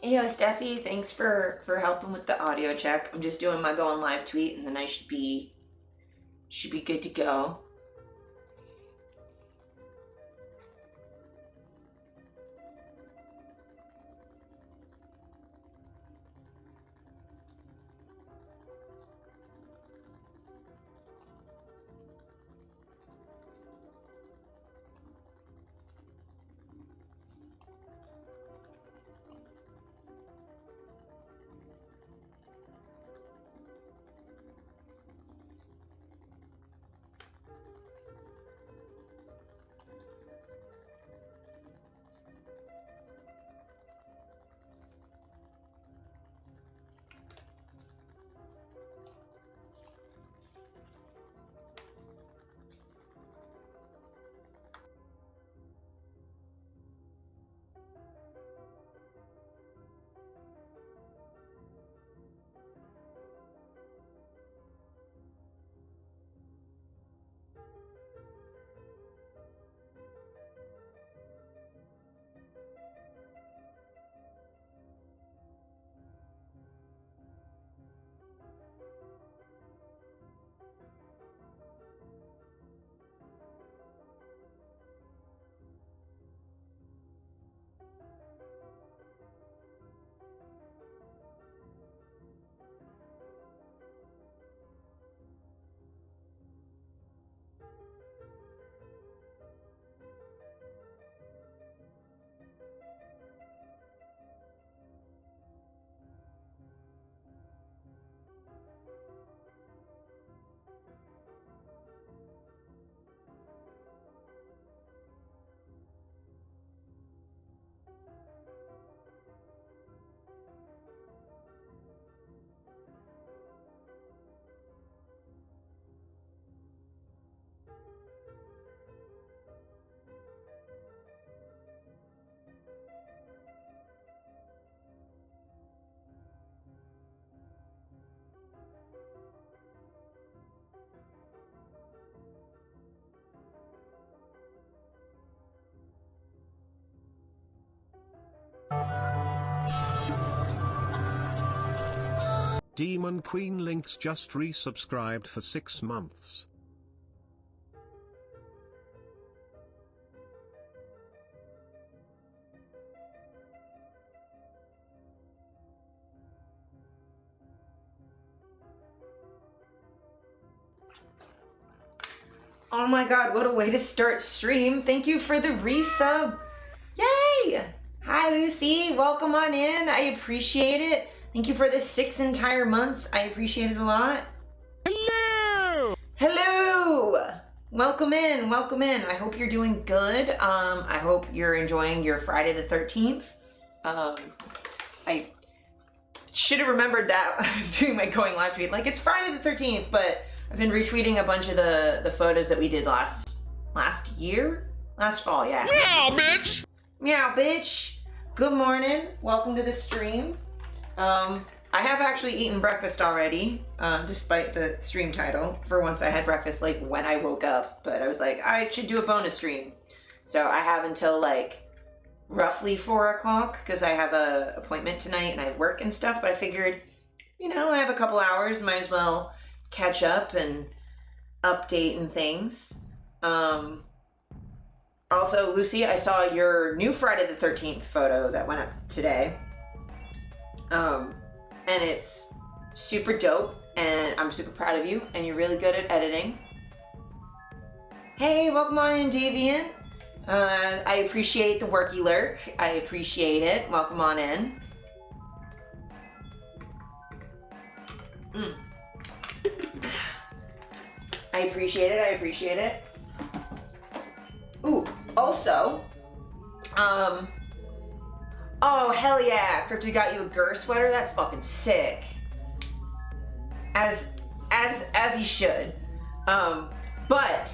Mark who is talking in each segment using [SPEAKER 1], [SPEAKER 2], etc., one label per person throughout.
[SPEAKER 1] Hey, yo, Steffi, thanks for helping with the audio check. I'm just doing my going live tweet, and then I should be good to go.
[SPEAKER 2] Demon Queen Links just resubscribed for 6 months.
[SPEAKER 1] Oh my god, what a way to start stream. Thank you for the resub. Yay! Hi, Lucy. Welcome on in. I appreciate it. Thank you for the 6 entire months. I appreciate it a lot.
[SPEAKER 2] Hello!
[SPEAKER 1] Hello! Welcome in, welcome in. I hope you're doing good. I hope you're enjoying your Friday the 13th. I should have remembered that when I was doing my going live tweet. Like, it's Friday the 13th, but I've been retweeting a bunch of the photos that we did last fall, yeah.
[SPEAKER 2] Meow, bitch!
[SPEAKER 1] Meow, bitch. Good morning. Welcome to the stream. I have actually eaten breakfast already, despite the stream title. For once I had breakfast like when I woke up, but I was like, I should do a bonus stream. So I have until like roughly 4 o'clock because I have a appointment tonight and I have work and stuff, but I figured, you know, I have a couple hours, might as well catch up and update and things. Also, Lucy, I saw your new Friday the 13th photo that went up today. And it's super dope, and I'm super proud of you, and you're really good at editing. Hey, welcome on in, Davian. I appreciate the worky lurk. I appreciate it. Welcome on in. I appreciate it. I appreciate it. Ooh, also, oh, hell yeah, Crypto got you a Gur sweater? That's fucking sick. As he should. But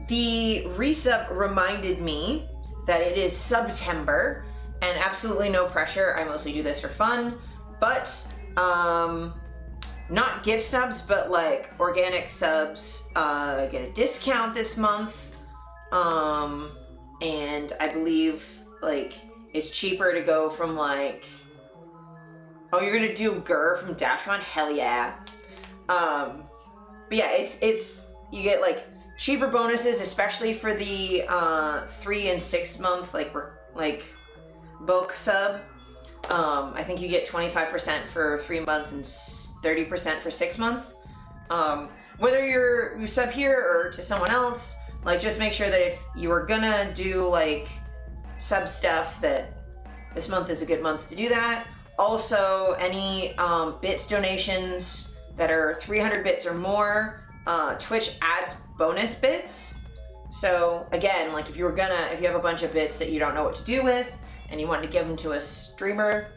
[SPEAKER 1] the resub reminded me that it is September, and absolutely no pressure. I mostly do this for fun, but not gift subs, but like organic subs get a discount this month. And I believe like it's cheaper to go from like Oh, you're gonna do Gur from DashCon? Hell yeah. But yeah, it's you get like cheaper bonuses, especially for the 3 and 6 month like bulk sub. I think you get 25% for 3 months and 30% for 6 months. Whether you sub here or to someone else, like just make sure that if you are gonna do like sub stuff, that this month is a good month to do that. Also, any bits donations that are 300 bits or more, Twitch adds bonus bits. So again, like if you have a bunch of bits that you don't know what to do with and you want to give them to a streamer,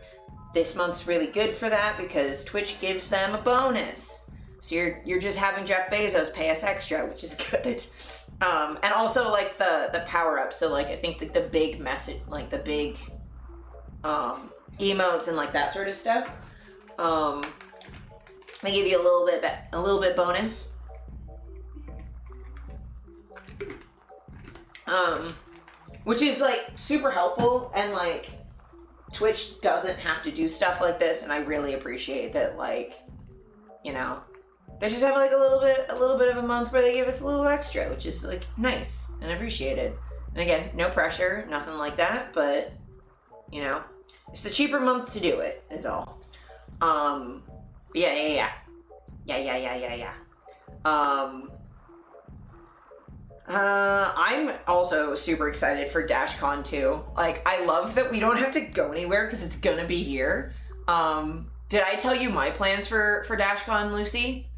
[SPEAKER 1] this month's really good for that because Twitch gives them a bonus. So you're just having Jeff Bezos pay us extra, which is good. And also like the power up. So like I think the big message, like the big emotes and like that sort of stuff. They give you a little bit bonus. Which is like super helpful, and like Twitch doesn't have to do stuff like this, and I really appreciate that. Like, you know, they just have like a little bit of a month where they give us a little extra, which is like nice and appreciated. And again, no pressure, nothing like that, but you know, it's the cheaper month to do it is all. Yeah. I'm also super excited for DashCon too. Like, I love that we don't have to go anywhere because it's gonna be here. Did I tell you my plans for DashCon, Lucy?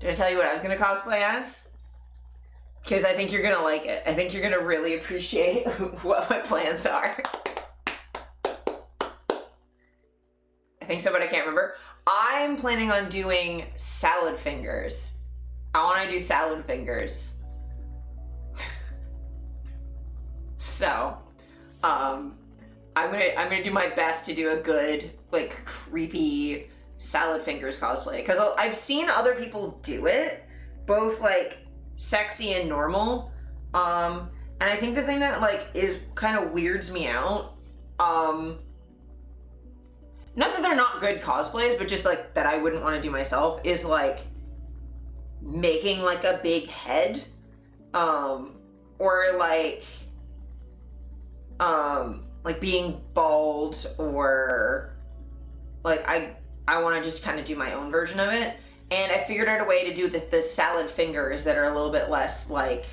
[SPEAKER 1] Did I tell you what I was gonna cosplay as? Because I think you're gonna like it. I think you're gonna really appreciate what my plans are. I think so, but I can't remember. I'm planning on doing salad fingers. I want to do salad fingers. So, I'm gonna do my best to do a good, like, creepy salad fingers cosplay, because I've seen other people do it, both like sexy and normal. And I think the thing that like is kind of weirds me out, not that they're not good cosplays, but just like that I wouldn't want to do myself, is like making like a big head, or like being bald, or like I want to just kind of do my own version of it. And I figured out a way to do the salad fingers that are a little bit less like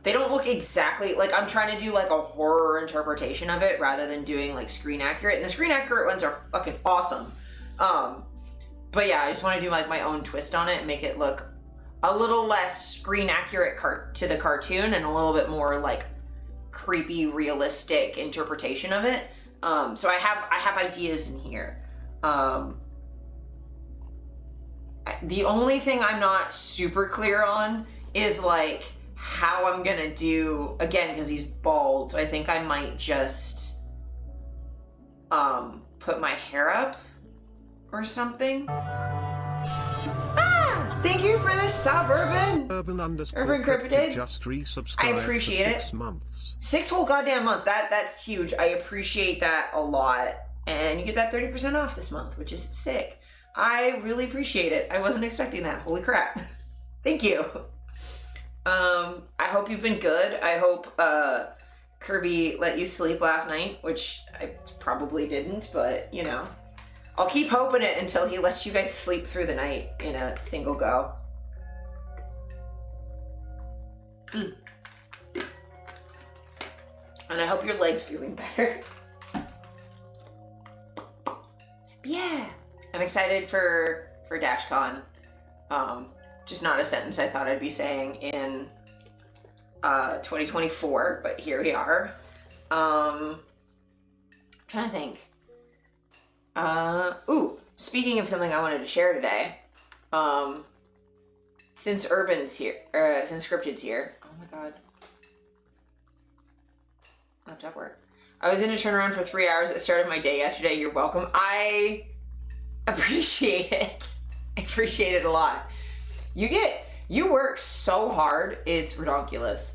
[SPEAKER 1] they don't look exactly like, I'm trying to do like a horror interpretation of it rather than doing like screen accurate, and the screen accurate ones are fucking awesome. But yeah, I just want to do like my own twist on it and make it look a little less screen accurate to the cartoon and a little bit more like creepy, realistic interpretation of it. So I have ideas in here. The only thing I'm not super clear on is like how I'm gonna do, again, because he's bald, so I think I might just put my hair up or something. Thank you for this sub, Urban Cryptid.
[SPEAKER 2] Just resubscribed.
[SPEAKER 1] I appreciate it.
[SPEAKER 2] 6 months.
[SPEAKER 1] 6 whole goddamn months. That's huge. I appreciate that a lot. And you get that 30% off this month, which is sick. I really appreciate it. I wasn't expecting that. Holy crap. Thank you. I hope you've been good. I hope Kirby let you sleep last night, which I probably didn't, but you know. I'll keep hoping it until he lets you guys sleep through the night in a single go. And I hope your leg's feeling better. Yeah, I'm excited for DashCon. Just not a sentence I thought I'd be saying in 2024, but here we are. I'm trying to think. Speaking of something I wanted to share today, since Urban's here, since Cryptid's here, oh my god, laptop work. I was in a turnaround for 3 hours at the start of my day yesterday. You're welcome. I appreciate it. I appreciate it a lot. You work so hard, it's ridiculous.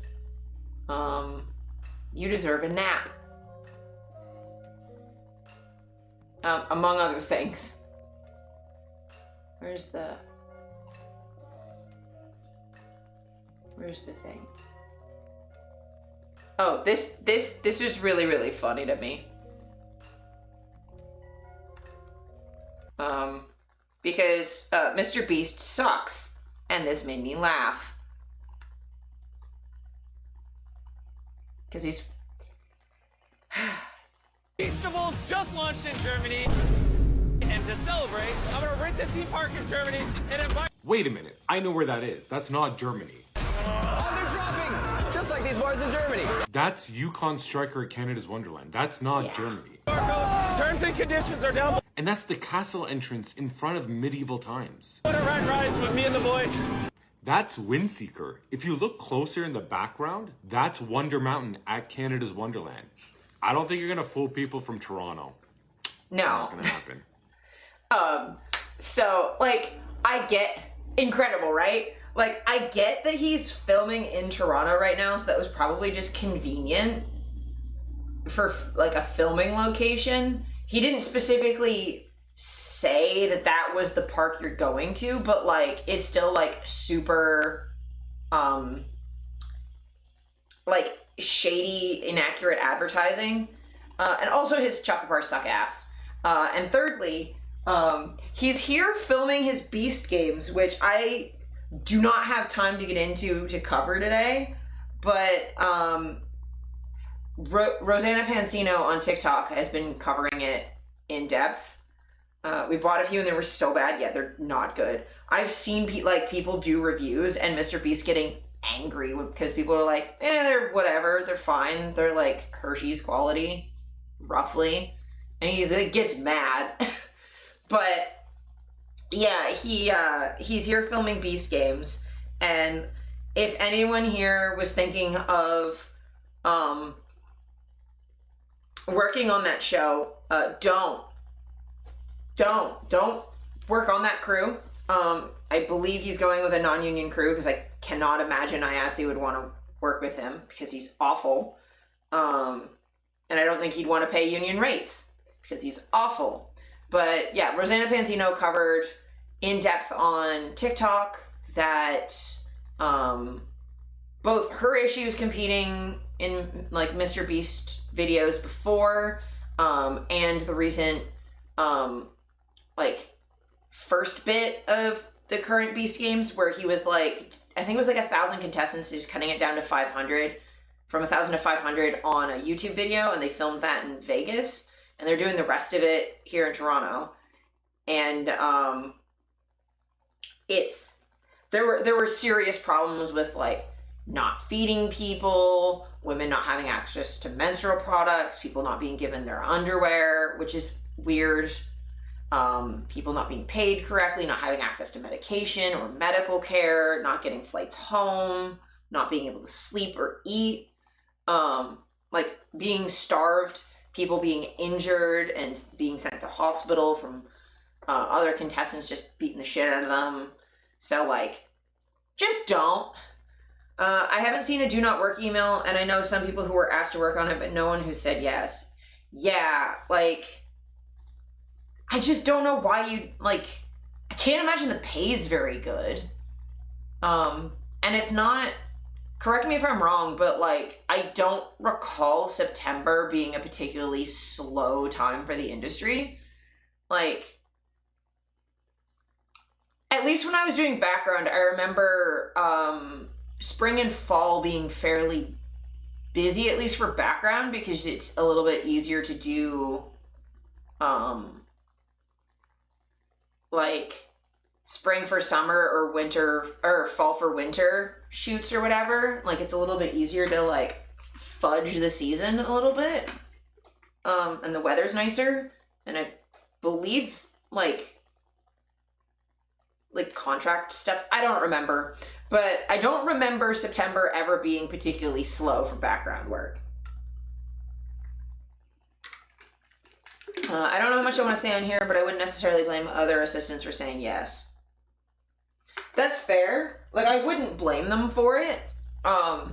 [SPEAKER 1] You deserve a nap. among other things. Where's the thing? Oh, this was really, really funny to me. Because Mr. Beast sucks, and this made me laugh. Because he's...
[SPEAKER 3] Festivals just launched in Germany, and to celebrate, I'm gonna rent a theme park in Germany and invite...
[SPEAKER 4] Wait a minute, I know where that is. That's not Germany.
[SPEAKER 3] Oh, they're dropping! Just like these bars in Germany.
[SPEAKER 4] That's Yukon Striker at Canada's Wonderland. That's not Germany.
[SPEAKER 3] Terms and conditions are down
[SPEAKER 4] And that's the castle entrance in front of medieval times.
[SPEAKER 3] below. Ride rides with me and the boys.
[SPEAKER 4] That's Windseeker. If you look closer in the background, that's Wonder Mountain at Canada's Wonderland. I don't think you're gonna fool people from Toronto.
[SPEAKER 1] No.
[SPEAKER 4] Not gonna happen.
[SPEAKER 1] So, like, I get... Incredible, right? Like, I get that he's filming in Toronto right now, so that was probably just convenient for, like, a filming location. He didn't specifically say that that was the park you're going to, but, like, it's still, like, super, like, shady, inaccurate advertising. And also his chocolate bars suck ass. And thirdly, he's here filming his Beast games, which I do not have time to get into to cover today, but Rosanna Pansino on TikTok has been covering it in depth. We bought a few and they were so bad, yet they're not good. I've seen people do reviews and Mr. Beast getting angry because people are like, they're whatever, they're fine, they're like Hershey's quality, roughly, and he gets mad. But yeah, he's here filming Beast games, and if anyone here was thinking of working on that show, don't work on that crew. I believe he's going with a non-union crew because I cannot imagine IATSE would want to work with him because he's awful. And I don't think he'd want to pay union rates because he's awful. But yeah, Rosanna Pansino covered in depth on TikTok that both her issues competing in like Mr. Beast videos before, and the recent like first bit of the current Beast games where he was like, I think it was like 1,000 contestants, he was cutting it down to 500, from 1,000 to 500 on a YouTube video, and they filmed that in Vegas, and they're doing the rest of it here in Toronto. And there were serious problems with like not feeding people, women not having access to menstrual products, people not being given their underwear, which is weird. People not being paid correctly, not having access to medication or medical care, not getting flights home, not being able to sleep or eat, like being starved, people being injured and being sent to hospital from other contestants just beating the shit out of them. So like, just don't. I haven't seen a do not work email, and I know some people who were asked to work on it, but no one who said yes. Yeah, like, I just don't know why you, like, I can't imagine the pay is very good. And it's not, correct me if I'm wrong, but like, I don't recall September being a particularly slow time for the industry. Like, at least when I was doing background, I remember spring and fall being fairly busy, at least for background, because it's a little bit easier to do like spring for summer or winter or fall for winter shoots or whatever. Like, it's a little bit easier to like fudge the season a little bit, and the weather's nicer, and I believe like contract stuff, I don't remember, but I don't remember September ever being particularly slow for background work. I don't know how much I want to say on here, but I wouldn't necessarily blame other assistants for saying yes. That's fair. Like, I wouldn't blame them for it. I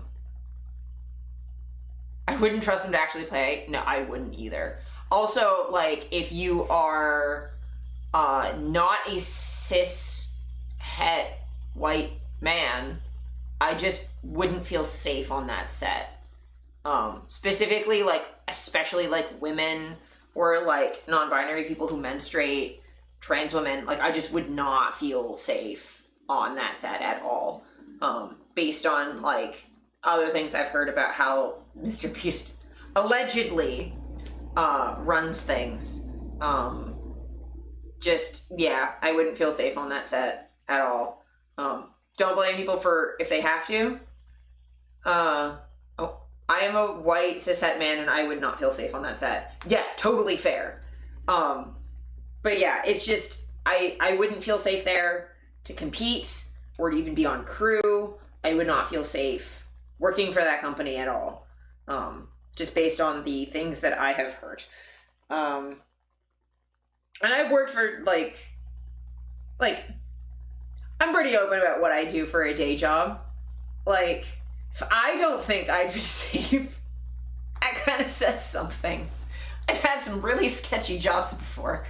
[SPEAKER 1] wouldn't trust them to actually play. No, I wouldn't either. Also, like, if you are not a cis het white man, I just wouldn't feel safe on that set. Specifically, like, especially like women or like non-binary people who menstruate, trans women, like, I just would not feel safe on that set at all. Based on like other things I've heard about how Mr. Beast allegedly runs things. Just, yeah, I wouldn't feel safe on that set at all. Don't blame people for if they have to. I am a white cishet man and I would not feel safe on that set. Yeah, totally fair. But yeah, it's just, I wouldn't feel safe there to compete or to even be on crew. I would not feel safe working for that company at all. Just based on the things that I have heard. And I've worked for like, I'm pretty open about what I do for a day job. Like, if I don't think I'd be safe, that kind of says something. I've had some really sketchy jobs before.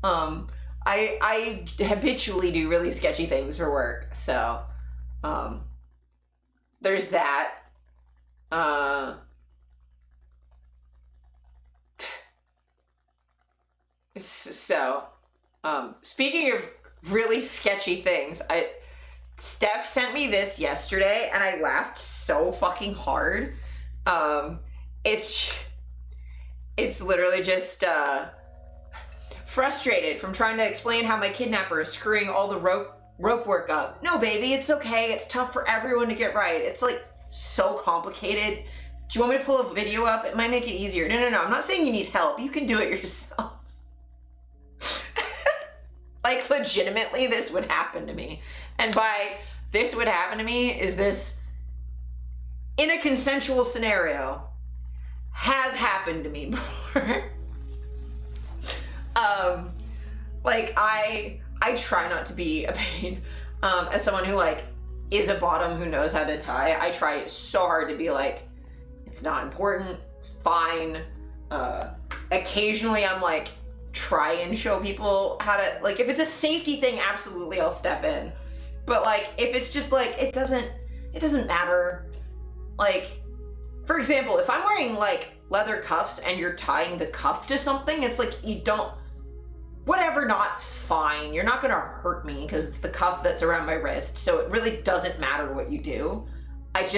[SPEAKER 1] I habitually do really sketchy things for work, so, there's that. So, speaking of really sketchy things, Steph sent me this yesterday and I laughed so fucking hard. It's literally just, frustrated from trying to explain how my kidnapper is screwing all the rope work up. No, baby, it's okay. It's tough for everyone to get right. It's like so complicated. Do you want me to pull a video up? It might make it easier. No. I'm not saying you need help. You can do it yourself. Like, legitimately, this would happen to me. And by this would happen to me is this, in a consensual scenario, has happened to me before. Like, I try not to be a pain. As someone who, like, is a bottom who knows how to tie, I try so hard to be like, it's not important, it's fine. Occasionally I'm like, try and show people how to, like, if it's a safety thing, absolutely I'll step in. But like, if it's just like, it doesn't matter. Like, for example, if I'm wearing like leather cuffs and you're tying the cuff to something, it's like, you don't, whatever, knot's fine. You're not gonna hurt me because it's the cuff that's around my wrist. So it really doesn't matter what you do. I'm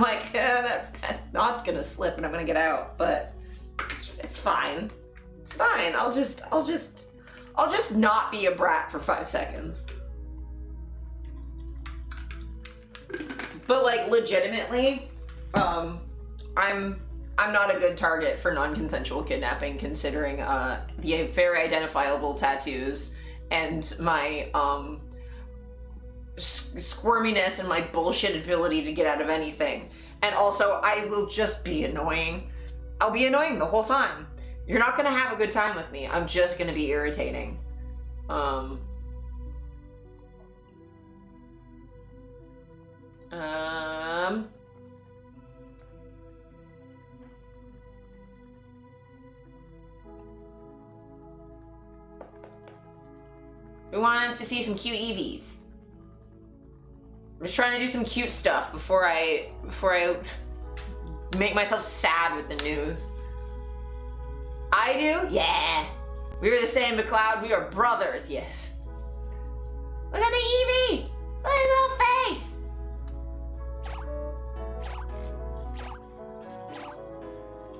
[SPEAKER 1] like, that knot's gonna slip and I'm gonna get out, but it's fine. It's fine. I'll just not be a brat for 5 seconds. But like, legitimately, I'm not a good target for non-consensual kidnapping, considering the very identifiable tattoos and my squirminess and my bullshit ability to get out of anything. And also, I will just be annoying. I'll be annoying the whole time. You're not gonna have a good time with me. I'm just gonna be irritating. Who wants to see some cute Eevees? I'm just trying to do some cute stuff before I make myself sad with the news. I do? Yeah. We were the same, McLeod. We are brothers, yes. Look at the Eevee! Look at his little face!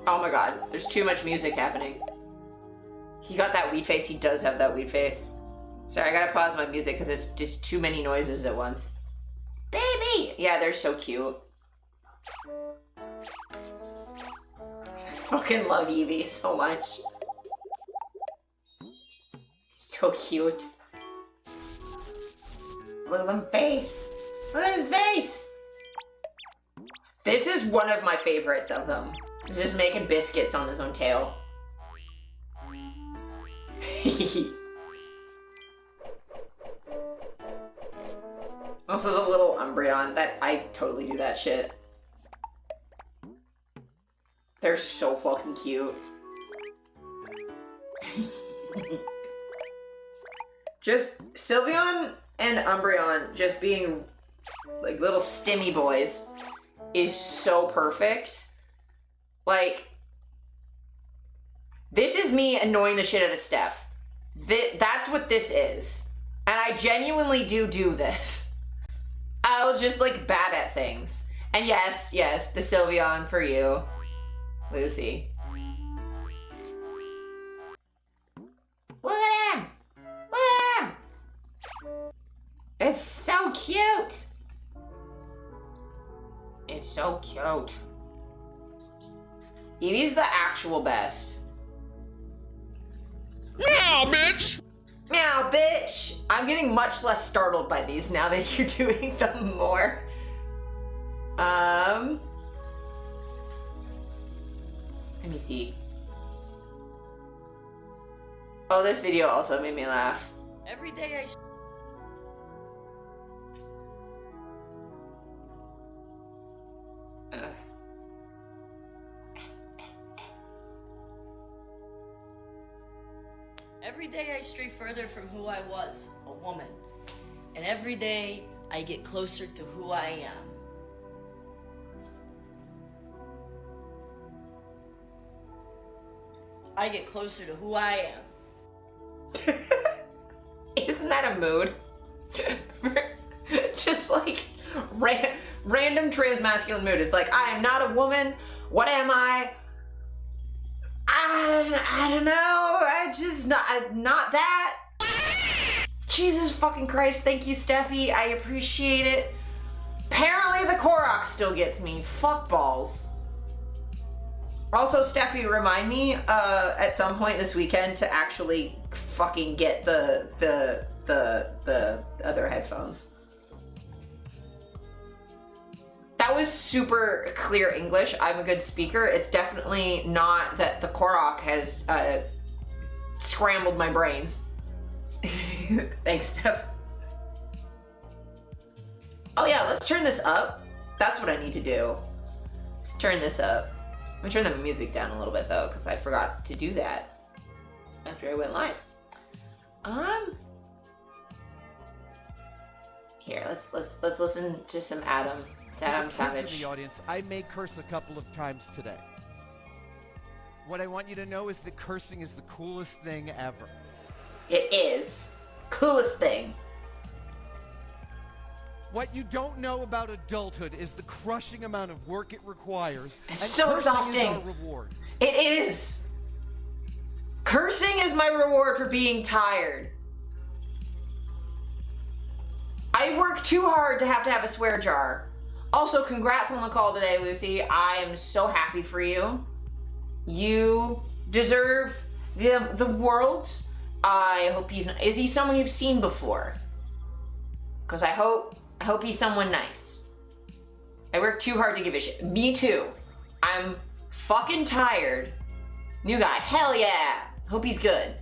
[SPEAKER 1] Oh my god, there's too much music happening. He got that weed face. He does have that weed face. Sorry, I gotta pause my music because it's just too many noises at once. Baby! Yeah, they're so cute. I fucking love Eevee so much. So cute. Look at him face. Look at his face! This is one of my favorites of them. He's just making biscuits on his own tail. Also the little Umbreon, I totally do that shit. They're so fucking cute. Just Sylveon and Umbreon just being like little stimmy boys is so perfect. Like, this is me annoying the shit out of Steph. That's what this is. And I genuinely do this. I'll just like bad at things. And yes, the Sylveon for you, Lucy. Look at him! Look at him! It's so cute! It's so cute. Eevee's the actual best.
[SPEAKER 5] Meow, bitch!
[SPEAKER 1] Meow, bitch! I'm getting much less startled by these now that you're doing them more. Let me see. Oh, this video also made me laugh.
[SPEAKER 6] Every day I stray further from who I was, a woman. And every day I get closer to who I am. I get closer to who I am.
[SPEAKER 1] Isn't that a mood? Just like random transmasculine mood. It's like, I am not a woman. What am I? I don't know. I just not that. Jesus fucking Christ. Thank you, Steffi. I appreciate it. Apparently the Korok still gets me. Fuck balls. Also, Steffi, remind me at some point this weekend to actually fucking get the other headphones. That was super clear English. I'm a good speaker. It's definitely not that the Korok has scrambled my brains. Thanks, Steph. Oh yeah, let's turn this up. That's what I need to do. Let's turn this up. I'm gonna turn the music down a little bit though, because I forgot to do that after I went live. Here, let's listen to some Adam. To Adam Savage.
[SPEAKER 7] In the audience, I may curse a couple of times today. What I want you to know is that cursing is the coolest thing ever.
[SPEAKER 1] It is. Coolest thing.
[SPEAKER 7] What you don't know about adulthood is the crushing amount of work it requires.
[SPEAKER 1] It's
[SPEAKER 7] and
[SPEAKER 1] so
[SPEAKER 7] cursing
[SPEAKER 1] exhausting.
[SPEAKER 7] Is our reward.
[SPEAKER 1] It is. Cursing is my reward for being tired. I work too hard to have a swear jar. Also, congrats on the call today, Lucy. I am so happy for you. You deserve the world's. I hope he's not. Is he someone you've seen before? Because I hope he's someone nice. I work too hard to give a shit. Me too. I'm fucking tired. New guy. Hell yeah. Hope he's good.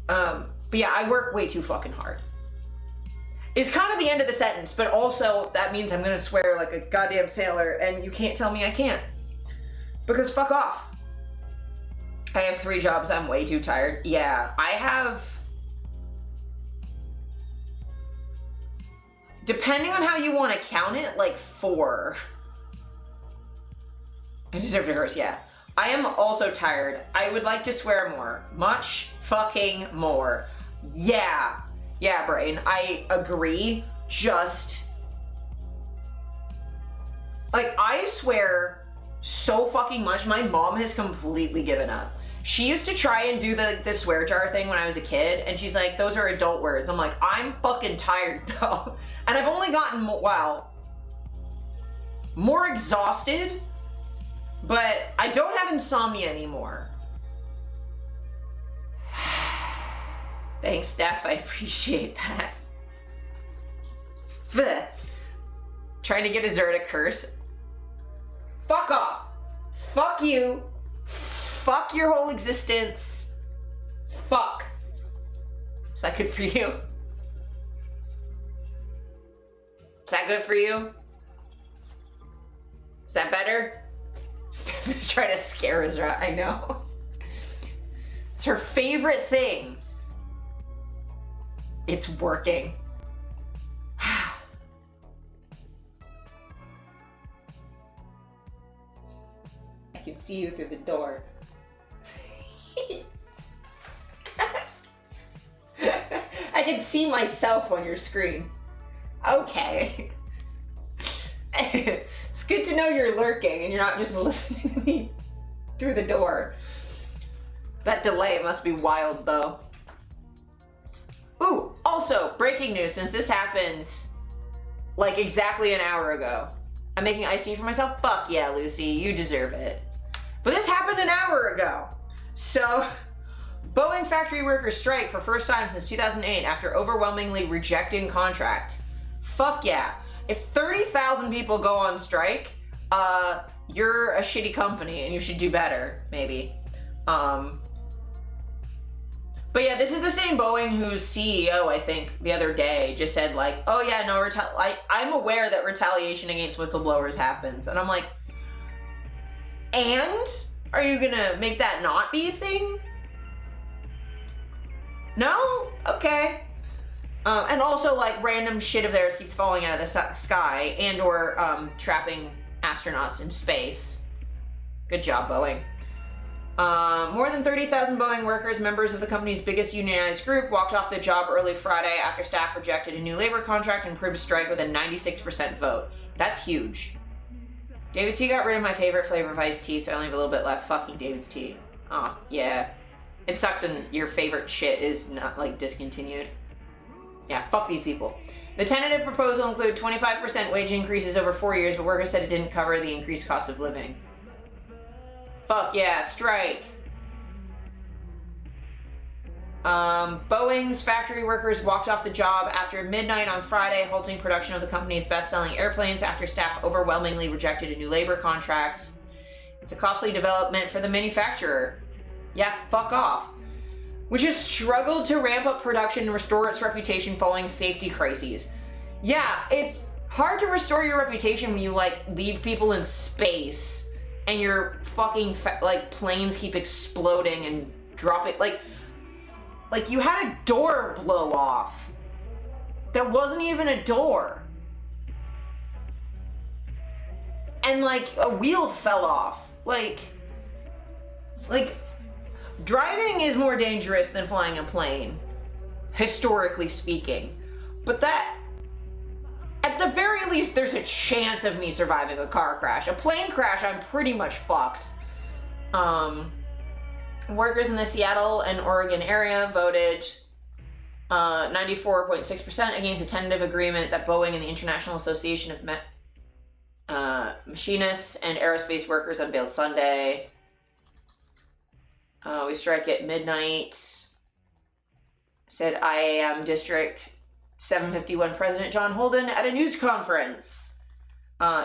[SPEAKER 1] But yeah, I work way too fucking hard. It's kind of the end of the sentence, but also that means I'm gonna swear like a goddamn sailor, and you can't tell me I can't. Because fuck off. I have 3 jobs, I'm way too tired. Yeah, I have... Depending on how you want to count it, like 4. I deserve to curse, yeah. I am also tired. I would like to swear more. Much fucking more. Yeah. Yeah, Brain, I agree. Just... Like, I swear so fucking much. My mom has completely given up. She used to try and do the swear jar thing when I was a kid, and she's like, those are adult words. I'm like, I'm fucking tired though. And I've only gotten, wow, more exhausted, but I don't have insomnia anymore. Thanks, Steph, I appreciate that. Blech. Trying to get Azure to curse. Fuck off. Fuck you. Fuck your whole existence. Fuck. Is that good for you? Is that good for you? Is that better? Steph is trying to scare Azra, I know. It's her favorite thing. It's working. I can see you through the door. I can see myself on your screen. Okay. It's good to know you're lurking and you're not just listening to me through the door. That delay must be wild though. Ooh, also, breaking news, since this happened like exactly an hour ago. I'm making iced tea for myself? Fuck yeah, Lucy, you deserve it. But this happened an hour ago. So, Boeing factory workers strike for first time since 2008 after overwhelmingly rejecting contract. Fuck yeah. If 30,000 people go on strike, you're a shitty company and you should do better, maybe. But yeah, this is the same Boeing whose CEO, I think, the other day just said like, oh yeah, no, I'm aware that retaliation against whistleblowers happens. And I'm like, and? Are you gonna make that not be a thing? No? Okay. And also like random shit of theirs keeps falling out of the sky and or trapping astronauts in space. Good job, Boeing. More than 30,000 Boeing workers, members of the company's biggest unionized group, walked off the job early Friday after staff rejected a new labor contract and approved a strike with a 96% vote. That's huge. David's Tea got rid of my favorite flavor of iced tea, so I only have a little bit left. Fucking David's Tea. Oh, yeah. It sucks when your favorite shit is not, like, discontinued. Yeah, fuck these people. The tentative proposal included 25% wage increases over 4 years, but workers said it didn't cover the increased cost of living. Fuck yeah, strike. Boeing's factory workers walked off the job after midnight on Friday, halting production of the company's best-selling airplanes after staff overwhelmingly rejected a new labor contract. It's a costly development for the manufacturer. Yeah, fuck off. Which has struggled to ramp up production and restore its reputation following safety crises. Yeah, it's hard to restore your reputation when you, like, leave people in space and your fucking, like, planes keep exploding and dropping, like, you had a door blow off. That wasn't even a door. And, like, a wheel fell off. Like, driving is more dangerous than flying a plane, historically speaking. But that, at the very least, there's a chance of me surviving a car crash. A plane crash, I'm pretty much fucked. Workers in the Seattle and Oregon area voted 94.6% against a tentative agreement that Boeing and the International Association of Machinists and Aerospace Workers unveiled Sunday. We strike at midnight, said IAM District 751 President John Holden at a news conference.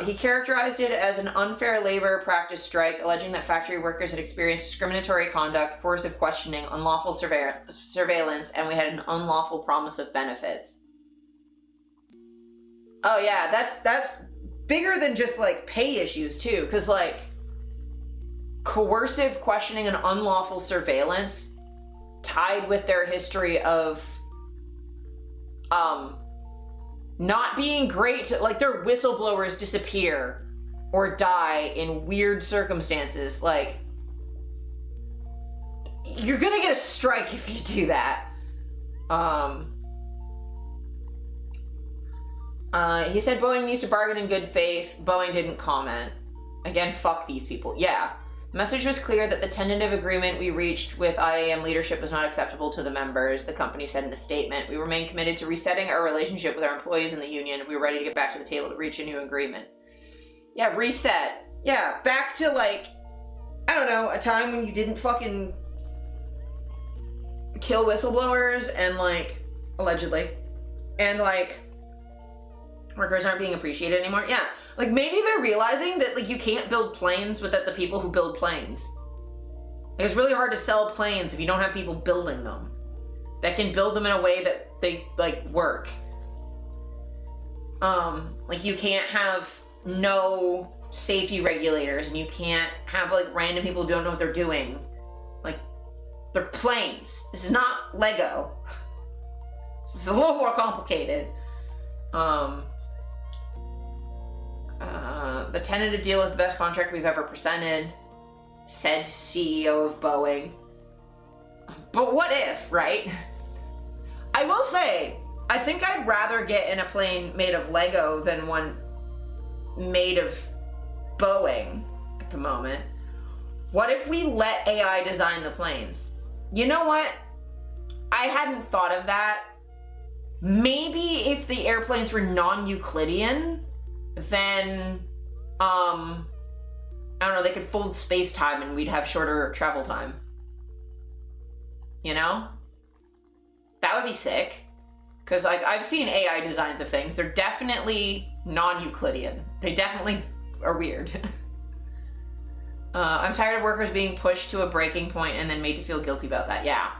[SPEAKER 1] He characterized it as an unfair labor practice strike, alleging that factory workers had experienced discriminatory conduct, coercive questioning, unlawful surveillance, and we had an unlawful promise of benefits. Oh yeah, that's bigger than just like pay issues too, because like coercive questioning and unlawful surveillance tied with their history of not being great, like their whistleblowers disappear or die in weird circumstances. Like, you're gonna get a strike if you do that. He said Boeing needs to bargain in good faith. Boeing didn't comment. Again, fuck these people. Yeah. The message was clear that the tentative agreement we reached with IAM leadership was not acceptable to the members, the company said in a statement. We remain committed to resetting our relationship with our employees in the union. We were ready to get back to the table to reach a new agreement. Yeah, reset. Yeah, back to like, I don't know, a time when you didn't fucking kill whistleblowers and like, allegedly, and like, workers aren't being appreciated anymore. Yeah. Like, maybe they're realizing that, like, you can't build planes without the people who build planes. Like, it's really hard to sell planes if you don't have people building them that can build them in a way that they, like, work. Like, you can't have no safety regulators, and you can't have, like, random people who don't know what they're doing. Like, They're planes. This is not Lego. This is a little more complicated. The tentative deal is the best contract we've ever presented, said CEO of Boeing. But what if, right? I will say, I think I'd rather get in a plane made of Lego than one made of Boeing at the moment. What if we let AI design the planes? You know what? I hadn't thought of that. Maybe if the airplanes were non-Euclidean, then, I don't know, they could fold space-time and we'd have shorter travel time. You know? That would be sick. Because I've seen AI designs of things. They're definitely non-Euclidean. They definitely are weird. I'm tired of workers being pushed to a breaking point and then made to feel guilty about that. Yeah.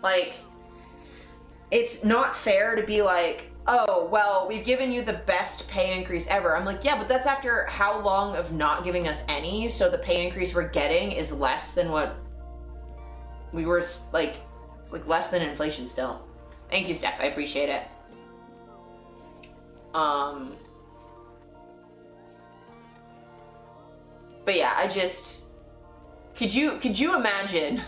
[SPEAKER 1] Like, it's not fair to be like, oh, well, we've given you the best pay increase ever. I'm like, yeah, but that's after how long of not giving us any, so the pay increase we're getting is less than what we were, like less than inflation still. Thank you, Steph, I appreciate it. But yeah, I just, could you imagine,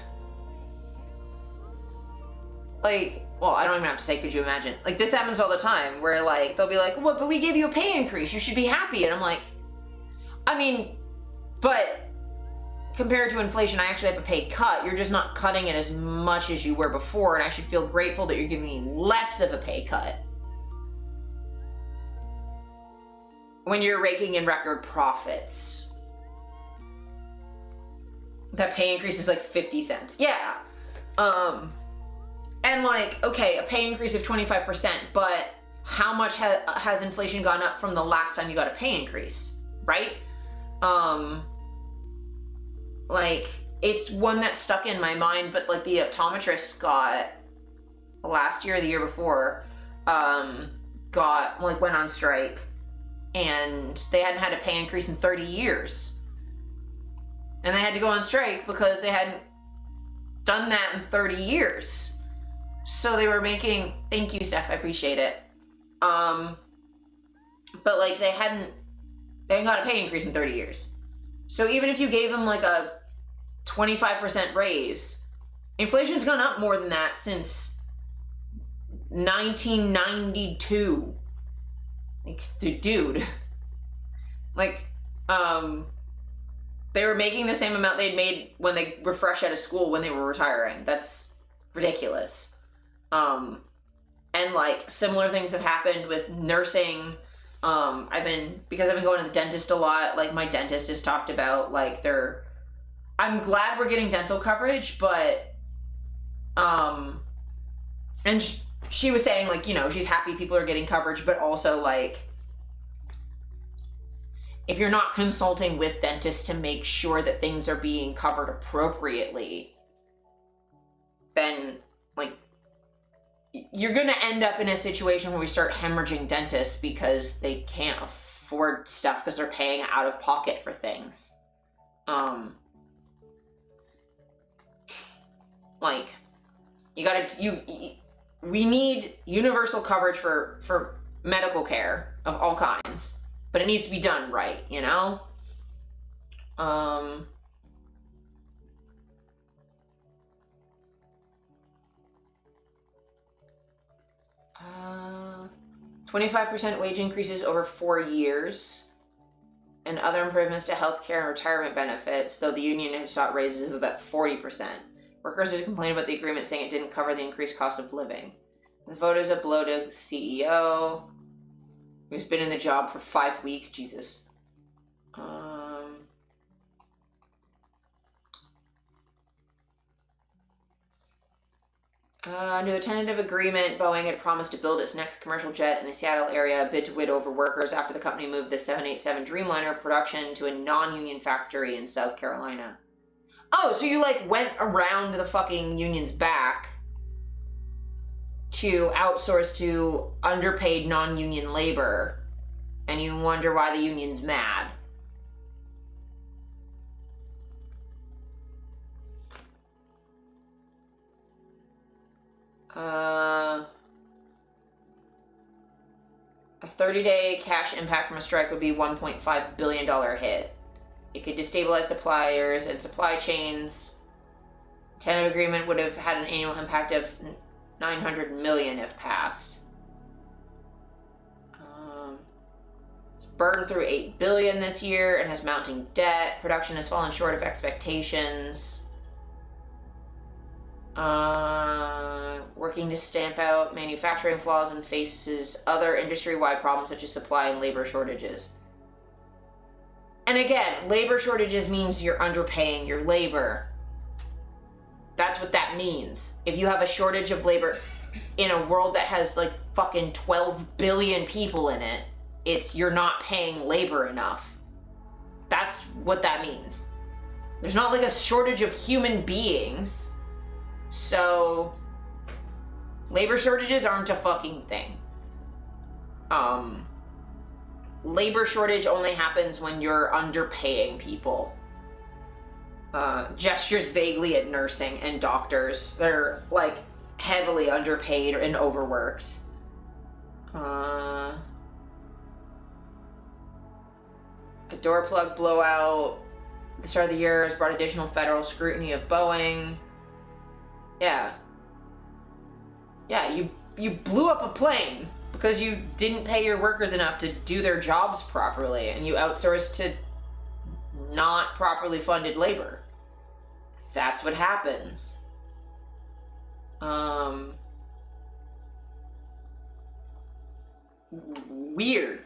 [SPEAKER 1] like, well, I don't even have to say could you imagine. Like, this happens all the time, where, like, they'll be like, well, but we gave you a pay increase, you should be happy. And I'm like, I mean, but compared to inflation, I actually have a pay cut. You're just not cutting it as much as you were before, and I should feel grateful that you're giving me less of a pay cut. When you're raking in record profits. That pay increase is like 50 cents. Yeah. And like, okay, a pay increase of 25%, but how much has inflation gone up from the last time you got a pay increase, right? Like, it's one that stuck in my mind, but like the optometrists got, last year or the year before, went on strike, and they hadn't had a pay increase in 30 years. And they had to go on strike because they hadn't done that in 30 years. So they were making, thank you, Steph, I appreciate it. But like they hadn't got a pay increase in 30 years. So even if you gave them like a 25% raise, inflation's gone up more than that since 1992. Like, dude. Like, they were making the same amount they'd made when they were fresh out of school when they were retiring. That's ridiculous. And like similar things have happened with nursing. Because I've been going to the dentist a lot, like my dentist has talked about like I'm glad we're getting dental coverage, but, and she was saying like, you know, she's happy people are getting coverage, but also like, if you're not consulting with dentists to make sure that things are being covered appropriately, then like, you're gonna end up in a situation where we start hemorrhaging dentists because they can't afford stuff because they're paying out of pocket for things. Like, we need universal coverage for medical care of all kinds, but it needs to be done right, you know? 25% wage increases over 4 years, and other improvements to healthcare and retirement benefits, though the union has sought raises of about 40%. Workers have complained about the agreement, saying it didn't cover the increased cost of living. The vote is a blow to the CEO, who's been in the job for 5 weeks. Jesus. Under the tentative agreement, Boeing had promised to build its next commercial jet in the Seattle area, a bid to win over workers after the company moved the 787 Dreamliner production to a non-union factory in South Carolina. Oh, so you like went around the fucking union's back to outsource to underpaid non-union labor, and you wonder why the union's mad. A 30-day cash impact from a strike would be $1.5 billion hit. It could destabilize suppliers and supply chains. Tentative agreement would have had an annual impact of $900 million if passed. It's burned through $8 billion this year and has mounting debt. Production has fallen short of expectations. Working to stamp out manufacturing flaws and faces other industry-wide problems such as supply and labor shortages. And again, labor shortages means you're underpaying your labor. That's what that means. If you have a shortage of labor in a world that has like fucking 12 billion people in it, it's you're not paying labor enough. That's what that means. There's not like a shortage of human beings. So labor shortages aren't a fucking thing. Labor shortage only happens when you're underpaying people. Gestures vaguely at nursing and doctors. They're like heavily underpaid and overworked. A door plug blowout at the start of the year has brought additional federal scrutiny of Boeing. Yeah, you blew up a plane because you didn't pay your workers enough to do their jobs properly, and you outsourced to not properly funded labor. That's what happens. Weird.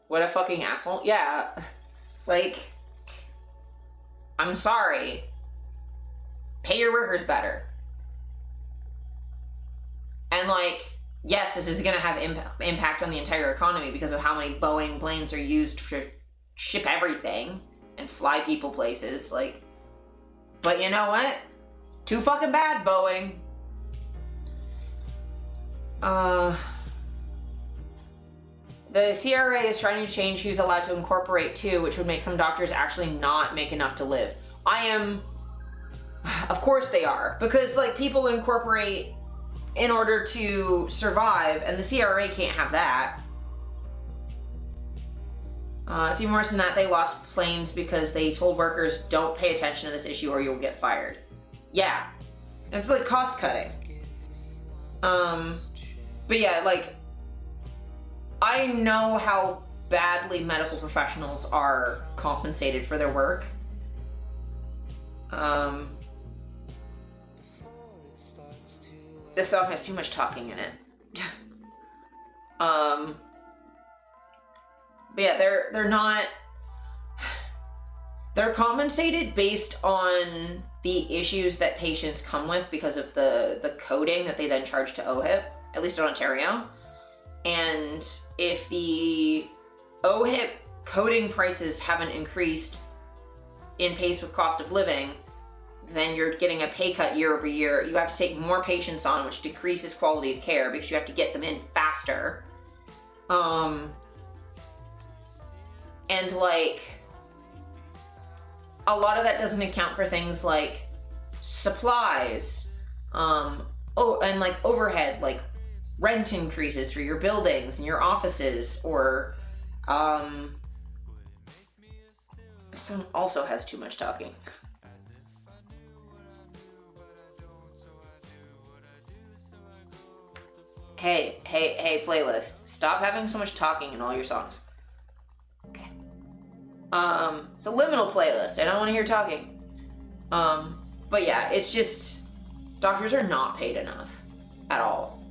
[SPEAKER 1] What a fucking asshole. Yeah. Like, I'm sorry. Pay your workers better. And like, yes, this is going to have impact on the entire economy because of how many Boeing planes are used to ship everything and fly people places. Like, but you know what? Too fucking bad, Boeing. The CRA is trying to change who's allowed to incorporate too, which would make some doctors actually not make enough to live. Of course they are, because like people incorporate in order to survive, and the CRA can't have that. It's even worse than that. They lost planes because they told workers, don't pay attention to this issue or you'll get fired. Yeah, it's like cost cutting. But yeah, like, I know how badly medical professionals are compensated for their work. This song has too much talking in it. But yeah, they're compensated based on the issues that patients come with because of the coding that they then charge to OHIP, at least in Ontario. And if the OHIP coding prices haven't increased in pace with cost of living, then you're getting a pay cut year over year. You have to take more patients on, which decreases quality of care because you have to get them in faster. And like, a lot of that doesn't account for things like supplies, and like overhead, like rent increases for your buildings and your offices, or this song also has too much talking. Hey, playlist. Stop having so much talking in all your songs. Okay. It's a liminal playlist. I don't want to hear talking. But yeah, it's just, doctors are not paid enough at all.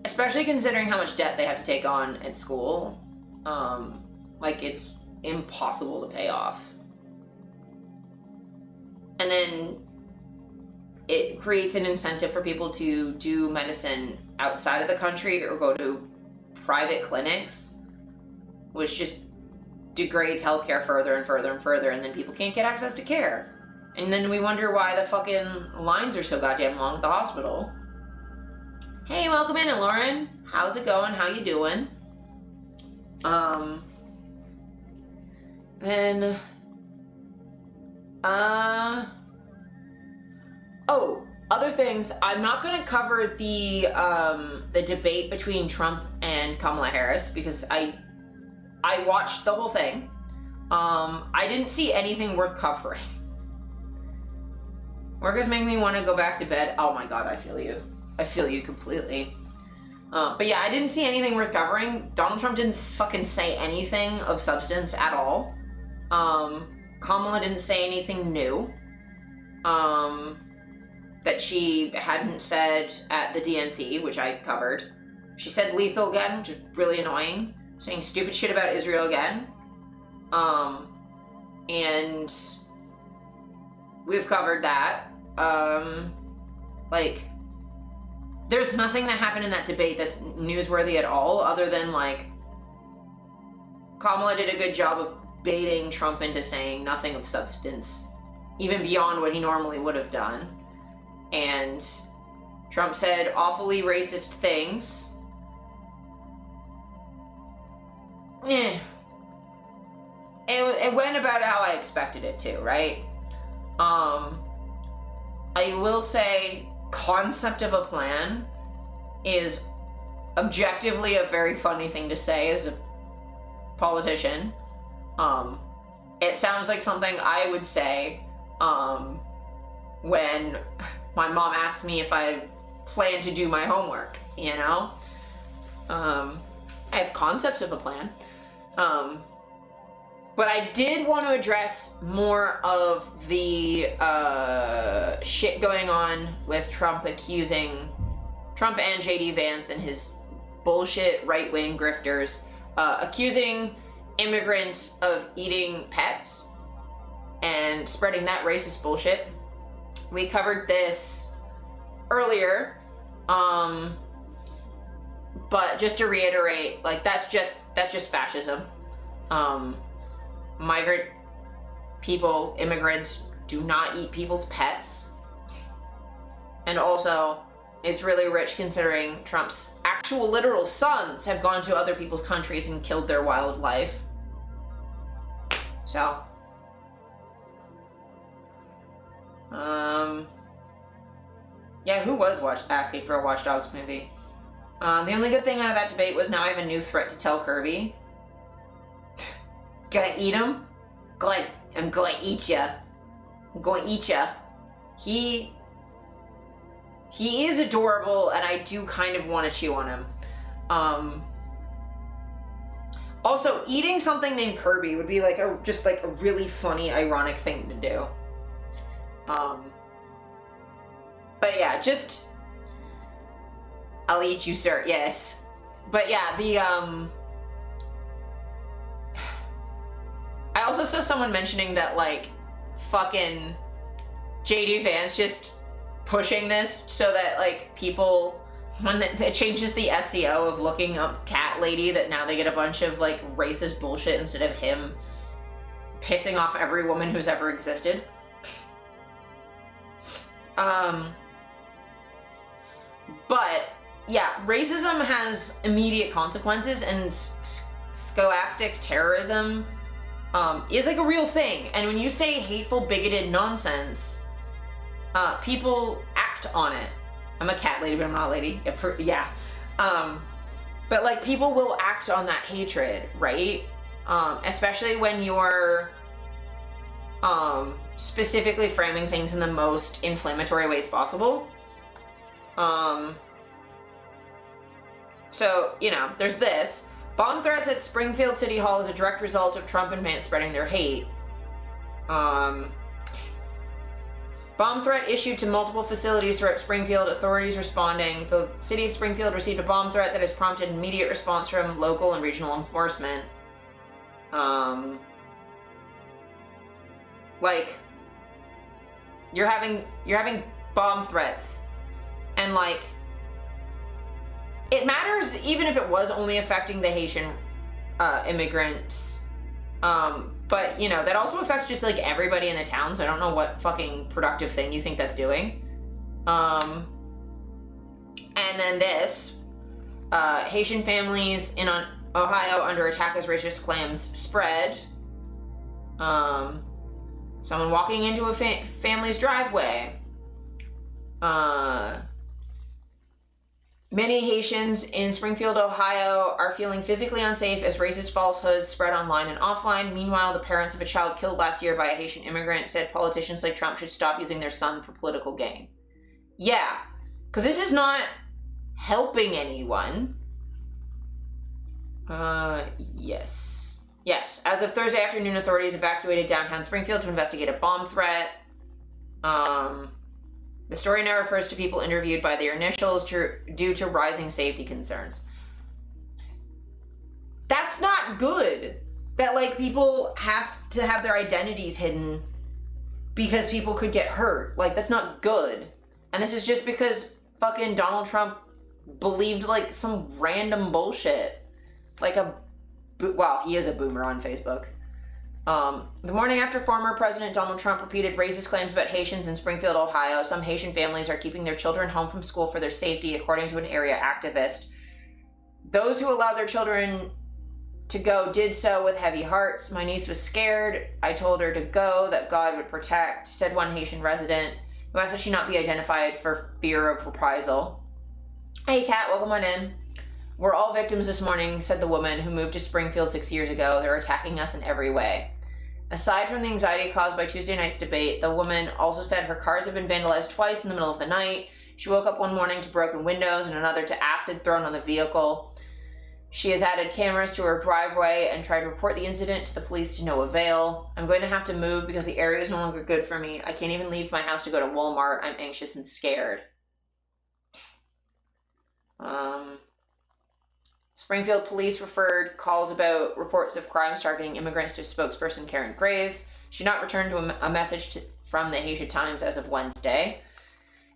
[SPEAKER 1] Especially considering how much debt they have to take on at school. Like, it's impossible to pay off. And then it creates an incentive for people to do medicine outside of the country or go to private clinics, which just degrades healthcare further and further and further, and then people can't get access to care. And then we wonder why the fucking lines are so goddamn long at the hospital. Hey, welcome in, Lauren. How's it going? How you doing? Oh, other things. I'm not going to cover the debate between Trump and Kamala Harris because I watched the whole thing. I didn't see anything worth covering. Work is making me want to go back to bed. Oh my god, I feel you. I feel you completely. But yeah, I didn't see anything worth covering. Donald Trump didn't fucking say anything of substance at all. Kamala didn't say anything new. That she hadn't said at the DNC, which I covered. She said lethal again, which is really annoying. Saying stupid shit about Israel again. And we've covered that. Like, there's nothing that happened in that debate that's newsworthy at all, other than, like, Kamala did a good job of baiting Trump into saying nothing of substance, even beyond what he normally would have done. And Trump said awfully racist things. Yeah. It went about how I expected it to, right? I will say, concept of a plan is objectively a very funny thing to say as a politician. It sounds like something I would say when my mom asked me if I plan to do my homework, you know? I have concepts of a plan. But I did want to address more of the shit going on with Trump and JD Vance and his bullshit right-wing grifters accusing immigrants of eating pets and spreading that racist bullshit. We covered this earlier, but just to reiterate, like, that's just fascism. Migrant people, immigrants, do not eat people's pets. And also, it's really rich considering Trump's actual literal sons have gone to other people's countries and killed their wildlife. So, yeah, who was asking for a Watch Dogs movie? The only good thing out of that debate was now I have a new threat to tell Kirby. Gonna eat him? I'm going to eat ya. I'm going to eat ya. He is adorable, and I do kind of want to chew on him. Also, eating something named Kirby would be like just a really funny, ironic thing to do. But yeah, I'll eat you, sir. Yes. But yeah, I also saw someone mentioning that, like, fucking JD Vance just pushing this so that, like, people, when it changes the SEO of looking up cat lady, that now they get a bunch of, like, racist bullshit instead of him pissing off every woman who's ever existed. But, yeah, racism has immediate consequences, and scholastic terrorism is like a real thing. And when you say hateful, bigoted nonsense, people act on it. I'm a cat lady, but I'm not a lady. Yeah. But like, people will act on that hatred, right? Especially when you're specifically framing things in the most inflammatory ways possible. So, you know, there's this. Bomb threats at Springfield City Hall is a direct result of Trump and Vance spreading their hate. Bomb threat issued to multiple facilities throughout Springfield, authorities responding. The city of Springfield received a bomb threat that has prompted immediate response from local and regional enforcement. Like, you're having bomb threats, and like, it matters even if it was only affecting the Haitian immigrants. But, you know, that also affects just, like, everybody in the town, so I don't know what fucking productive thing you think that's doing. And then this. Haitian families in Ohio under attack as racist claims spread. Someone walking into a family's driveway. Many Haitians in Springfield, Ohio are feeling physically unsafe as racist falsehoods spread online and offline. Meanwhile, the parents of a child killed last year by a Haitian immigrant said politicians like Trump should stop using their son for political gain. Yeah, because this is not helping anyone. Yes. As of Thursday afternoon, authorities evacuated downtown Springfield to investigate a bomb threat. The story now refers to people interviewed by their initials due to rising safety concerns. That's not good. That, like, people have to have their identities hidden because people could get hurt. Like, that's not good. And this is just because fucking Donald Trump believed, like, some random bullshit. Like well, he is a boomer on Facebook. The morning after former President Donald Trump repeated racist claims about Haitians in Springfield, Ohio, some Haitian families are keeping their children home from school for their safety, according to an area activist. Those who allowed their children to go did so with heavy hearts. My niece was scared. I told her to go, that God would protect, said one Haitian resident, who asked that she not be identified for fear of reprisal. Hey, Kat, welcome on in. We're all victims this morning, said the woman who moved to Springfield 6 years ago. They're attacking us in every way. Aside from the anxiety caused by Tuesday night's debate, the woman also said her cars have been vandalized twice in the middle of the night. She woke up one morning to broken windows and another to acid thrown on the vehicle. She has added cameras to her driveway and tried to report the incident to the police to no avail. I'm going to have to move because the area is no longer good for me. I can't even leave my house to go to Walmart. I'm anxious and scared. Springfield police referred calls about reports of crimes targeting immigrants to spokesperson Karen Graves. She not returned to a message from the Haitian Times as of Wednesday.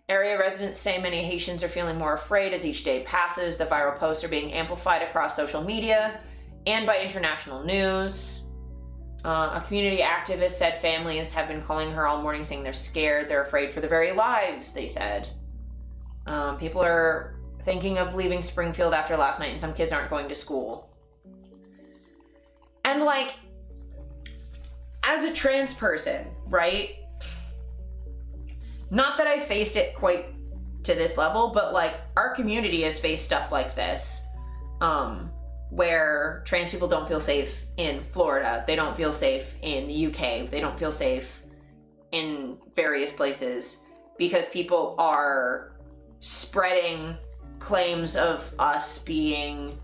[SPEAKER 1] Area residents say many Haitians are feeling more afraid as each day passes. The viral posts are being amplified across social media and by international news. A community activist said families have been calling her all morning saying they're scared, they're afraid for their very lives, they said. People are thinking of leaving Springfield after last night, and some kids aren't going to school. And, like, as a trans person, right? Not that I faced it quite to this level, but, like, our community has faced stuff like this, where trans people don't feel safe in Florida, they don't feel safe in the UK, they don't feel safe in various places because people are spreading claims of us being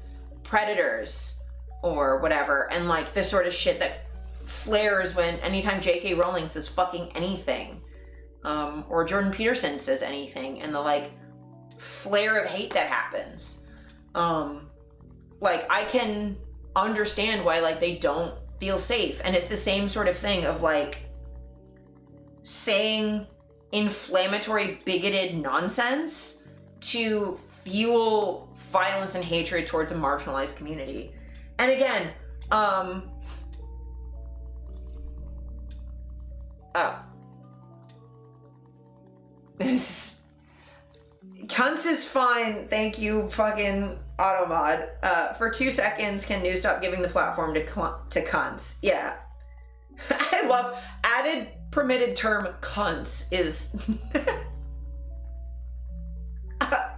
[SPEAKER 1] predators or whatever, and like this sort of shit that flares when anytime J.K. Rowling says fucking anything, or Jordan Peterson says anything, and the like flare of hate that happens. Like, I can understand why like they don't feel safe, and it's the same sort of thing of like saying inflammatory, bigoted nonsense to fuel violence and hatred towards a marginalized community. And again, this cunts is fine. Thank you, fucking Automod. For 2 seconds, can news stop giving the platform to cunts? Yeah. I love added permitted term cunts is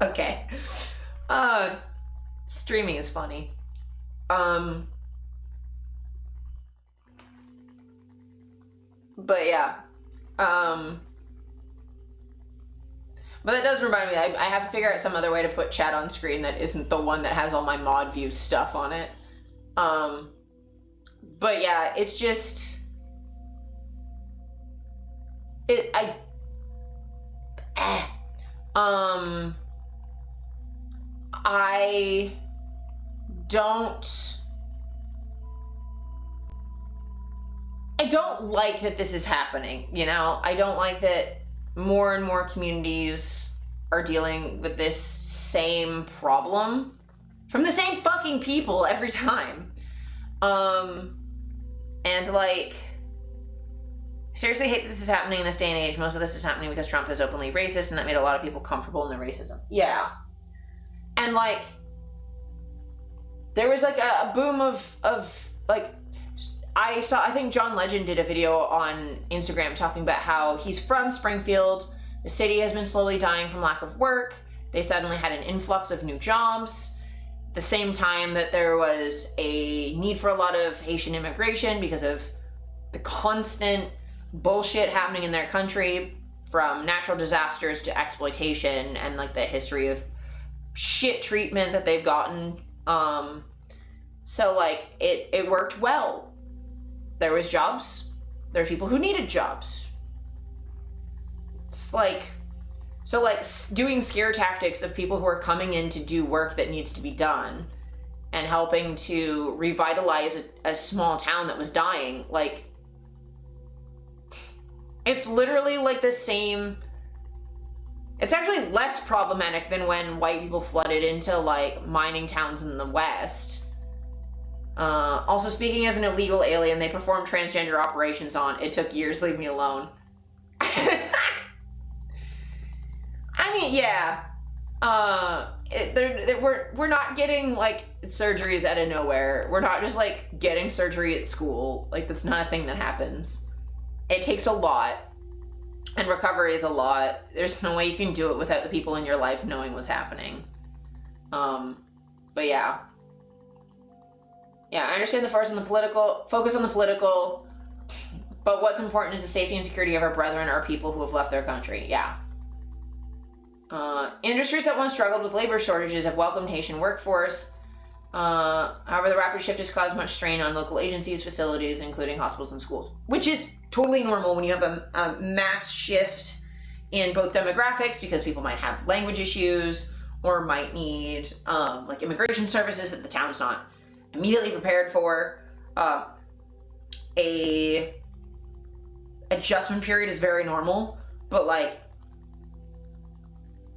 [SPEAKER 1] okay. Streaming is funny. But yeah. But that does remind me, I have to figure out some other way to put chat on screen that isn't the one that has all my mod view stuff on it. But yeah, it's just I don't like that this is happening, you know? I don't like that more and more communities are dealing with this same problem from the same fucking people every time. And like, I seriously hate that this is happening in this day and age. Most of this is happening because Trump is openly racist, and that made a lot of people comfortable in their racism. Yeah. And like, there was like a boom of like, I think John Legend did a video on Instagram talking about how he's from Springfield. The city has been slowly dying from lack of work. They suddenly had an influx of new jobs. At the same time that there was a need for a lot of Haitian immigration because of the constant bullshit happening in their country, from natural disasters to exploitation and like the history of shit treatment that they've gotten. So like it worked well. There was jobs. There were people who needed jobs. It's like, so like doing scare tactics of people who are coming in to do work that needs to be done and helping to revitalize a small town that was dying. Like, it's literally like the same. It's actually less problematic than when white people flooded into like mining towns in the West. Also, speaking as an illegal alien they performed transgender operations on. It took years, leave me alone. I mean, yeah. We're not getting like surgeries out of nowhere. We're not just like getting surgery at school. Like, that's not a thing that happens. It takes a lot, and recovery is a lot. There's no way you can do it without the people in your life knowing what's happening. But yeah. Yeah, I understand the focus on the political, but what's important is the safety and security of our brethren, our people who have left their country. Yeah. Industries that once struggled with labor shortages have welcomed Haitian workforce. However, the rapid shift has caused much strain on local agencies, facilities, including hospitals and schools, which is totally normal when you have a mass shift in both demographics, because people might have language issues or might need like immigration services that the town's not immediately prepared for. A adjustment period is very normal, but like,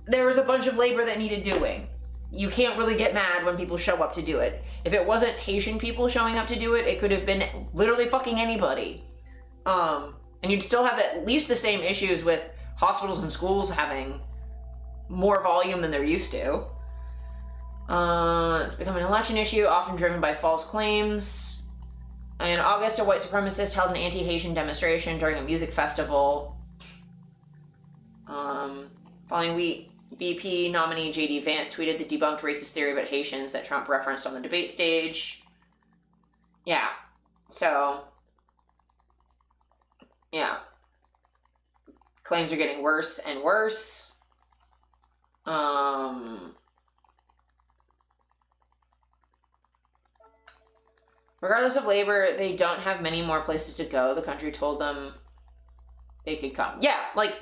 [SPEAKER 1] there was a bunch of labor that needed doing. You can't really get mad when people show up to do it. If it wasn't Haitian people showing up to do it, it could have been literally fucking anybody. And you'd still have at least the same issues with hospitals and schools having more volume than they're used to. It's become an election issue, often driven by false claims. In August, a white supremacist held an anti-Haitian demonstration during a music festival. Following VP nominee J.D. Vance tweeted the debunked racist theory about Haitians that Trump referenced on the debate stage. Yeah. So, yeah. Claims are getting worse and worse. Regardless of labor, they don't have many more places to go. The country told them they could come. Yeah, like,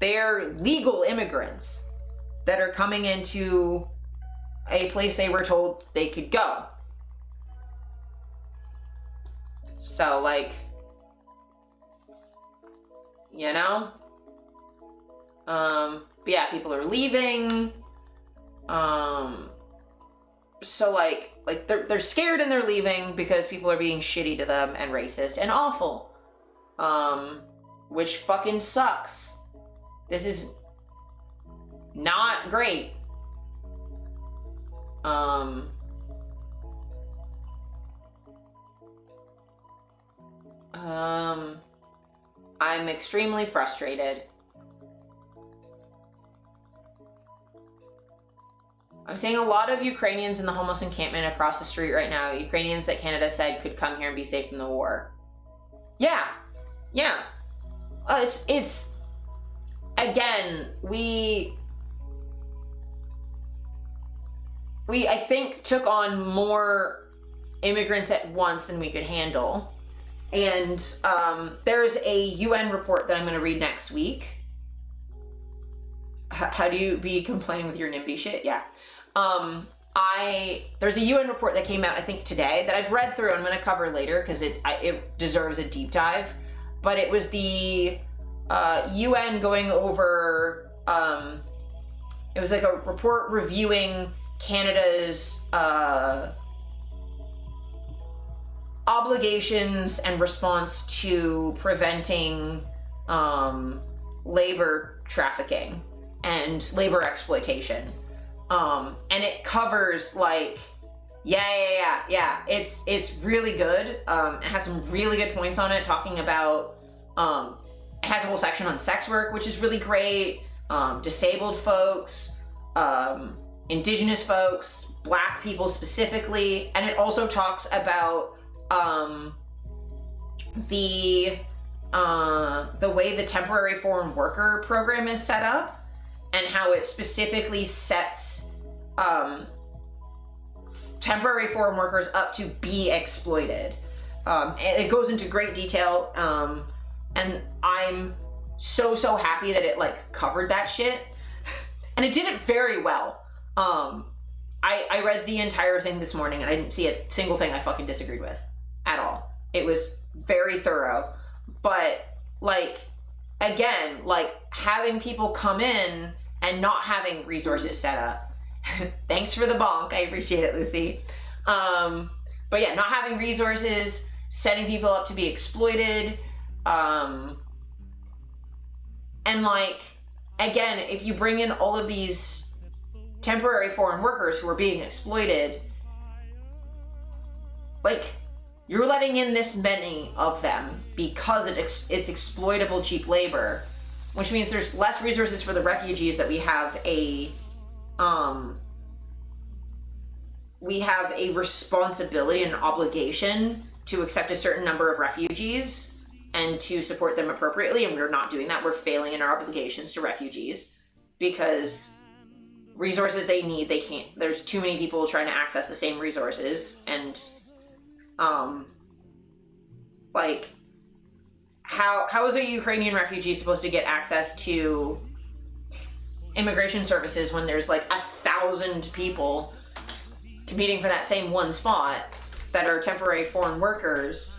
[SPEAKER 1] they're legal immigrants that are coming into a place they were told they could go. So, like, you know? But yeah, people are leaving. So like they're scared and they're leaving because people are being shitty to them and racist and awful. Which fucking sucks. This is not great. I'm extremely frustrated. I'm seeing a lot of Ukrainians in the homeless encampment across the street right now. Ukrainians that Canada said could come here and be safe from the war. Yeah. Yeah. It's again, we I think took on more immigrants at once than we could handle. And there's a UN report that I'm going to read next week. How do you be complaining with your NIMBY shit? Yeah. There's a UN report that came out, I think today, that I've read through and I'm going to cover later because it deserves a deep dive. But it was the UN going over, it was like a report reviewing Canada's obligations and response to preventing labor trafficking and labor exploitation. And it covers like, yeah. It's really good. It has some really good points on it, talking about It has a whole section on sex work, which is really great. Disabled folks, indigenous folks, black people specifically, and it also talks about the way the temporary foreign worker program is set up, and how it specifically sets temporary foreign workers up to be exploited. And it goes into great detail, and I'm so happy that it like covered that shit, and it did it very well. I read the entire thing this morning, and I didn't see a single thing I fucking disagreed with at all. It was very thorough, but like, again, like having people come in and not having resources set up. Thanks for the bonk. I appreciate it, Lucy. But yeah, not having resources, setting people up to be exploited. And like, again, if you bring in all of these temporary foreign workers who are being exploited, like, you're letting in this many of them because it's exploitable cheap labor, which means there's less resources for the refugees that we have a responsibility and an obligation to accept a certain number of refugees and to support them appropriately, and we're not doing that. We're failing in our obligations to refugees because resources they need, they can't. There's too many people trying to access the same resources, and like, how is a Ukrainian refugee supposed to get access to immigration services when there's like 1,000 people competing for that same one spot that are temporary foreign workers?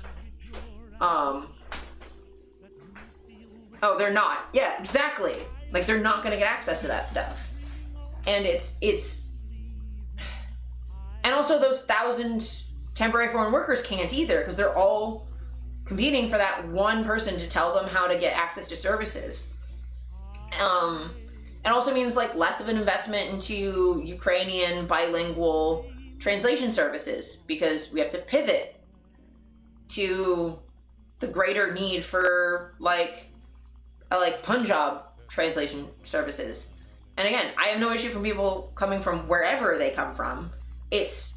[SPEAKER 1] Oh, they're not. Yeah, exactly. Like, they're not going to get access to that stuff. And it's and also those 1,000 temporary foreign workers can't either, because they're all competing for that one person to tell them how to get access to services. It also means like less of an investment into Ukrainian bilingual translation services, because we have to pivot to the greater need for like Punjab translation services. And again, I have no issue from people coming from wherever they come from. It's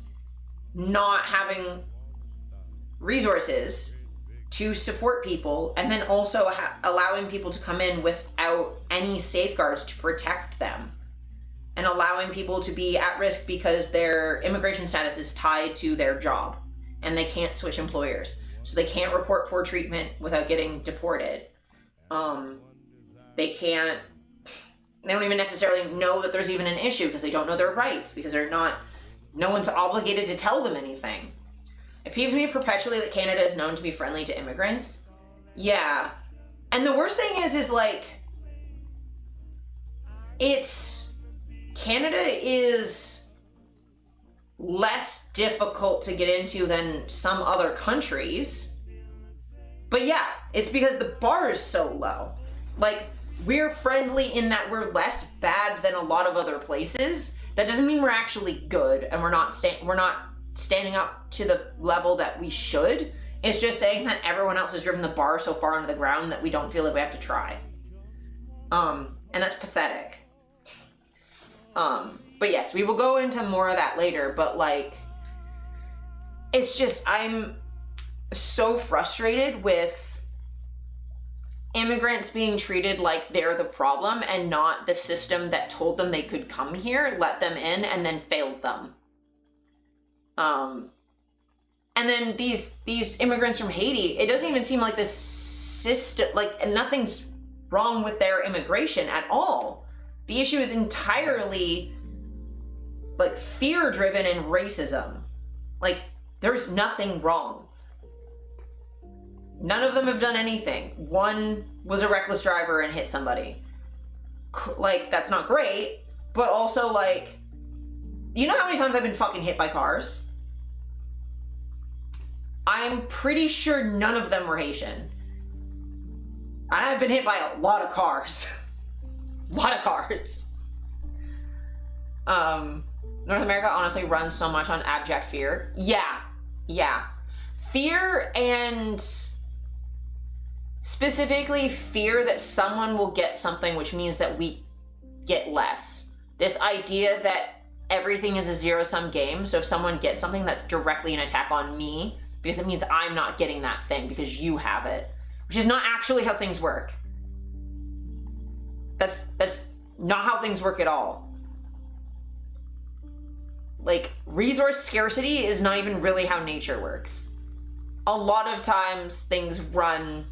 [SPEAKER 1] not having resources to support people, and then also allowing people to come in without any safeguards to protect them, and allowing people to be at risk because their immigration status is tied to their job and they can't switch employers, so they can't report poor treatment without getting deported. They don't even necessarily know that there's even an issue because they don't know their rights, because no one's obligated to tell them anything. It peeves me perpetually that Canada is known to be friendly to immigrants. Yeah. And the worst thing is like, Canada is less difficult to get into than some other countries. But yeah, it's because the bar is so low. Like, we're friendly in that we're less bad than a lot of other places. That doesn't mean we're actually good, and we're not standing up to the level that we should. It's just saying that everyone else has driven the bar so far into the ground that we don't feel like we have to try. And that's pathetic. But yes, we will go into more of that later, but like, it's just, I'm so frustrated with immigrants being treated like they're the problem and not the system that told them they could come here, let them in, and then failed them. And then these immigrants from Haiti, it doesn't even seem like this system, like, nothing's wrong with their immigration at all. The issue is entirely like fear-driven and racism. Like, there's nothing wrong. None of them have done anything. One was a reckless driver and hit somebody. Like, that's not great, but also, like, you know how many times I've been fucking hit by cars? I'm pretty sure none of them were Haitian. And I've been hit by a lot of cars. A lot of cars. North America honestly runs so much on abject fear. Yeah. Fear and specifically fear that someone will get something, which means that we get less. This idea that everything is a zero-sum game, so if someone gets something, that's directly an attack on me, because it means I'm not getting that thing because you have it, which is not actually how things work. That's not how things work at all. Like, resource scarcity is not even really how nature works. A lot of times things run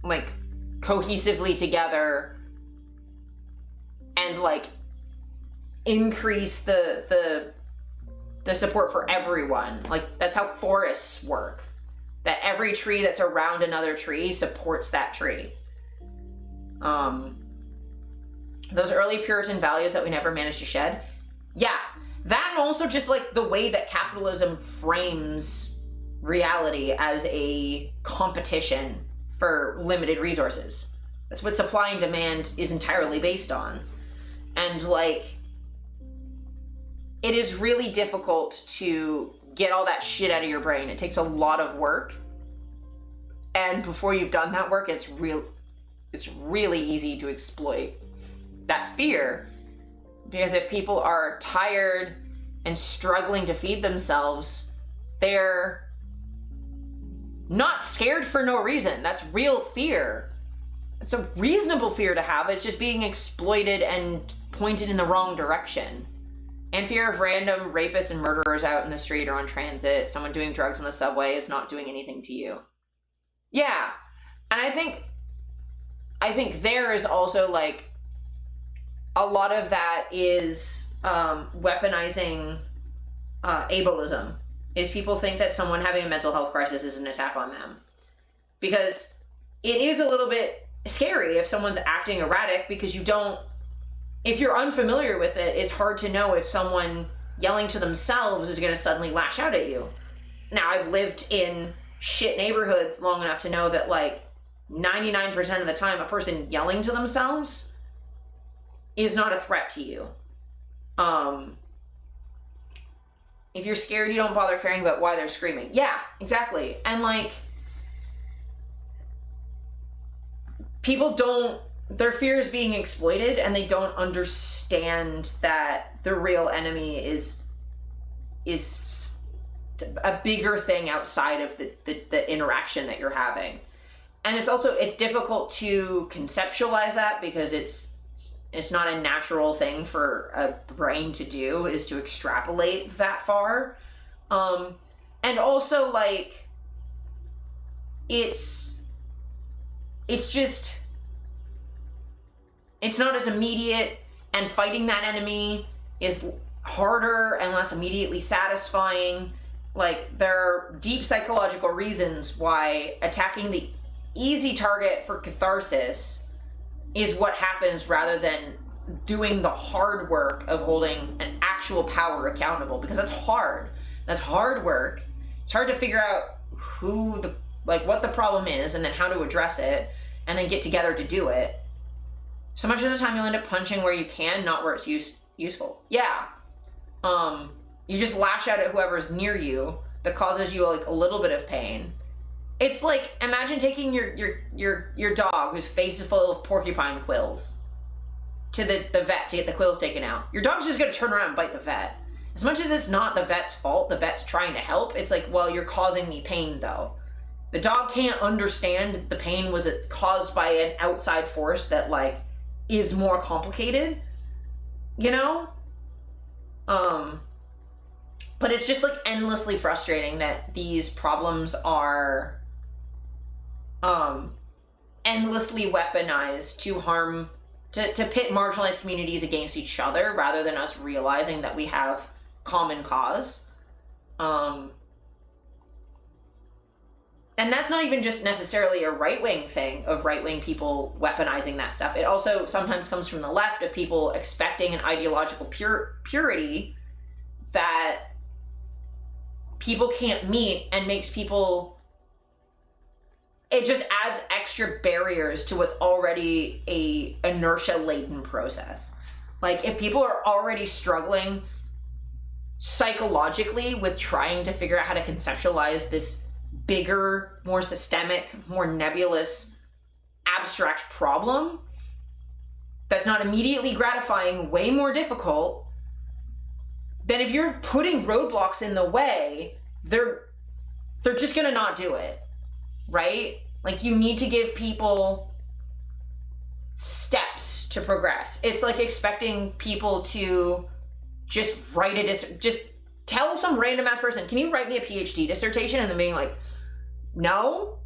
[SPEAKER 1] like cohesively together and like increase the support for everyone. Like, that's how forests work. That every tree that's around another tree supports that tree. Those early Puritan values that we never managed to shed. Yeah, that, and also just like the way that capitalism frames reality as a competition for limited resources. That's what supply and demand is entirely based on. And like, it is really difficult to get all that shit out of your brain. It takes a lot of work. And before you've done that work, it's really easy to exploit that fear. Because if people are tired and struggling to feed themselves, they're not scared for no reason. That's real fear. It's a reasonable fear to have. It's just being exploited and pointed in the wrong direction. And fear of random rapists and murderers out in the street or on transit. Someone doing drugs on the subway is not doing anything to you. Yeah. And I think there is also like a lot of that is weaponizing ableism. Is people think that someone having a mental health crisis is an attack on them. Because it is a little bit scary if someone's acting erratic, because if you're unfamiliar with it, it's hard to know if someone yelling to themselves is going to suddenly lash out at you. Now, I've lived in shit neighborhoods long enough to know that like 99% of the time a person yelling to themselves is not a threat to you. If you're scared, you don't bother caring about why they're screaming. Yeah, exactly. And like, their fear is being exploited, and they don't understand that the real enemy is a bigger thing outside of the interaction that you're having. And it's difficult to conceptualize that, because it's not a natural thing for a brain to do, is to extrapolate that far. And also like, it's not as immediate, and fighting that enemy is harder and less immediately satisfying. Like, there are deep psychological reasons why attacking the easy target for catharsis is what happens, rather than doing the hard work of holding an actual power accountable, because that's hard. That's hard work. It's hard to figure out what the problem is, and then how to address it, and then get together to do it. So much of the time you'll end up punching where you can, not where it's useful. Yeah. You just lash out at whoever's near you that causes you like a little bit of pain. It's like, imagine taking your dog whose face is full of porcupine quills to the vet to get the quills taken out. Your dog's just gonna turn around and bite the vet. As much as it's not the vet's fault, the vet's trying to help, it's like, well, you're causing me pain though. The dog can't understand the pain was caused by an outside force that like is more complicated, you know? But it's just like endlessly frustrating that these problems are endlessly weaponized to pit marginalized communities against each other, rather than us realizing that we have common cause. And that's not even just necessarily a right-wing thing of right-wing people weaponizing that stuff. It also sometimes comes from the left, of people expecting an ideological purity that people can't meet, and makes people, it just adds extra barriers to what's already a inertia-laden process. Like, if people are already struggling psychologically with trying to figure out how to conceptualize this bigger, more systemic, more nebulous, abstract problem that's not immediately gratifying, way more difficult, then if you're putting roadblocks in the way, they're just gonna not do it, right? Like, you need to give people steps to progress. It's like expecting people to just write just tell some random ass person, can you write me a PhD dissertation? And then being like, no,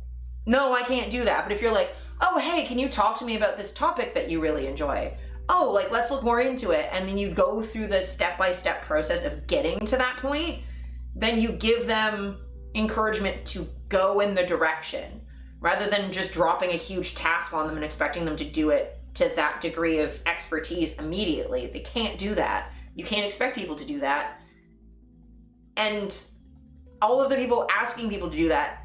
[SPEAKER 1] I can't do that. But if you're like, oh, hey, can you talk to me about this topic that you really enjoy? Oh, like, let's look more into it. And then you go through the step-by-step process of getting to that point, then you give them encouragement to go in the direction rather than just dropping a huge task on them and expecting them to do it to that degree of expertise immediately. They can't do that. You can't expect people to do that. And all of the people asking people to do that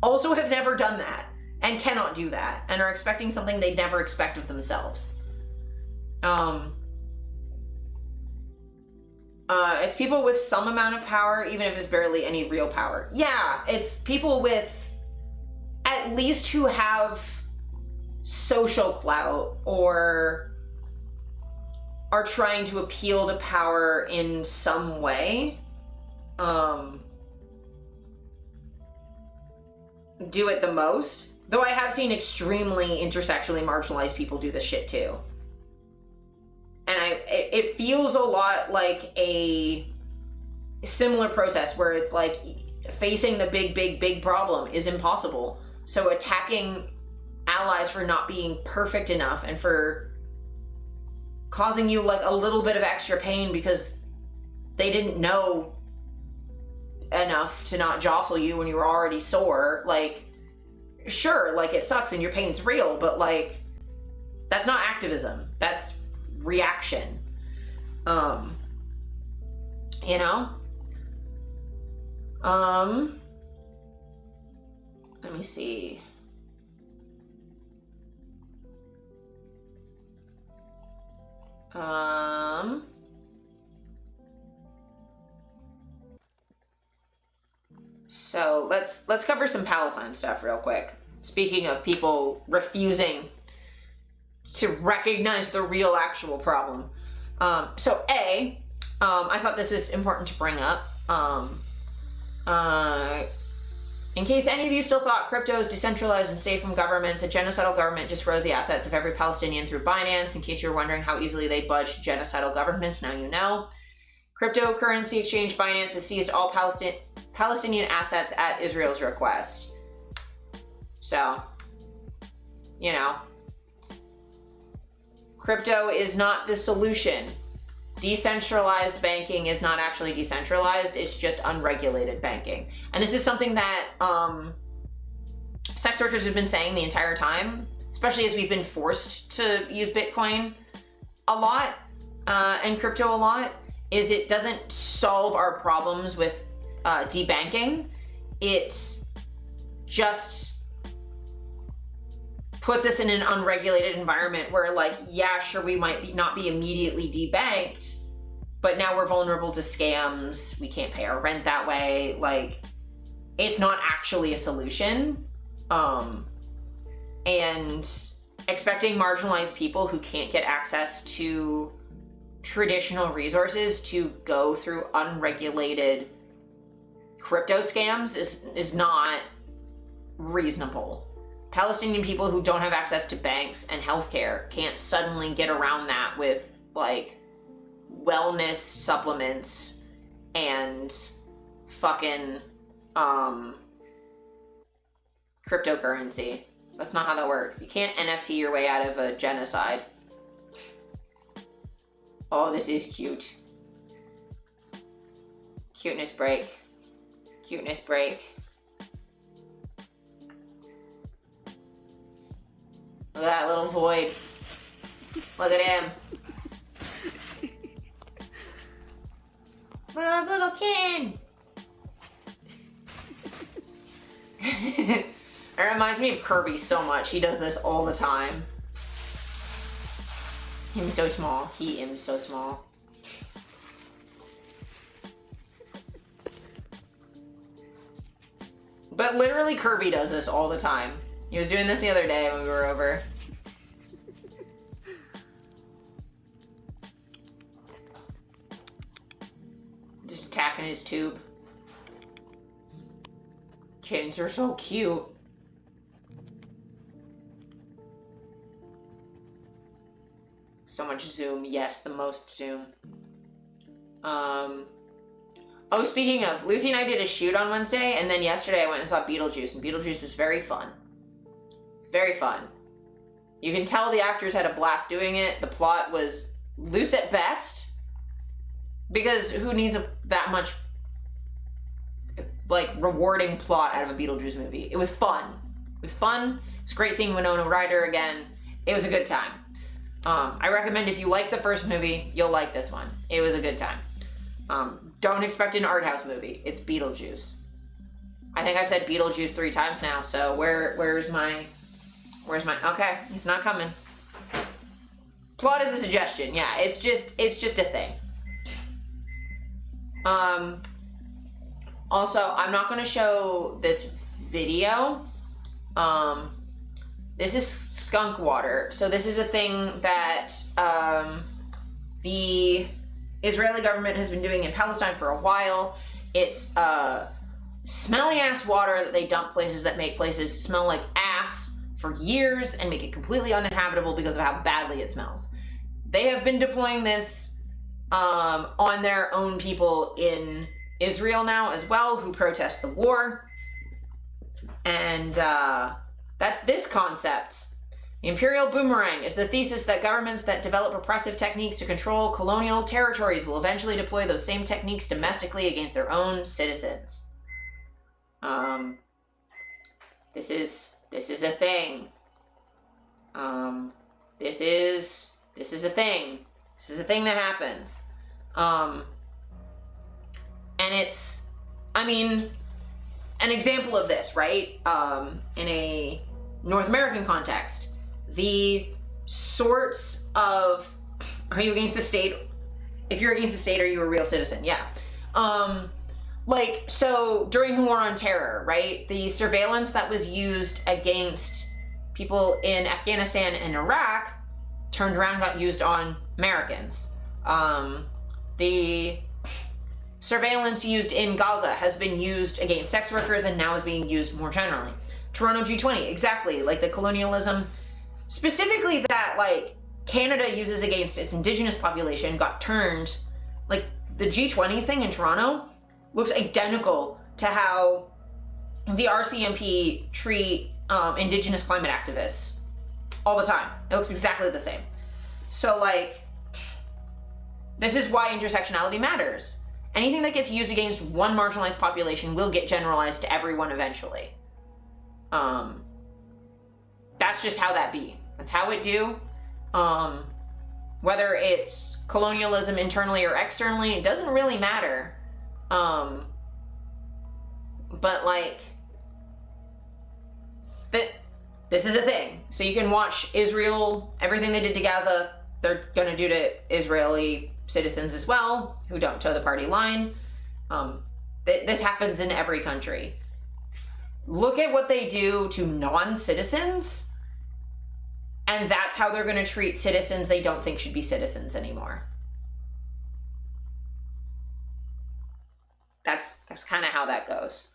[SPEAKER 1] also have never done that and cannot do that and are expecting something they never expect of themselves. It's people with some amount of power, even if it's barely any real power. Yeah, it's people with at least who have social clout or are trying to appeal to power in some way. Do it the most. Though I have seen extremely intersectionally marginalized people do this shit too. And it feels a lot like a similar process where it's like facing the big problem is impossible. So attacking allies for not being perfect enough and for causing you like a little bit of extra pain because they didn't know enough to not jostle you when you were already sore. Like, sure, like, it sucks and your pain's real, but like, that's not activism. That's reaction. You know? Let me see. So let's cover some Palestine stuff real quick. Speaking of people refusing to recognize the real actual problem. So I thought this was important to bring up. In case any of you still thought crypto is decentralized and safe from governments, a genocidal government just froze the assets of every Palestinian through Binance. In case you're wondering how easily they budge genocidal governments, now you know. Cryptocurrency exchange Binance has seized all Palestinian assets at Israel's request. So, you know, crypto is not the solution. Decentralized banking is not actually decentralized, it's just unregulated banking. And this is something that sex workers have been saying the entire time, especially as we've been forced to use Bitcoin a lot and crypto a lot, is it doesn't solve our problems with debanking. It just puts us in an unregulated environment where, like, yeah, sure, we might not be immediately debanked, but now we're vulnerable to scams. We can't pay our rent that way. Like, it's not actually a solution. And expecting marginalized people who can't get access to traditional resources to go through unregulated crypto scams is not reasonable. Palestinian people who don't have access to banks and healthcare can't suddenly get around that with, like, wellness supplements and fucking cryptocurrency. That's not how that works. You can't NFT your way out of a genocide. Oh, this is cute. Cuteness break. Cuteness break. Look at that little void. Look at him. Look at that little kid. It reminds me of Kirby so much. He does this all the time. Him so small. He am so small. But literally Kirby does this all the time. He was doing this the other day when we were over. Just attacking his tube. Kittens are so cute. So much zoom. Yes, the most zoom. Oh, speaking of, Lucy and I did a shoot on Wednesday, and then yesterday I went and saw Beetlejuice, and Beetlejuice was very fun. It's very fun. You can tell the actors had a blast doing it. The plot was loose at best, because who needs that much, like, rewarding plot out of a Beetlejuice movie? It was fun. It was fun. It was great seeing Winona Ryder again. It was a good time. I recommend if you like the first movie, you'll like this one. It was a good time. Don't expect an art house movie. It's Beetlejuice. I think I've said Beetlejuice 3 times now, so where's my, okay, he's not coming. Plot is a suggestion, yeah, it's just a thing. Also, I'm not gonna show this video. This is skunk water. So this is a thing that the Israeli government has been doing in Palestine for a while. It's smelly ass water that they dump places that make places smell like ass for years and make it completely uninhabitable because of how badly it smells. They have been deploying this on their own people in Israel now as well, who protest the war. And that's this concept. The imperial boomerang is the thesis that governments that develop repressive techniques to control colonial territories will eventually deploy those same techniques domestically against their own citizens. This is a thing. This is a thing. This is a thing that happens. And it's, I mean, an example of this, right? In a North American context, the sorts of, are you against the state? If you're against the state, are you a real citizen? Yeah. Like, so during the war on terror, right? The surveillance that was used against people in Afghanistan and Iraq turned around and got used on Americans. The surveillance used in Gaza has been used against sex workers and now is being used more generally. Toronto G20, exactly, like the colonialism, specifically that like Canada uses against its indigenous population got turned, like the G20 thing in Toronto looks identical to how the RCMP treat indigenous climate activists all the time. It looks exactly the same. So like, this is why intersectionality matters. Anything that gets used against one marginalized population will get generalized to everyone eventually. That's just how that be. That's how it do. Whether it's colonialism internally or externally, it doesn't really matter. But like, this is a thing. So you can watch Israel, everything they did to Gaza, they're gonna do to Israeli citizens as well, who don't toe the party line. This happens in every country. Look at what they do to non-citizens, and that's how they're gonna treat citizens they don't think should be citizens anymore. That's kind of how that goes.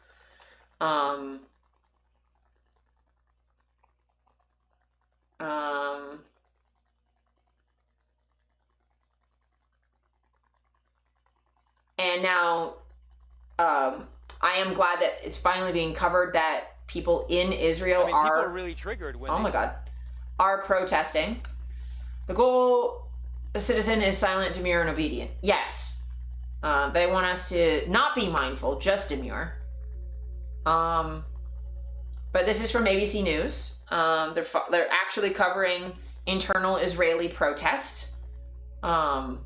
[SPEAKER 1] And now, I am glad that it's finally being covered that people in Israel
[SPEAKER 3] people
[SPEAKER 1] are
[SPEAKER 3] really triggered when
[SPEAKER 1] oh my God, are protesting. The goal, a citizen is silent, demure, and obedient. Yes. They want us to not be mindful, just demure. But this is from ABC News. They're actually covering internal Israeli protest. And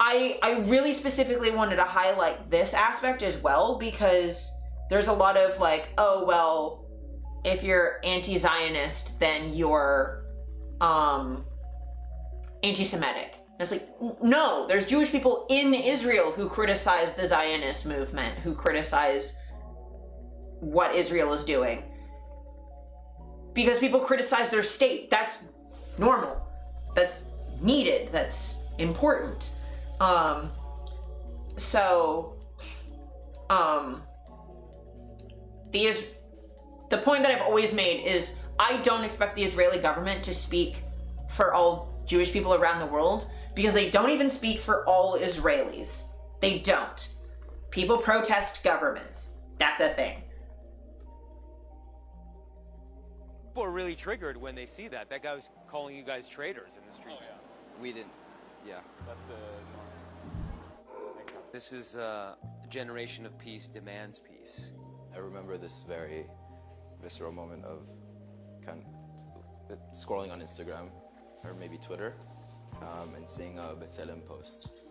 [SPEAKER 1] I really specifically wanted to highlight this aspect as well, because there's a lot of like, oh, well, if you're anti-Zionist, then you're anti-Semitic. And it's like, no, there's Jewish people in Israel who criticize the Zionist movement, who criticize what Israel is doing. Because people criticize their state. That's normal. That's needed. That's important. The point that I've always made is I don't expect the Israeli government to speak for all Jewish people around the world, because they don't even speak for all Israelis. They don't. People protest governments. That's a thing.
[SPEAKER 3] People are really triggered when they see that. That guy was calling you guys traitors in the streets.
[SPEAKER 5] Oh, yeah. We didn't. Yeah.
[SPEAKER 3] That's the norm. This is a generation of peace demands peace.
[SPEAKER 5] I remember this very visceral moment of kind of scrolling on Instagram or maybe Twitter and seeing a B'Tselem post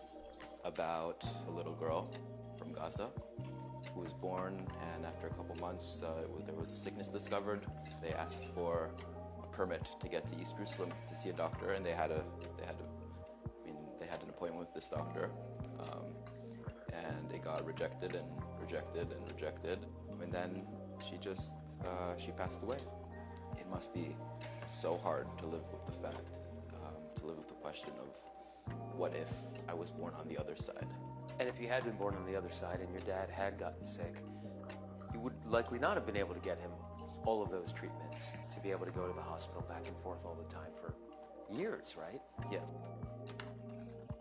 [SPEAKER 5] about a little girl from Gaza who was born, and after a couple months there was a sickness discovered. They asked for a permit to get to East Jerusalem to see a doctor, and they had an appointment with this doctor, and it got rejected and rejected and rejected, and then she passed away. It must be so hard to live with the fact, to live with the question of what if I was born on the other side.
[SPEAKER 3] And if you had been born on the other side and your dad had gotten sick, you would likely not have been able to get him all of those treatments, to be able to go to the hospital back and forth all the time for years, right?
[SPEAKER 5] Yeah.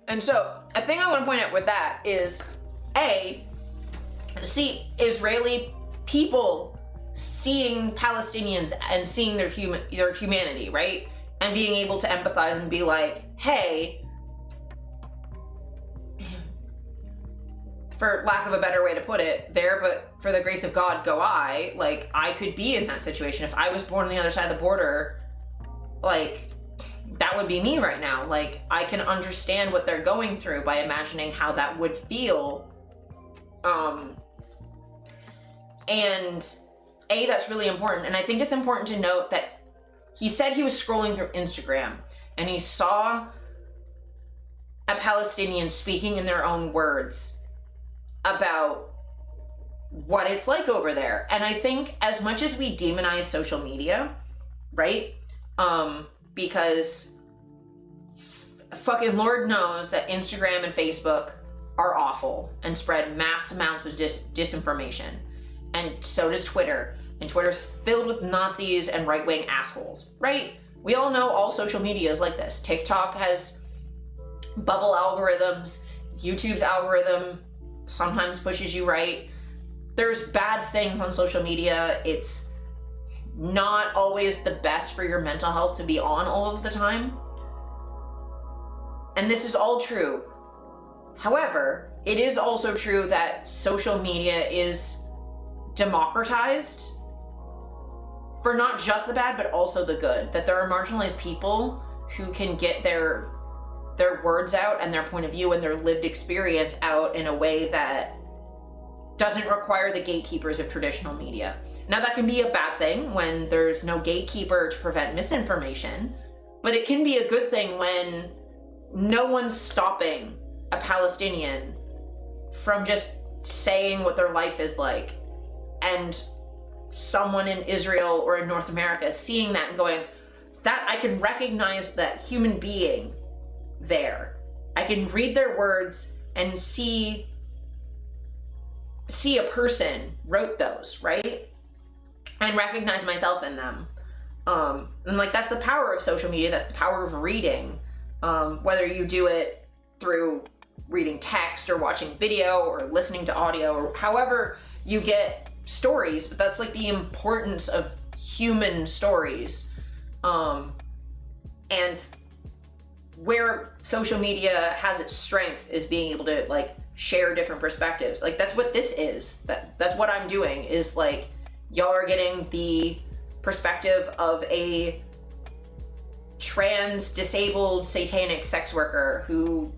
[SPEAKER 1] And so, a thing I want to point out with that is, see Israeli people seeing Palestinians and seeing their humanity, right? And being able to empathize and be like, hey, for lack of a better way to put it, there, but for the grace of God go I. Like, I could be in that situation. If I was born on the other side of the border, like, that would be me right now. Like, I can understand what they're going through by imagining how that would feel. And that's really important. And I think it's important to note that he said he was scrolling through Instagram and he saw a Palestinian speaking in their own words about what it's like over there. And I think as much as we demonize social media, right? Because fucking Lord knows that Instagram and Facebook are awful and spread mass amounts of disinformation. And so does Twitter. And Twitter's filled with Nazis and right-wing assholes, right? We all know all social media is like this. TikTok has bubble algorithms. YouTube's algorithm sometimes pushes you right. There's bad things on social media. It's not always the best for your mental health to be on all of the time. And this is all true. However, it is also true that social media is democratized for not just the bad, but also the good. That there are marginalized people who can get their words out and their point of view and their lived experience out in a way that doesn't require the gatekeepers of traditional media. Now, that can be a bad thing when there's no gatekeeper to prevent misinformation, but it can be a good thing when no one's stopping a Palestinian from just saying what their life is like, and someone in Israel or in North America seeing that and going, that I can recognize that human being there. I can read their words and see a person wrote those, right? And recognize myself in them. And like, that's the power of social media. That's the power of reading. Whether you do it through reading text or watching video or listening to audio or however you get stories, but that's like the importance of human stories. And where social media has its strength is being able to like share different perspectives. Like, that's what this is. That's what I'm doing, is like, y'all are getting the perspective of a trans, disabled, satanic sex worker who,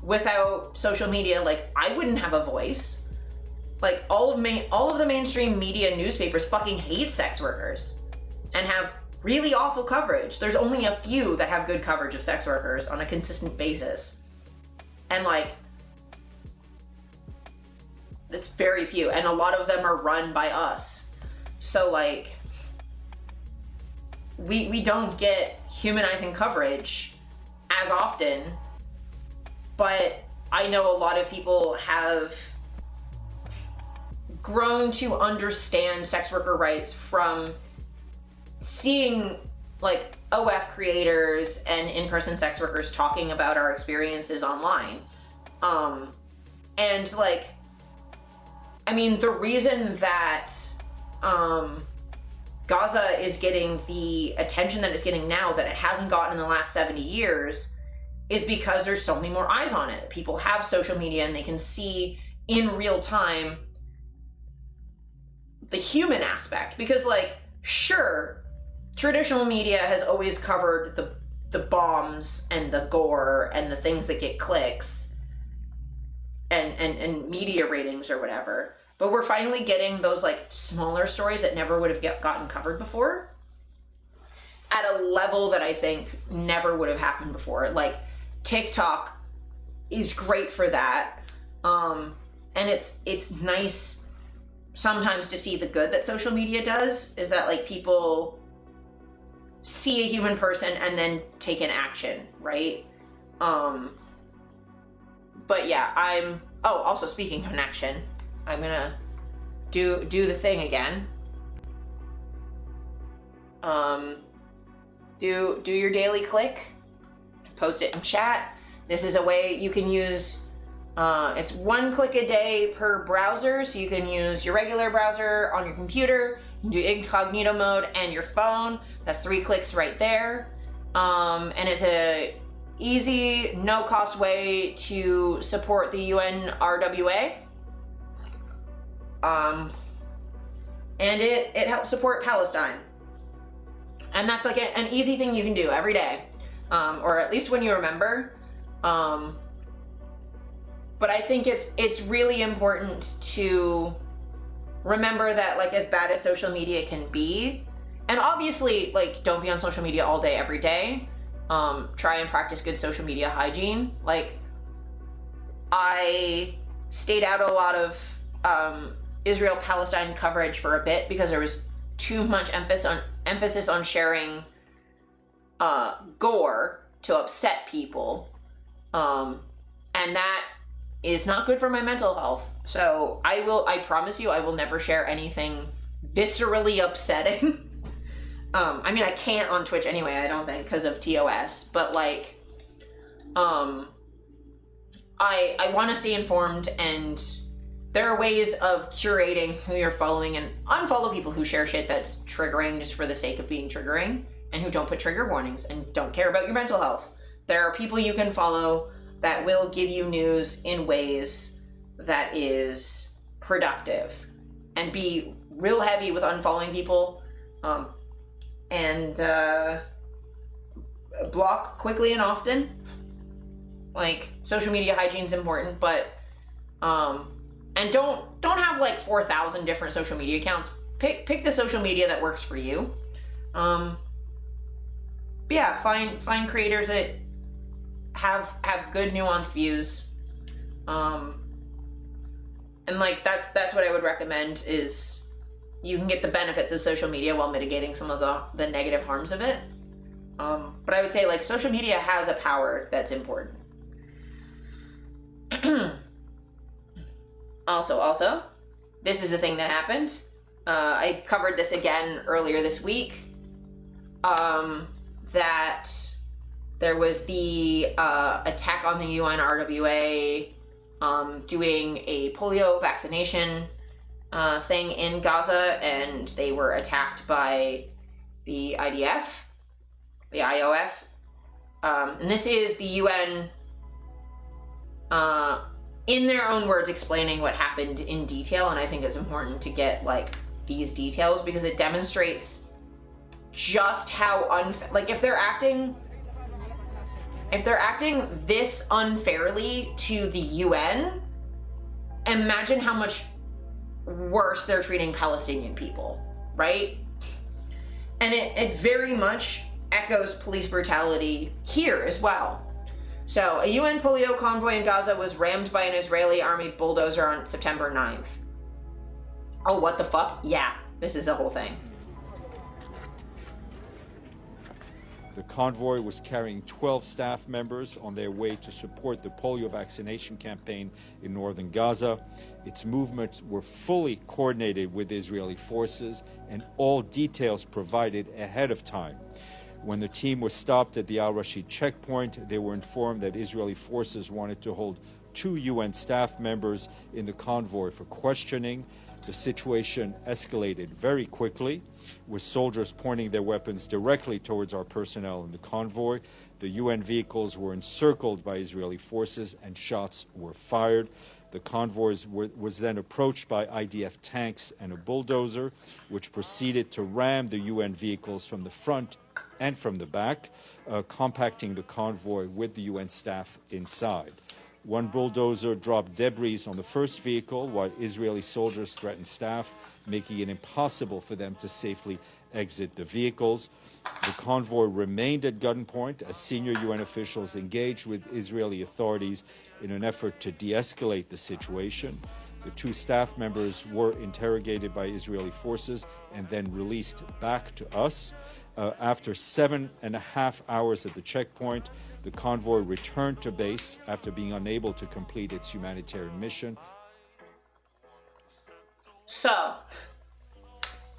[SPEAKER 1] without social media, like, I wouldn't have a voice. Like, all of the mainstream media newspapers fucking hate sex workers and have really awful coverage. There's only a few that have good coverage of sex workers on a consistent basis. And like, it's very few. And a lot of them are run by us. So like, we don't get humanizing coverage as often, but I know a lot of people have grown to understand sex worker rights from seeing like OF creators and in-person sex workers talking about our experiences online. And like, I mean, the reason that Gaza is getting the attention that it's getting now that it hasn't gotten in the last 70 years is because there's so many more eyes on it. People have social media and they can see in real time the human aspect. Because like, sure, traditional media has always covered the bombs and the gore and the things that get clicks and media ratings or whatever. But we're finally getting those like smaller stories that never would have gotten covered before at a level that I think never would have happened before. Like TikTok is great for that. And it's nice sometimes to see the good that social media does, is that like people see a human person and then take an action, right? But yeah, also speaking of an action, I'm gonna do the thing again. Do your daily click, post it in chat. This is a way you can use, it's 1 click a day per browser, so you can use your regular browser on your computer, you can do incognito mode and your phone. That's 3 clicks right there. And it's a easy, no cost way to support the UN RWA. And it helps support Palestine. And that's like an easy thing you can do every day. Or at least when you remember. But I think it's really important to remember that, like, as bad as social media can be, and obviously, like, don't be on social media all day, every day. Try and practice good social media hygiene. Like, I stayed out a lot of Israel-Palestine coverage for a bit because there was too much emphasis on sharing gore to upset people. And that is not good for my mental health. So I promise you, I will never share anything viscerally upsetting. I mean, I can't on Twitch anyway, I don't think, because of TOS, but like, I want to stay informed, and there are ways of curating who you're following, and unfollow people who share shit that's triggering just for the sake of being triggering, and who don't put trigger warnings and don't care about your mental health. There are people you can follow that will give you news in ways that is productive, and be real heavy with unfollowing people, and block quickly and often. Like, social media hygiene is important, but and don't have like 4,000 different social media accounts. Pick the social media that works for you. But yeah, find creators that have good nuanced views. And like, that's what I would recommend, is you can get the benefits of social media while mitigating some of the negative harms of it. But I would say, like, social media has a power that's important. Also, this is a thing that happened. I covered this again earlier this week. That there was the attack on the UN RWA doing a polio vaccination thing in Gaza, and they were attacked by the IDF, the IOF. And this is the UN, in their own words, explaining what happened in detail, and I think it's important to get, like, these details, because it demonstrates just how like, if they're acting this unfairly to the UN, imagine how much worse they're treating Palestinian people, right? And it very much echoes police brutality here as well. So, a UN polio convoy in Gaza was rammed by an Israeli army bulldozer on September 9th. Oh, what the fuck? Yeah, this is a whole thing.
[SPEAKER 8] The convoy was carrying 12 staff members on their way to support the polio vaccination campaign in northern Gaza. Its movements were fully coordinated with Israeli forces and all details provided ahead of time. When the team was stopped at the Al-Rashid checkpoint, they were informed that Israeli forces wanted to hold 2 UN staff members in the convoy for questioning. The situation escalated very quickly, with soldiers pointing their weapons directly towards our personnel in the convoy. The UN vehicles were encircled by Israeli forces and shots were fired. The convoy was then approached by IDF tanks and a bulldozer, which proceeded to ram the UN vehicles from the front and from the back, compacting the convoy with the UN staff inside. One bulldozer dropped debris on the first vehicle while Israeli soldiers threatened staff, making it impossible for them to safely exit the vehicles. The convoy remained at gunpoint as senior UN officials engaged with Israeli authorities in an effort to de-escalate the situation. The 2 staff members were interrogated by Israeli forces and then released back to us. After 7.5 hours at the checkpoint, the convoy returned to base after being unable to complete its humanitarian mission.
[SPEAKER 1] So,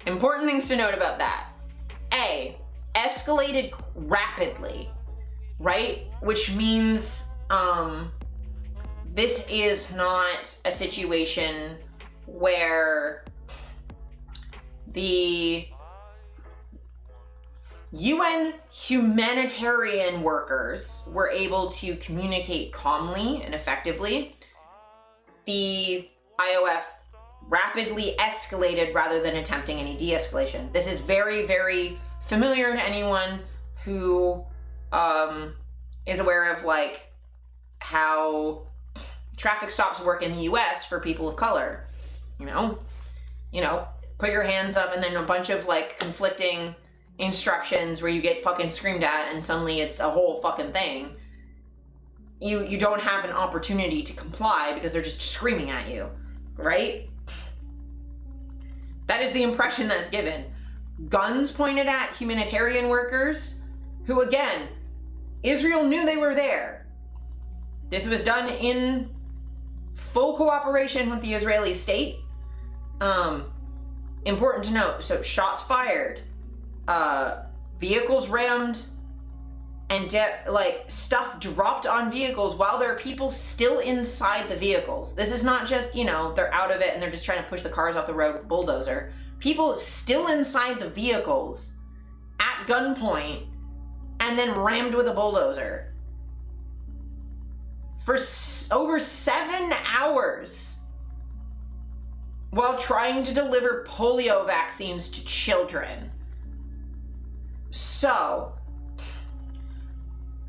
[SPEAKER 1] important things to note about that. A, escalated rapidly, right? Which means this is not a situation where the UN humanitarian workers were able to communicate calmly and effectively. The IOF rapidly escalated rather than attempting any de-escalation. This is very, very familiar to anyone who is aware of like how traffic stops work in the US for people of color. You know, put your hands up and then a bunch of like conflicting instructions where you get fucking screamed at and suddenly it's a whole fucking thing. You don't have an opportunity to comply because they're just screaming at you, right? That is the impression that is given. Guns pointed at humanitarian workers who, again, Israel knew they were there. This was done in full cooperation with the Israeli state. Important to note, so shots fired, vehicles rammed, and stuff dropped on vehicles while there are people still inside the vehicles. This is not just, they're out of it and they're just trying to push the cars off the road with a bulldozer. People still inside the vehicles at gunpoint and then rammed with a bulldozer for over 7 hours while trying to deliver polio vaccines to children. So,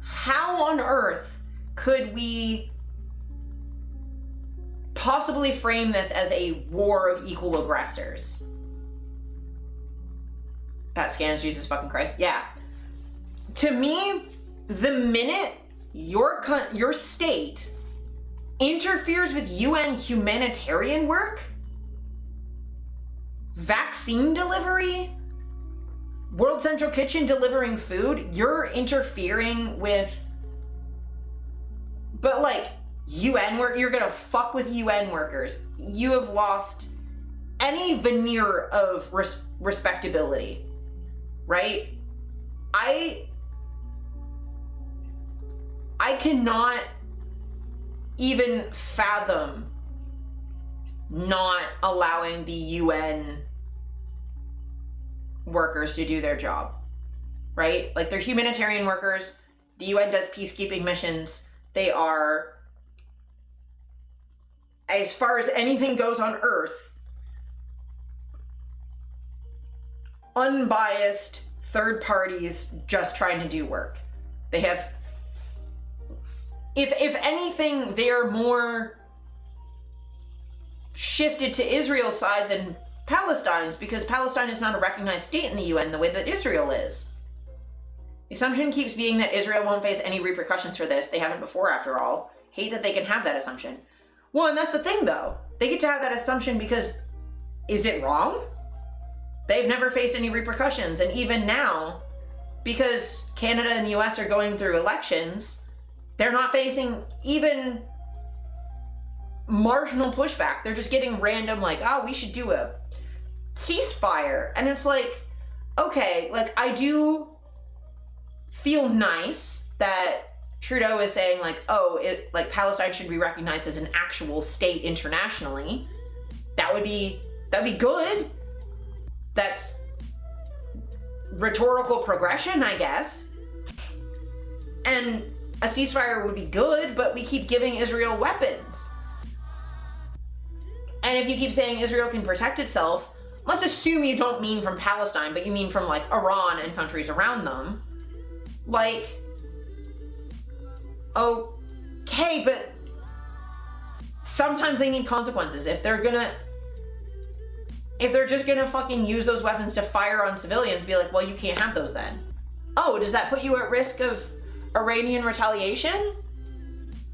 [SPEAKER 1] how on earth could we possibly frame this as a war of equal aggressors? That scans Jesus fucking Christ. Yeah. To me, the minute your state interferes with UN humanitarian work, vaccine delivery, World Central Kitchen delivering food, you're interfering with, but like UN work, you're gonna fuck with UN workers. You have lost any veneer of respectability, right? I cannot even fathom not allowing the UN workers to do their job, right? Like, they're humanitarian workers. The UN does peacekeeping missions. They are, as far as anything goes on Earth, unbiased third parties just trying to do work. They have, if anything, they are more shifted to Israel's side than Palestine's because Palestine is not a recognized state in the UN the way that Israel is. The assumption keeps being that Israel won't face any repercussions for this. They haven't before, after all. Hate that they can have that assumption. Well, and that's the thing, though. They get to have that assumption because, is it wrong? They've never faced any repercussions. And even now, because Canada and the US are going through elections, they're not facing even marginal pushback. They're just getting random, like, oh, we should do a ceasefire. And it's like, okay, like, I do feel nice that Trudeau is saying, like, oh, Palestine should be recognized as an actual state internationally. That'd be good. That's rhetorical progression, I guess. And a ceasefire would be good, but we keep giving Israel weapons. And if you keep saying Israel can protect itself, let's assume you don't mean from Palestine, but you mean from, like, Iran and countries around them. Like, okay, but sometimes they need consequences. If they're just gonna fucking use those weapons to fire on civilians, be like, well, you can't have those then. Oh, does that put you at risk of Iranian retaliation?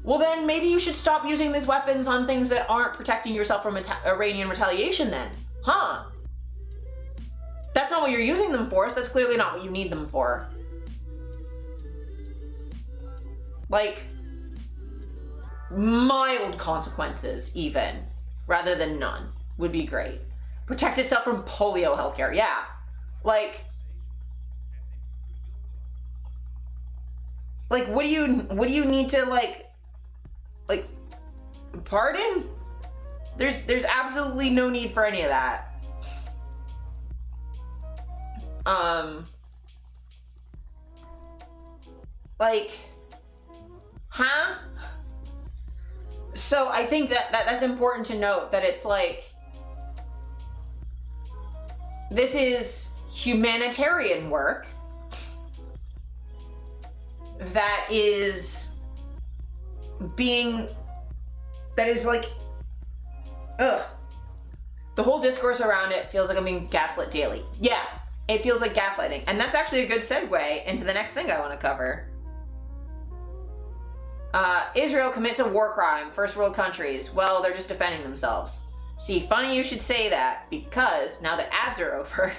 [SPEAKER 1] Well, then maybe you should stop using these weapons on things that aren't protecting yourself from Iranian retaliation then. Huh? That's not what you're using them for. So that's clearly not what you need them for. Like, mild consequences even, rather than none, would be great. Protect itself from polio healthcare, yeah. Like, what do you need to, like, pardon? There's absolutely no need for any of that. Like, huh? So I think that's important to note, that it's like, this is humanitarian work that is like, ugh. The whole discourse around it feels like I'm being gaslit daily. Yeah, it feels like gaslighting. And that's actually a good segue into the next thing I want to cover. Israel commits a war crime, first world countries. Well, they're just defending themselves. See, funny you should say that, because now that ads are over,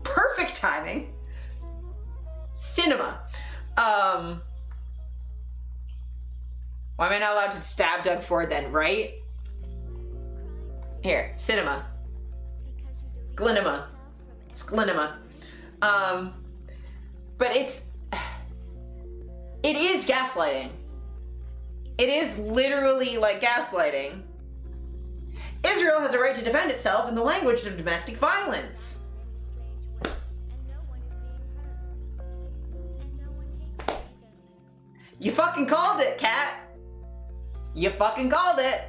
[SPEAKER 1] perfect timing. Cinema. Why am I not allowed to stab Doug Ford then, right? Here, cinema. Glinema. It's Glinema. But it is gaslighting. It is literally like gaslighting. Israel has a right to defend itself in the language of domestic violence. You fucking called it, Kat. You fucking called it.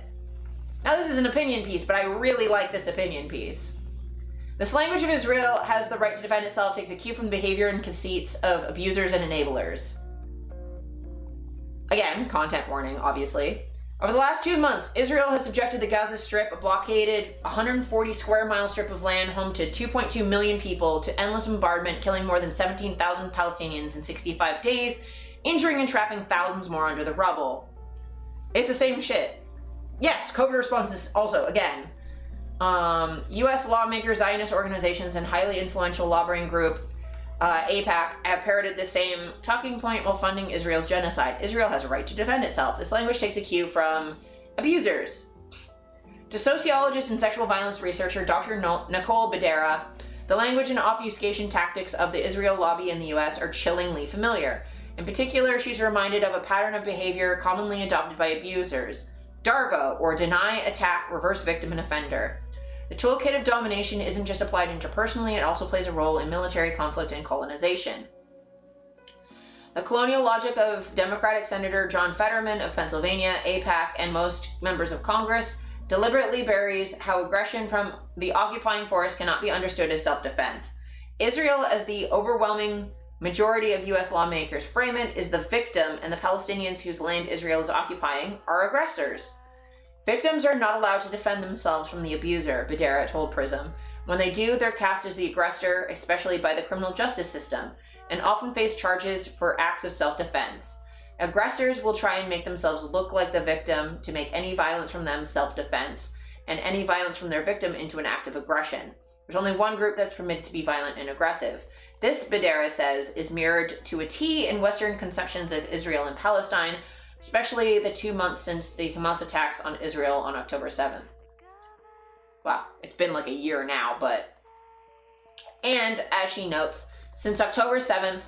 [SPEAKER 1] Now this is an opinion piece, but I really like this opinion piece. This language of Israel has the right to defend itself takes a cue from the behavior and conceits of abusers and enablers. Again, content warning, obviously. Over the last 2 months, Israel has subjected the Gaza Strip, a blockaded 140 square mile strip of land home to 2.2 million people, to endless bombardment, killing more than 17,000 Palestinians in 65 days, injuring and trapping thousands more under the rubble. It's the same shit. Yes, COVID responses also, again. US lawmakers, Zionist organizations, and highly influential lobbying group AIPAC have parroted the same talking point while funding Israel's genocide. Israel has a right to defend itself. This language takes a cue from abusers. To sociologist and sexual violence researcher Dr. Nicole Bedera, the language and obfuscation tactics of the Israel lobby in the US are chillingly familiar. In particular, she's reminded of a pattern of behavior commonly adopted by abusers. DARVO, or deny, attack, reverse victim, and offender. The toolkit of domination isn't just applied interpersonally, it also plays a role in military conflict and colonization. The colonial logic of Democratic Senator John Fetterman of Pennsylvania, AIPAC, and most members of Congress deliberately buries how aggression from the occupying force cannot be understood as self-defense. Israel, as the overwhelming majority of US lawmakers frame it, is the victim, and the Palestinians whose land Israel is occupying are aggressors. Victims are not allowed to defend themselves from the abuser, Bedera told Prism. When they do, they're cast as the aggressor, especially by the criminal justice system, and often face charges for acts of self-defense. Aggressors will try and make themselves look like the victim to make any violence from them self-defense, and any violence from their victim into an act of aggression. There's only one group that's permitted to be violent and aggressive. This, Badera says, is mirrored to a T in Western conceptions of Israel and Palestine, especially the 2 months since the Hamas attacks on Israel on October 7th. Wow, it's been like a year now, but... And, as she notes, since October 7th,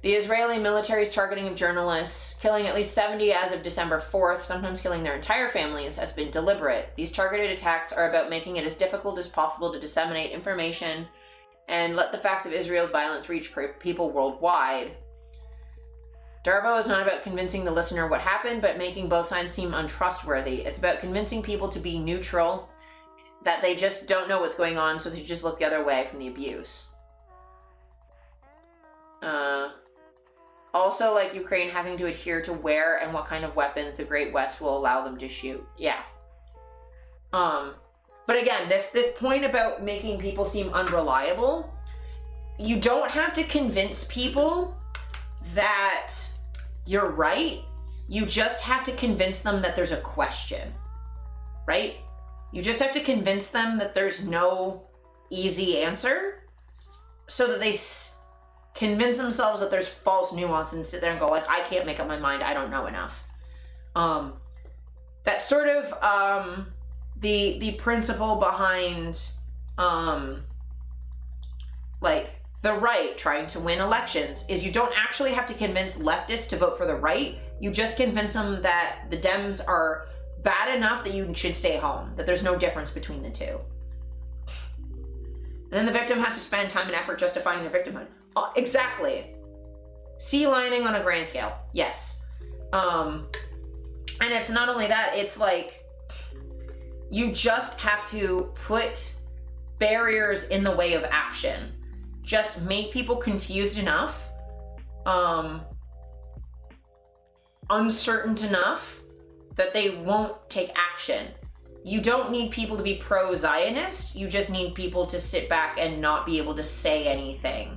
[SPEAKER 1] the Israeli military's targeting of journalists, killing at least 70 as of December 4th, sometimes killing their entire families, has been deliberate. These targeted attacks are about making it as difficult as possible to disseminate information and let the facts of Israel's violence reach people worldwide. Darvo is not about convincing the listener what happened, but making both sides seem untrustworthy. It's about convincing people to be neutral, that they just don't know what's going on, so they just look the other way from the abuse. Also, like Ukraine having to adhere to where and what kind of weapons the Great West will allow them to shoot. Yeah. But again, this point about making people seem unreliable, you don't have to convince people that you're right. You just have to convince them that there's a question, right? You just have to convince them that there's no easy answer so that they convince themselves that there's false nuance and sit there and go like, I can't make up my mind, I don't know enough. That's sort of the principle behind like the right trying to win elections is you don't actually have to convince leftists to vote for the right. You just convince them that the Dems are bad enough that you should stay home, that there's no difference between the two. And then the victim has to spend time and effort justifying their victimhood. Exactly. Sea lining on a grand scale. Yes. And it's not only that, it's like you just have to put barriers in the way of action. Just make people confused enough, uncertain enough that they won't take action. You don't need people to be pro-Zionist, you just need people to sit back and not be able to say anything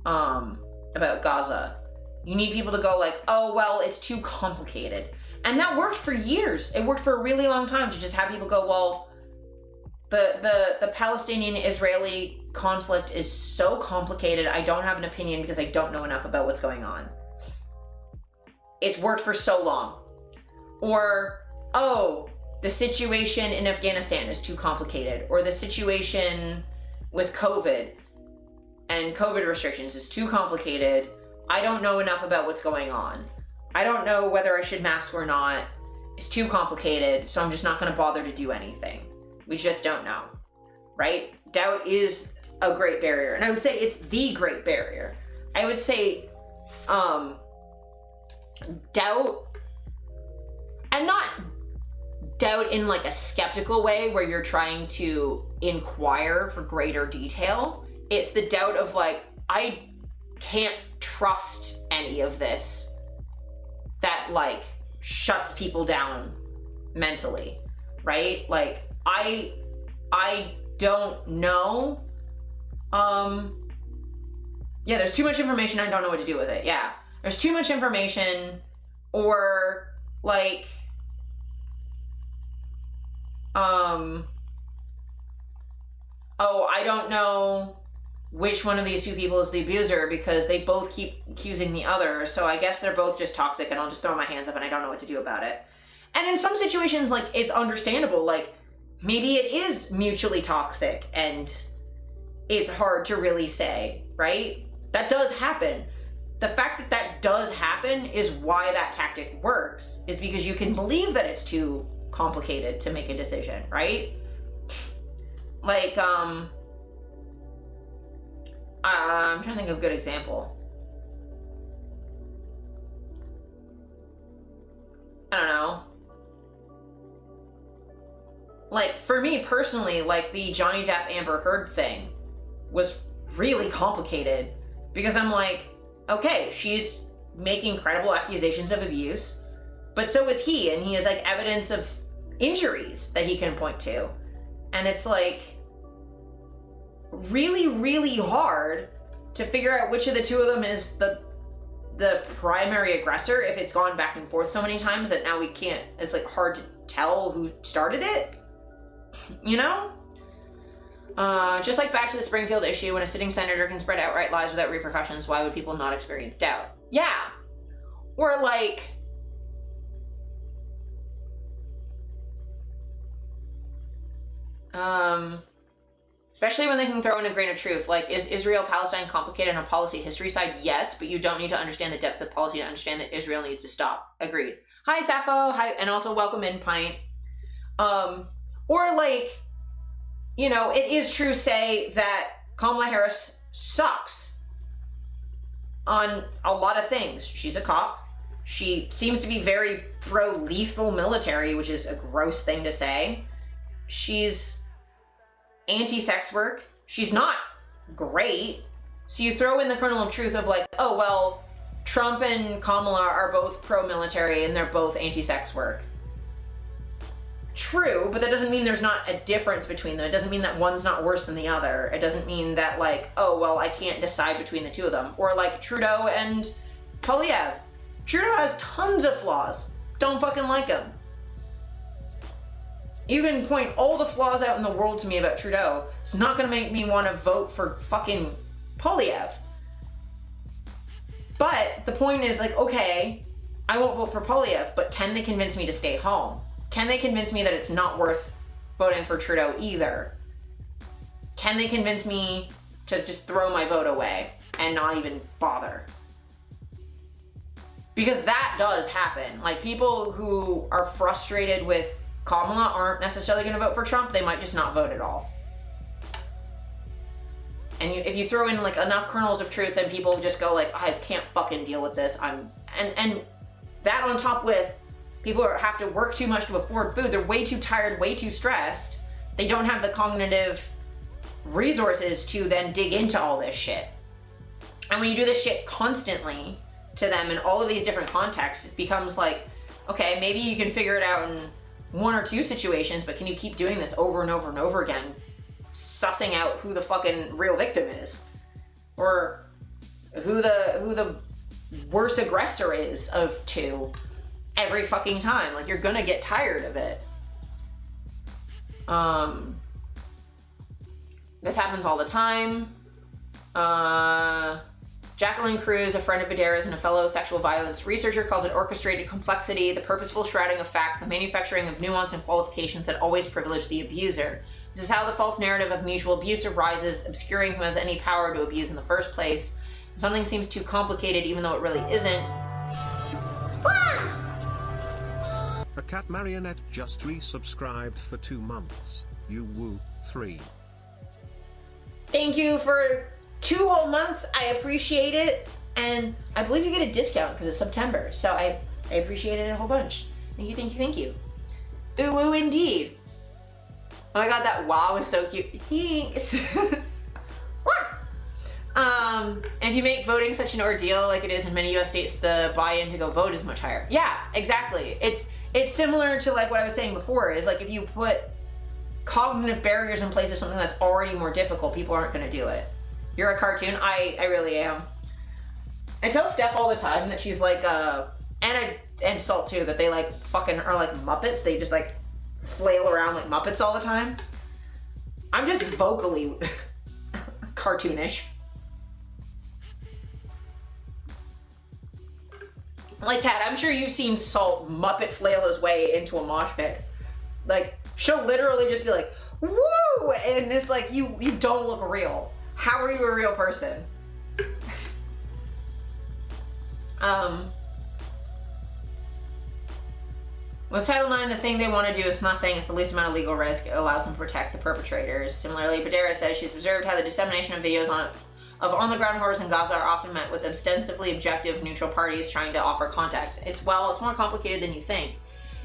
[SPEAKER 1] about Gaza. You need people to go like, oh, well, it's too complicated. And that worked for years. It worked for a really long time to just have people go, well, the Palestinian-Israeli conflict is so complicated, I don't have an opinion because I don't know enough about what's going on. It's worked for so long. Or, oh, the situation in Afghanistan is too complicated. Or the situation with COVID and COVID restrictions is too complicated. I don't know enough about what's going on. I don't know whether I should mask or not. It's too complicated, so I'm just not going to bother to do anything. We just don't know, right? Doubt is a great barrier. And I would say it's the great barrier. I would say doubt, and not doubt in like a skeptical way where you're trying to inquire for greater detail. It's the doubt of like, I can't trust any of this, that like shuts people down mentally, right? Like I don't know. Yeah, there's too much information, I don't know what to do with it. Yeah, there's too much information, or like oh, I don't know which one of these two people is the abuser because they both keep accusing the other, so I guess they're both just toxic and I'll just throw my hands up and I don't know what to do about it. And in some situations, like, it's understandable, like, maybe it is mutually toxic and it's hard to really say, right? That does happen. The fact that that does happen is why that tactic works, is because you can believe that it's too complicated to make a decision, right? Like, I'm trying to think of a good example. I don't know. Like, for me personally, like, the Johnny Depp Amber Heard thing was really complicated because I'm like, okay, she's making credible accusations of abuse, but so is he, and he has, like, evidence of injuries that he can point to. And it's like, really, really hard to figure out which of the two of them is the primary aggressor if it's gone back and forth so many times that now we can't, it's like hard to tell who started it, you know? Just like back to the Springfield issue, when a sitting senator can spread outright lies without repercussions, why would people not experience doubt? Yeah. Or like, especially when they can throw in a grain of truth. Like, is Israel-Palestine complicated on a policy history side? Yes, but you don't need to understand the depth of policy to understand that Israel needs to stop. Agreed. Hi, Sappho. Hi, and also welcome in, Pint. Or like, you know, it is true, say, that Kamala Harris sucks on a lot of things. She's a cop. She seems to be very pro-lethal military, which is a gross thing to say. She's anti-sex work. She's not great. So you throw in the kernel of truth of like, oh, well, Trump and Kamala are both pro-military and they're both anti-sex work. True, but that doesn't mean there's not a difference between them. It doesn't mean that one's not worse than the other. It doesn't mean that like, oh, well, I can't decide between the two of them. Or like Trudeau and Polyev. Trudeau has tons of flaws. Don't fucking like him. You can point all the flaws out in the world to me about Trudeau. It's not gonna make me want to vote for fucking Polyev. But the point is like, okay, I won't vote for Polyev, but can they convince me to stay home? Can they convince me that it's not worth voting for Trudeau either? Can they convince me to just throw my vote away and not even bother? Because that does happen. Like, people who are frustrated with Kamala aren't necessarily going to vote for Trump. They might just not vote at all. And if you throw in like enough kernels of truth, then people just go like, I can't fucking deal with this. And that on top with people have to work too much to afford food. They're way too tired, way too stressed. They don't have the cognitive resources to then dig into all this shit. And when you do this shit constantly to them in all of these different contexts, it becomes like, okay, maybe you can figure it out in one or two situations, but can you keep doing this over and over and over again, sussing out who the fucking real victim is? Or who the worst aggressor is of two every fucking time. Like, you're gonna get tired of it. This happens all the time. Jacqueline Cruz, a friend of Badera's and a fellow sexual violence researcher, calls it orchestrated complexity, the purposeful shrouding of facts, the manufacturing of nuance and qualifications that always privilege the abuser. This is how the false narrative of mutual abuse arises, obscuring who has any power to abuse in the first place. If something seems too complicated, even though it really isn't.
[SPEAKER 2] A cat marionette just resubscribed for 2 months. You woo, 3.
[SPEAKER 1] Thank you for 2 whole months. I appreciate it. And I believe you get a discount because it's September. So I appreciate it a whole bunch. Thank you, thank you, thank you. Ooh, woo, indeed. Oh my god, that wow is so cute. Thanks. And if you make voting such an ordeal like it is in many US states, the buy-in to go vote is much higher. Yeah, exactly. It's similar to like what I was saying before, is like if you put cognitive barriers in place of something that's already more difficult, people aren't gonna do it. You're a cartoon. I really am. I tell Steph all the time that she's like, and Salt too, that they like fucking are like Muppets. They just like flail around like Muppets all the time. I'm just vocally cartoonish. Like, Kat, I'm sure you've seen Salt Muppet flail his way into a mosh pit. Like, she'll literally just be like, woo! And it's like, you don't look real. How are you a real person? With Title IX, the thing they want to do is nothing. It's the least amount of legal risk. It allows them to protect the perpetrators. Similarly, Badera says she's observed how the dissemination of videos of on-the-ground horrors in Gaza are often met with ostensibly objective, neutral parties trying to offer context. It's more complicated than you think.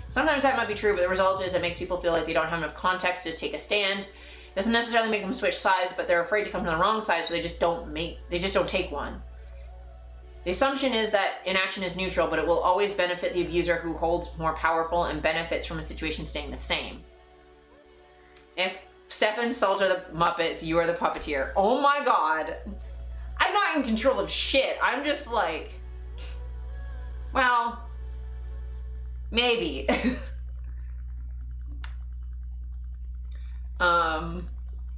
[SPEAKER 1] Sometimes that might be true, but the result is it makes people feel like they don't have enough context to take a stand. It doesn't necessarily make them switch sides, but they're afraid to come to the wrong side, so they just don't take one. The assumption is that inaction is neutral, but it will always benefit the abuser who holds more powerful and benefits from a situation staying the same. If Stefan Salter the Muppets, you are the puppeteer. Oh my god. I'm not in control of shit. I'm just like, well, maybe.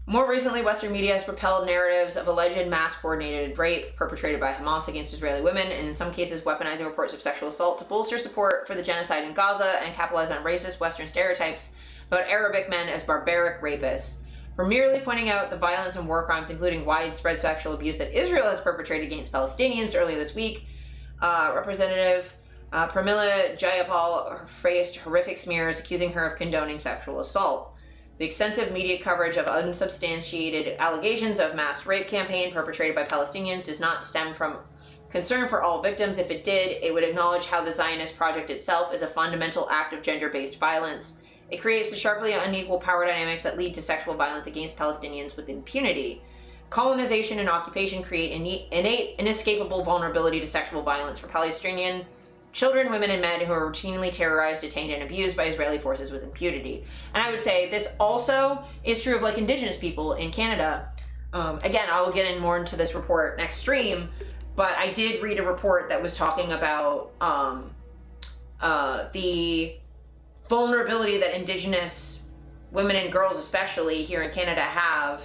[SPEAKER 1] More recently, Western media has propelled narratives of alleged mass-coordinated rape perpetrated by Hamas against Israeli women, and in some cases weaponizing reports of sexual assault to bolster support for the genocide in Gaza and capitalize on racist Western stereotypes about Arabic men as barbaric rapists. For merely pointing out the violence and war crimes, including widespread sexual abuse that Israel has perpetrated against Palestinians earlier this week, Representative Pramila Jayapal faced horrific smears accusing her of condoning sexual assault. The extensive media coverage of unsubstantiated allegations of mass rape campaign perpetrated by Palestinians does not stem from concern for all victims. If it did, it would acknowledge how the Zionist project itself is a fundamental act of gender-based violence. It creates the sharply unequal power dynamics that lead to sexual violence against Palestinians with impunity. Colonization and occupation create innate, inescapable vulnerability to sexual violence for Palestinian children, women, and men who are routinely terrorized, detained, and abused by Israeli forces with impunity. And I would say this also is true of like Indigenous people in Canada. Again, I will get in more into this report next stream, but I did read a report that was talking about the vulnerability that Indigenous women and girls, especially here in Canada, have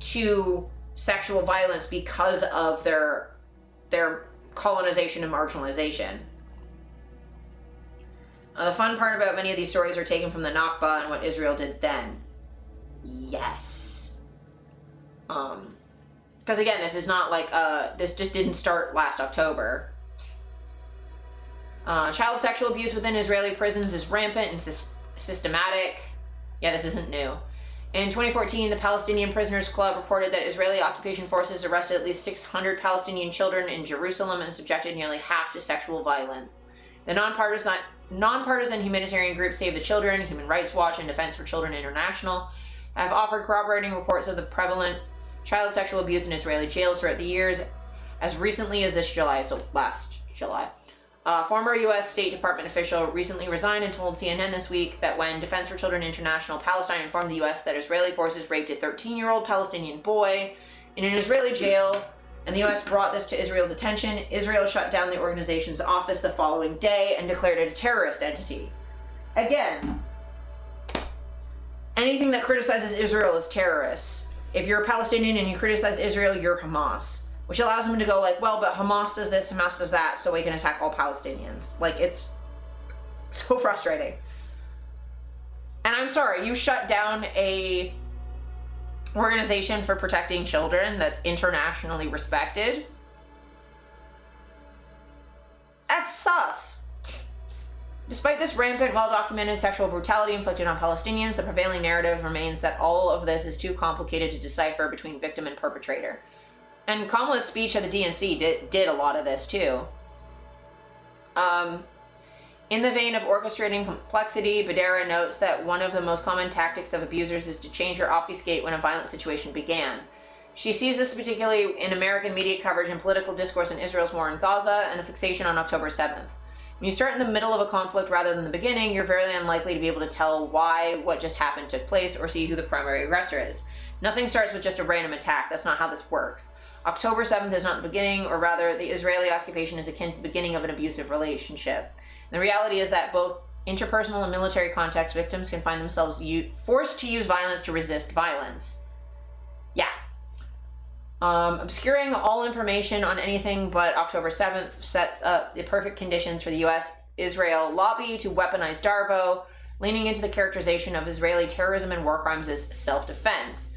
[SPEAKER 1] to sexual violence because of their colonization and marginalization. The fun part about many of these stories are taken from the Nakba and what Israel did then. Yes. Because again, this is not like, this just didn't start last October. Child sexual abuse within Israeli prisons is rampant and systematic. Yeah, this isn't new. In 2014, the Palestinian Prisoners Club reported that Israeli occupation forces arrested at least 600 Palestinian children in Jerusalem and subjected nearly half to sexual violence. The nonpartisan humanitarian groups Save the Children, Human Rights Watch, and Defense for Children International have offered corroborating reports of the prevalent child sexual abuse in Israeli jails throughout the years, as recently as this July, so last July. A former U.S. State Department official recently resigned and told CNN this week that when Defense for Children International Palestine informed the U.S. that Israeli forces raped a 13-year-old Palestinian boy in an Israeli jail, and the U.S. brought this to Israel's attention, Israel shut down the organization's office the following day and declared it a terrorist entity. Again, anything that criticizes Israel is terrorists. If you're a Palestinian and you criticize Israel, you're Hamas. Which allows them to go like, well, but Hamas does this, Hamas does that, so we can attack all Palestinians. Like, it's so frustrating. And I'm sorry, you shut down a organization for protecting children that's internationally respected? That's sus. Despite this rampant, well-documented sexual brutality inflicted on Palestinians, the prevailing narrative remains that all of this is too complicated to decipher between victim and perpetrator. And Kamala's speech at the DNC did a lot of this too. In the vein of orchestrating complexity, Badera notes that one of the most common tactics of abusers is to change or obfuscate when a violent situation began. She sees this particularly in American media coverage and political discourse in Israel's war in Gaza and the fixation on October 7th. When you start in the middle of a conflict rather than the beginning, you're very unlikely to be able to tell why what just happened took place or see who the primary aggressor is. Nothing starts with just a random attack. That's not how this works. October 7th is not the beginning, or rather, the Israeli occupation is akin to the beginning of an abusive relationship. And the reality is that both interpersonal and military context, victims can find themselves forced to use violence to resist violence. Yeah. Obscuring all information on anything but October 7th sets up the perfect conditions for the U.S.-Israel lobby to weaponize Darvo, leaning into the characterization of Israeli terrorism and war crimes as self-defense.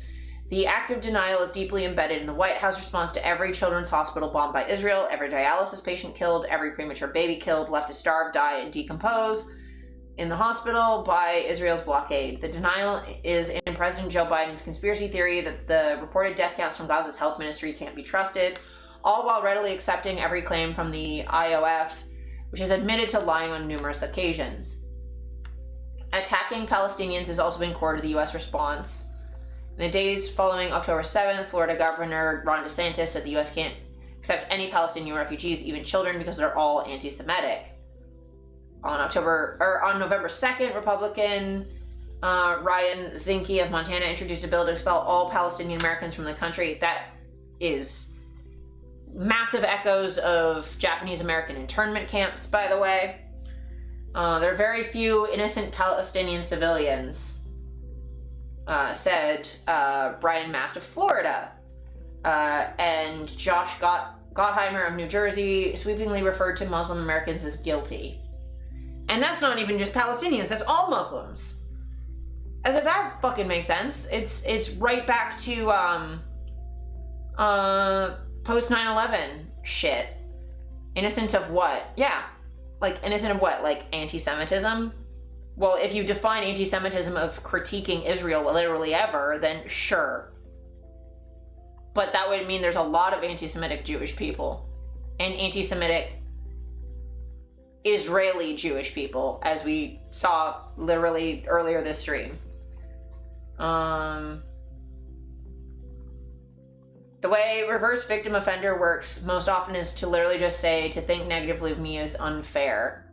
[SPEAKER 1] The act of denial is deeply embedded in the White House response to every children's hospital bombed by Israel, every dialysis patient killed, every premature baby killed, left to starve, die, and decompose in the hospital by Israel's blockade. The denial is in President Joe Biden's conspiracy theory that the reported death counts from Gaza's health ministry can't be trusted, all while readily accepting every claim from the IOF, which has admitted to lying on numerous occasions. Attacking Palestinians has also been core to the U.S. response. In the days following October 7th, Florida Governor Ron DeSantis said the U.S. can't accept any Palestinian refugees, even children, because they're all anti-Semitic. On November 2nd, Republican Ryan Zinke of Montana introduced a bill to expel all Palestinian Americans from the country. That is massive echoes of Japanese American internment camps, by the way. There are very few innocent Palestinian civilians, said Brian Mast of Florida. And Josh Gottheimer of New Jersey sweepingly referred to Muslim Americans as guilty. And that's not even just Palestinians, that's all Muslims. As if that fucking makes sense. It's right back to post 9/11 shit. Innocent of what? Yeah. Like, innocent of what? Like, anti-Semitism? Well, if you define anti-Semitism of critiquing Israel literally ever, then sure. But that would mean there's a lot of anti-Semitic Jewish people. And anti-Semitic Israeli Jewish people, as we saw literally earlier this stream. The way reverse victim offender works most often is to literally just say, to think negatively of me is unfair.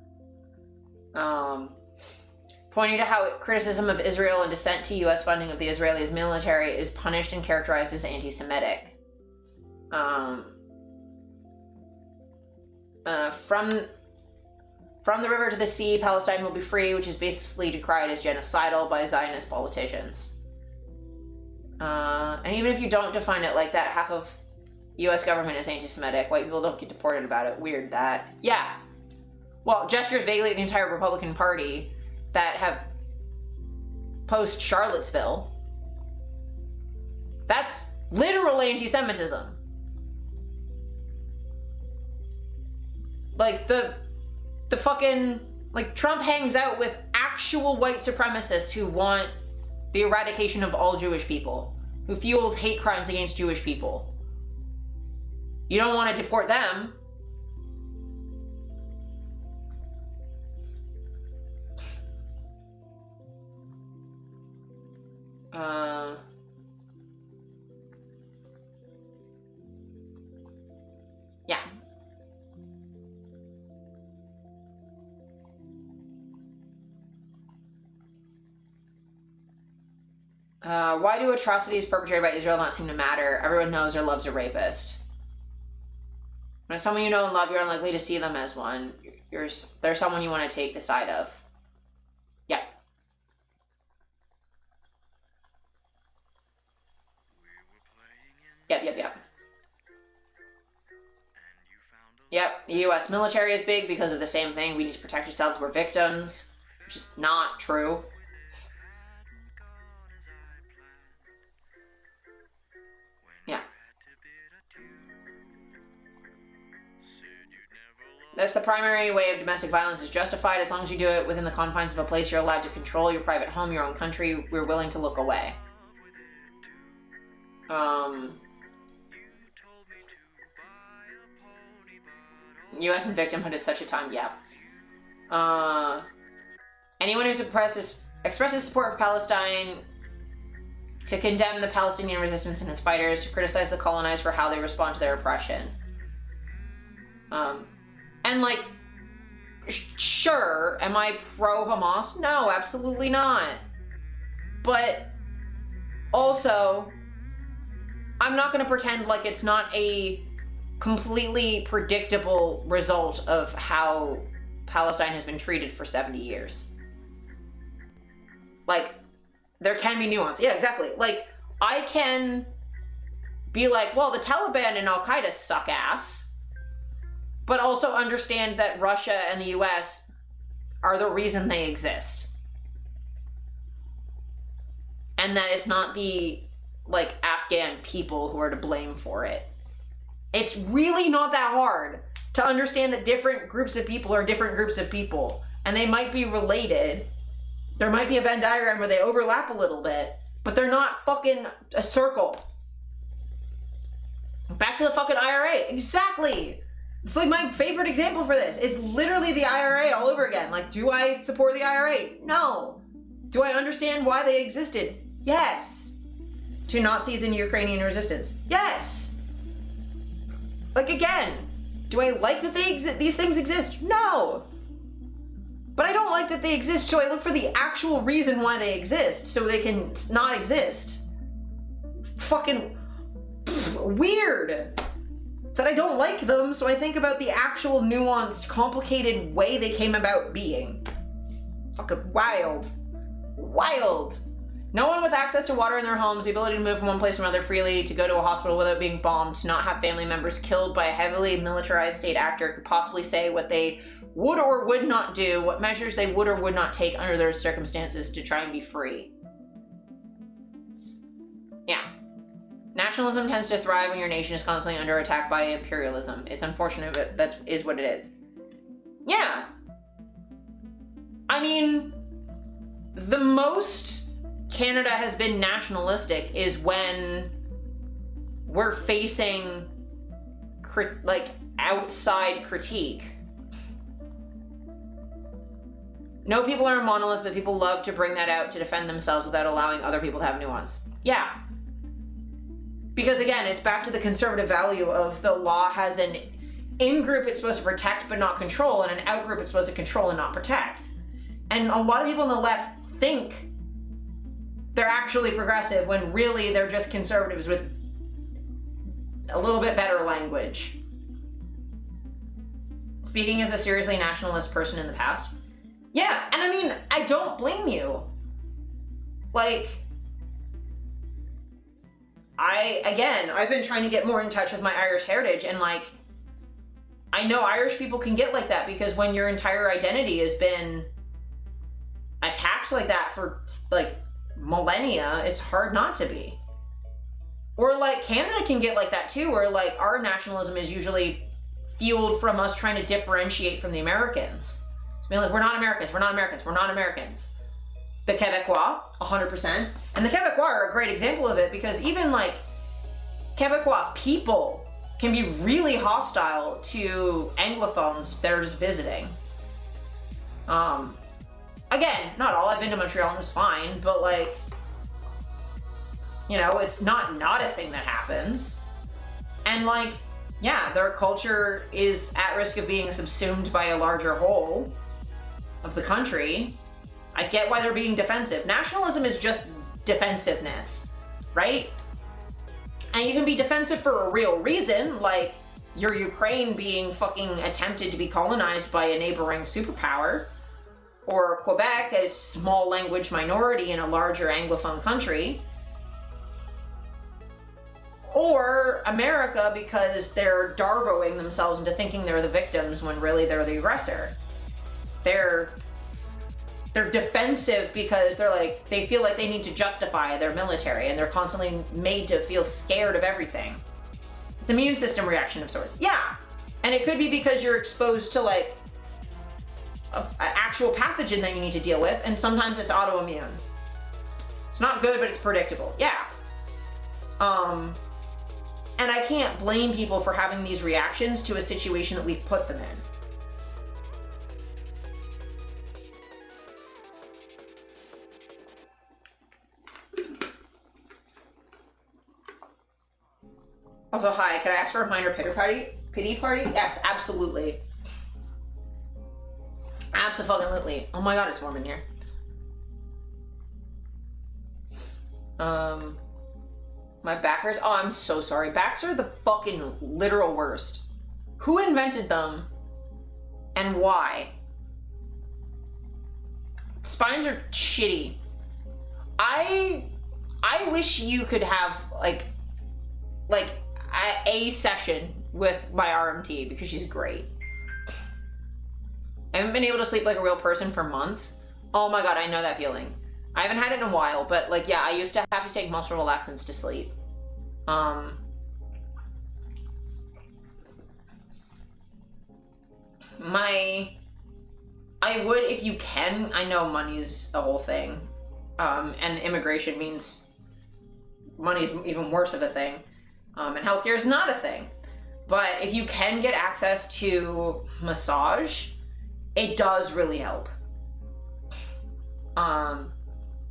[SPEAKER 1] Pointing to how criticism of Israel and dissent to U.S. funding of the Israeli military is punished and characterized as anti-Semitic. From the river to the sea, Palestine will be free, which is basically decried as genocidal by Zionist politicians. And even if you don't define it like that, half of U.S. government is anti-Semitic. White people don't get deported about it. Weird that. Yeah. Well, gestures vaguely at the entire Republican Party that have post-Charlottesville. That's literal anti-Semitism. Like, the fucking... Like, Trump hangs out with actual white supremacists who want the eradication of all Jewish people, who fuels hate crimes against Jewish people. You don't want to deport them. Yeah. Why do atrocities perpetrated by Israel not seem to matter? Everyone knows or loves a rapist. When it's someone you know and love, you're unlikely to see them as one. They're someone you want to take the side of. Yeah. Yep. Yep, the U.S. military is big because of the same thing. We need to protect ourselves. We're victims, which is not true. Yeah. That's the primary way of domestic violence is justified as long as you do it within the confines of a place you're allowed to control, your private home, your own country. We're willing to look away. U.S. and victimhood is such a time, yeah. Anyone who expresses support for Palestine, to condemn the Palestinian resistance and its fighters, to criticize the colonized for how they respond to their oppression. And like, sure, am I pro-Hamas? No, absolutely not. But also, I'm not going to pretend like it's not a completely predictable result of how Palestine has been treated for 70 years. Like, there can be nuance. Yeah, exactly. Like, I can be like, well, the Taliban and Al-Qaeda suck ass, but also understand that Russia and the US are the reason they exist. And that it's not the, like, Afghan people who are to blame for it. It's really not that hard to understand that different groups of people are different groups of people. And they might be related. There might be a Venn diagram where they overlap a little bit, but they're not fucking a circle. Back to the fucking IRA. Exactly. It's like my favorite example for this. It's literally the IRA all over again. Like, do I support the IRA? No. Do I understand why they existed? Yes. To Nazis and Ukrainian resistance? Yes. Like, again, do I like that these things exist? No. But I don't like that they exist, so I look for the actual reason why they exist, so they can not exist. Fucking weird that I don't like them, so I think about the actual nuanced, complicated way they came about being. Fucking wild. Wild. No one with access to water in their homes, the ability to move from one place to another freely, to go to a hospital without being bombed, to not have family members killed by a heavily militarized state actor could possibly say what they would or would not do, what measures they would or would not take under those circumstances to try and be free. Yeah. Nationalism tends to thrive when your nation is constantly under attack by imperialism. It's unfortunate, but that is what it is. Yeah. I mean, the most Canada has been nationalistic is when we're facing outside critique. No people are a monolith, but people love to bring that out to defend themselves without allowing other people to have nuance. Yeah. Because again, it's back to the conservative value of the law has an in-group it's supposed to protect but not control, and an out-group it's supposed to control and not protect. And a lot of people on the left think they're actually progressive when really they're just conservatives with a little bit better language. Speaking as a seriously nationalist person in the past. Yeah, and I mean, I don't blame you. Like, I've been trying to get more in touch with my Irish heritage, and like, I know Irish people can get like that because when your entire identity has been attacked like that for like millennia, it's hard not to be. Or like Canada can get like that too, where like our nationalism is usually fueled from us trying to differentiate from the Americans. It's being like, we're not Americans, we're not Americans, we're not Americans. The Quebecois, 100%. And the Quebecois are a great example of it because even like Quebecois people can be really hostile to Anglophones that are just visiting. Again, not all. I've been to Montreal and it was fine, but like, you know, it's not a thing that happens. And like, yeah, their culture is at risk of being subsumed by a larger whole of the country. I get why they're being defensive. Nationalism is just defensiveness, right? And you can be defensive for a real reason, like your Ukraine being fucking attempted to be colonized by a neighboring superpower, or Quebec, a small language minority in a larger Anglophone country, or America because they're Darvoing themselves into thinking they're the victims when really they're the aggressor. They're defensive because they're like, they feel like they need to justify their military and they're constantly made to feel scared of everything. It's an immune system reaction of sorts. Yeah. And it could be because you're exposed to like an actual pathogen that you need to deal with, and sometimes it's autoimmune. It's not good, but it's predictable. Yeah. And I can't blame people for having these reactions to a situation that we've put them in. Also, hi, can I ask for a minor pity party? Yes, absolutely. Abso-fucking-lutely. Oh my god, it's warm in here. My back hurts. Oh, I'm so sorry. Backs are the fucking literal worst. Who invented them? And why? Spines are shitty. I wish you could have like a session with my RMT because she's great. I haven't been able to sleep like a real person for months. Oh my god, I know that feeling. I haven't had it in a while, but like, yeah, I used to have to take muscle relaxants to sleep. I would, if you can, I know money's a whole thing. And immigration means money's even worse of a thing. And healthcare is not a thing. But if you can get access to massage, it does really help.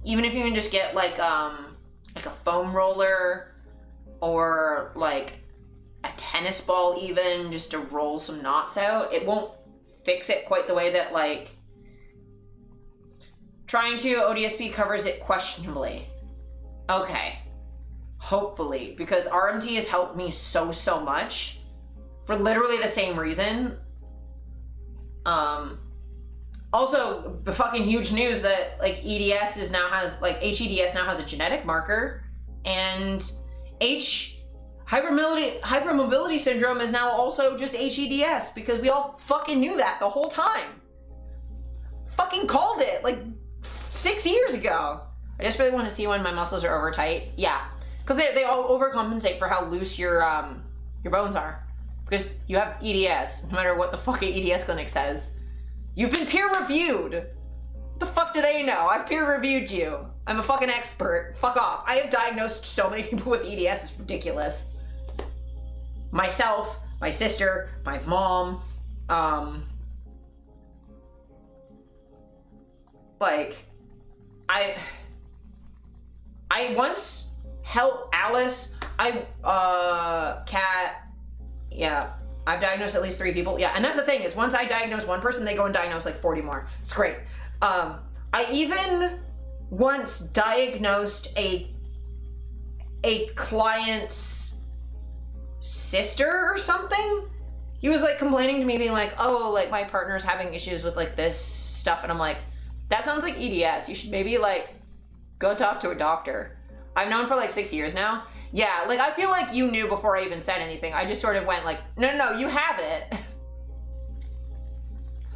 [SPEAKER 1] Even if you can just get like a foam roller or like a tennis ball even, just to roll some knots out, it won't fix it quite the way that like Trying to, ODSP covers it questionably. Okay. Hopefully, because RMT has helped me so much for literally the same reason. Also, the fucking huge news that like HEDS now has a genetic marker, and hypermobility syndrome is now also just HEDS, because we all fucking knew that the whole time. Fucking called it like 6 years ago. I just really want to see when my muscles are over tight. Yeah, because they all overcompensate for how loose your bones are, because you have EDS, no matter what the fucking EDS clinic says. You've been peer reviewed. What the fuck do they know? I've peer reviewed you. I'm a fucking expert. Fuck off. I have diagnosed so many people with EDS, it's ridiculous. Myself, my sister, my mom, like, I once helped Alice, Kat, yeah, I've diagnosed at least 3 people. Yeah, and that's the thing, is once I diagnose one person, they go and diagnose like 40 more. It's great. I even once diagnosed a client's sister or something. He was like complaining to me, being like, oh, like my partner's having issues with like this stuff. And I'm like, that sounds like EDS. You should maybe like go talk to a doctor. I've known for like 6 years now. Yeah, like I feel like you knew before I even said anything. I just sort of went like, no, you have it.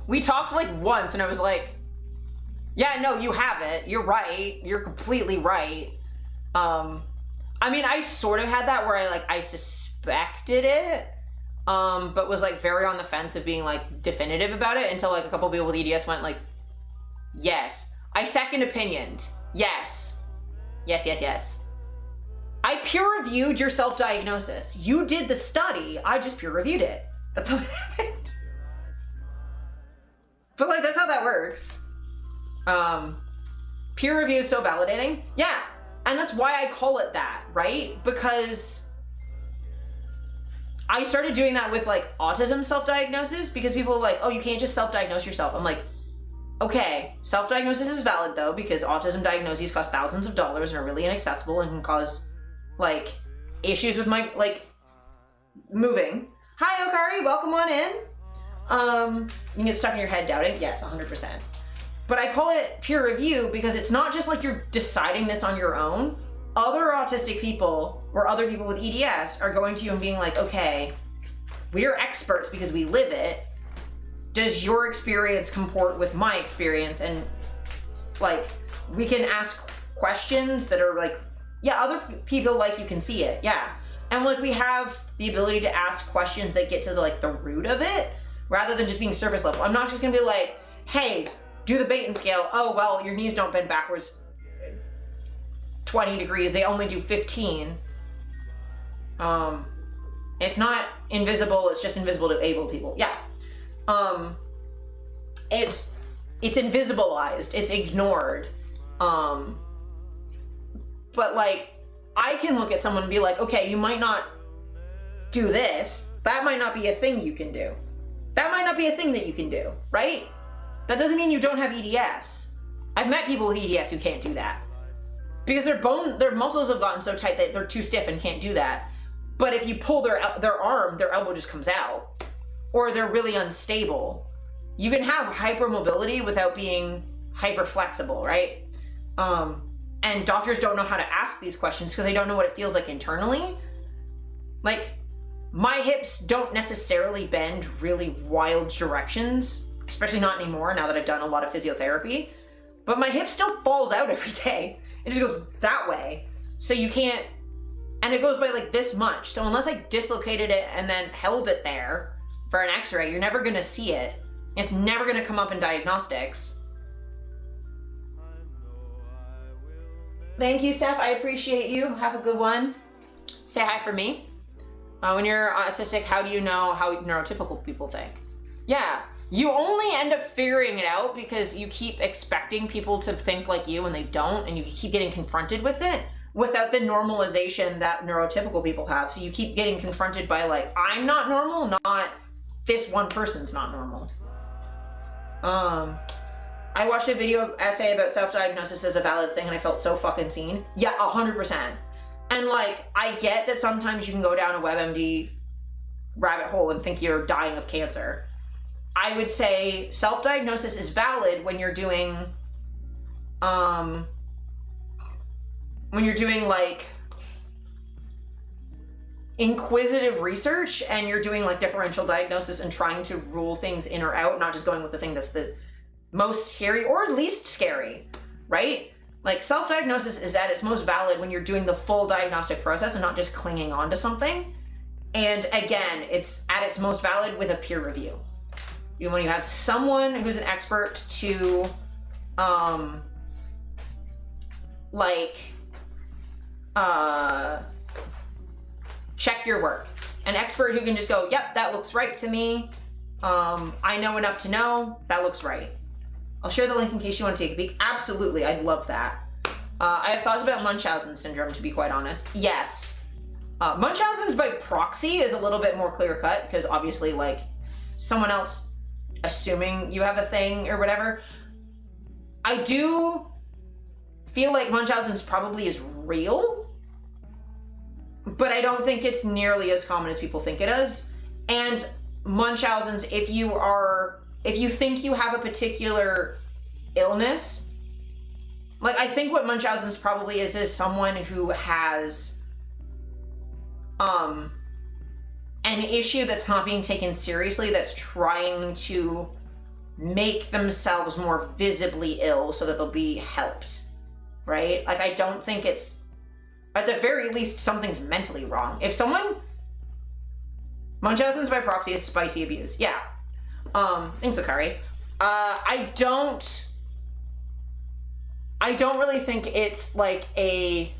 [SPEAKER 1] We talked like once and I was like, yeah, no, you have it. You're right. You're completely right. I mean, I sort of had that where I suspected it, but was like very on the fence of being like definitive about it until like a couple people with EDS went like, yes. I second opinioned. Yes. Yes. I peer reviewed your self-diagnosis. You did the study. I just peer reviewed it. That's how it happened. But like, that's how that works. Peer review is so validating. Yeah. And that's why I call it that, right? Because I started doing that with like autism self-diagnosis, because people are like, oh, you can't just self-diagnose yourself. I'm like, okay, self-diagnosis is valid though, because autism diagnoses cost thousands of dollars and are really inaccessible and can cause like issues with my like moving. Hi Okari, welcome on in. You can get stuck in your head doubting. Yes, 100%. But I call it peer review because it's not just like you're deciding this on your own. Other autistic people or other people with EDS are going to you and being like, okay, we're experts because we live it. Does your experience comport with my experience? And like, we can ask questions that are like, yeah, other people like you can see it. Yeah. And like, we have the ability to ask questions that get to the, like the root of it rather than just being surface level. I'm not just gonna be like, hey, do the Baton scale. Oh, well, your knees don't bend backwards 20 degrees. They only do 15. It's not invisible. It's just invisible to able people. Yeah. It's invisibilized. It's ignored. But like, I can look at someone and be like, okay, you might not do this. That might not be a thing you can do. That might not be a thing that you can do, right? That doesn't mean you don't have EDS. I've met people with EDS who can't do that because their muscles have gotten so tight that they're too stiff and can't do that. But if you pull their arm, their elbow just comes out, or they're really unstable. You can have hypermobility without being hyper flexible, right? And doctors don't know how to ask these questions because they don't know what it feels like internally. Like, my hips don't necessarily bend really wild directions, especially not anymore now that I've done a lot of physiotherapy, but my hip still falls out every day. It just goes that way. So you can't, and it goes by like this much. So unless I dislocated it and then held it there for an x-ray, you're never gonna see it. It's never gonna come up in diagnostics. Thank you, Steph. I appreciate you. Have a good one. Say hi for me. When you're autistic, how do you know how neurotypical people think? Yeah, you only end up figuring it out because you keep expecting people to think like you and they don't, and you keep getting confronted with it without the normalization that neurotypical people have. So you keep getting confronted by like, I'm not normal, not this one person's not normal. I I watched a video essay about self-diagnosis as a valid thing and I felt so fucking seen. Yeah, 100%. And like, I get that sometimes you can go down a WebMD rabbit hole and think you're dying of cancer. I would say self-diagnosis is valid when you're doing, like inquisitive research and you're doing like differential diagnosis and trying to rule things in or out, not just going with the thing that's the most scary or least scary, right? Like self-diagnosis is at its most valid when you're doing the full diagnostic process and not just clinging on to something. And again, it's at its most valid with a peer review. When you have someone who's an expert to, check your work. An expert who can just go, yep, that looks right to me. I know enough to know, that looks right. I'll share the link in case you want to take a peek. Absolutely, I'd love that. I have thoughts about Munchausen syndrome, to be quite honest. Yes. Munchausen's by proxy is a little bit more clear cut because obviously like someone else assuming you have a thing or whatever. I do feel like Munchausen's probably is real, but I don't think it's nearly as common as people think it is. And Munchausen's, if you think you have a particular illness, like I think what Munchausen's probably is someone who has an issue that's not being taken seriously, that's trying to make themselves more visibly ill so that they'll be helped, right? Like I don't think it's, at the very least, something's mentally wrong. If someone, Munchausen's by proxy is spicy abuse. Yeah. Thanks, Akari. I don't really think it's like a,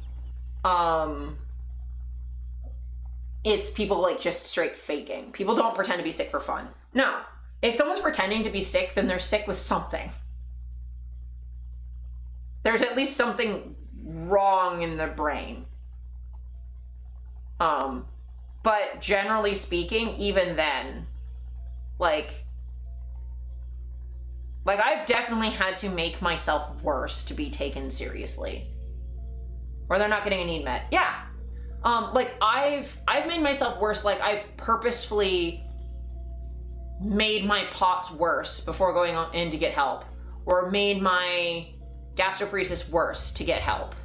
[SPEAKER 1] it's people like just straight faking. People don't pretend to be sick for fun. No. If someone's pretending to be sick, then they're sick with something. There's at least something wrong in the brain. But generally speaking, even then, like I've definitely had to make myself worse to be taken seriously. Or they're not getting a need met. Yeah. Like I've made myself worse. Like I've purposefully made my POTS worse before going in to get help, or made my gastroparesis worse to get help.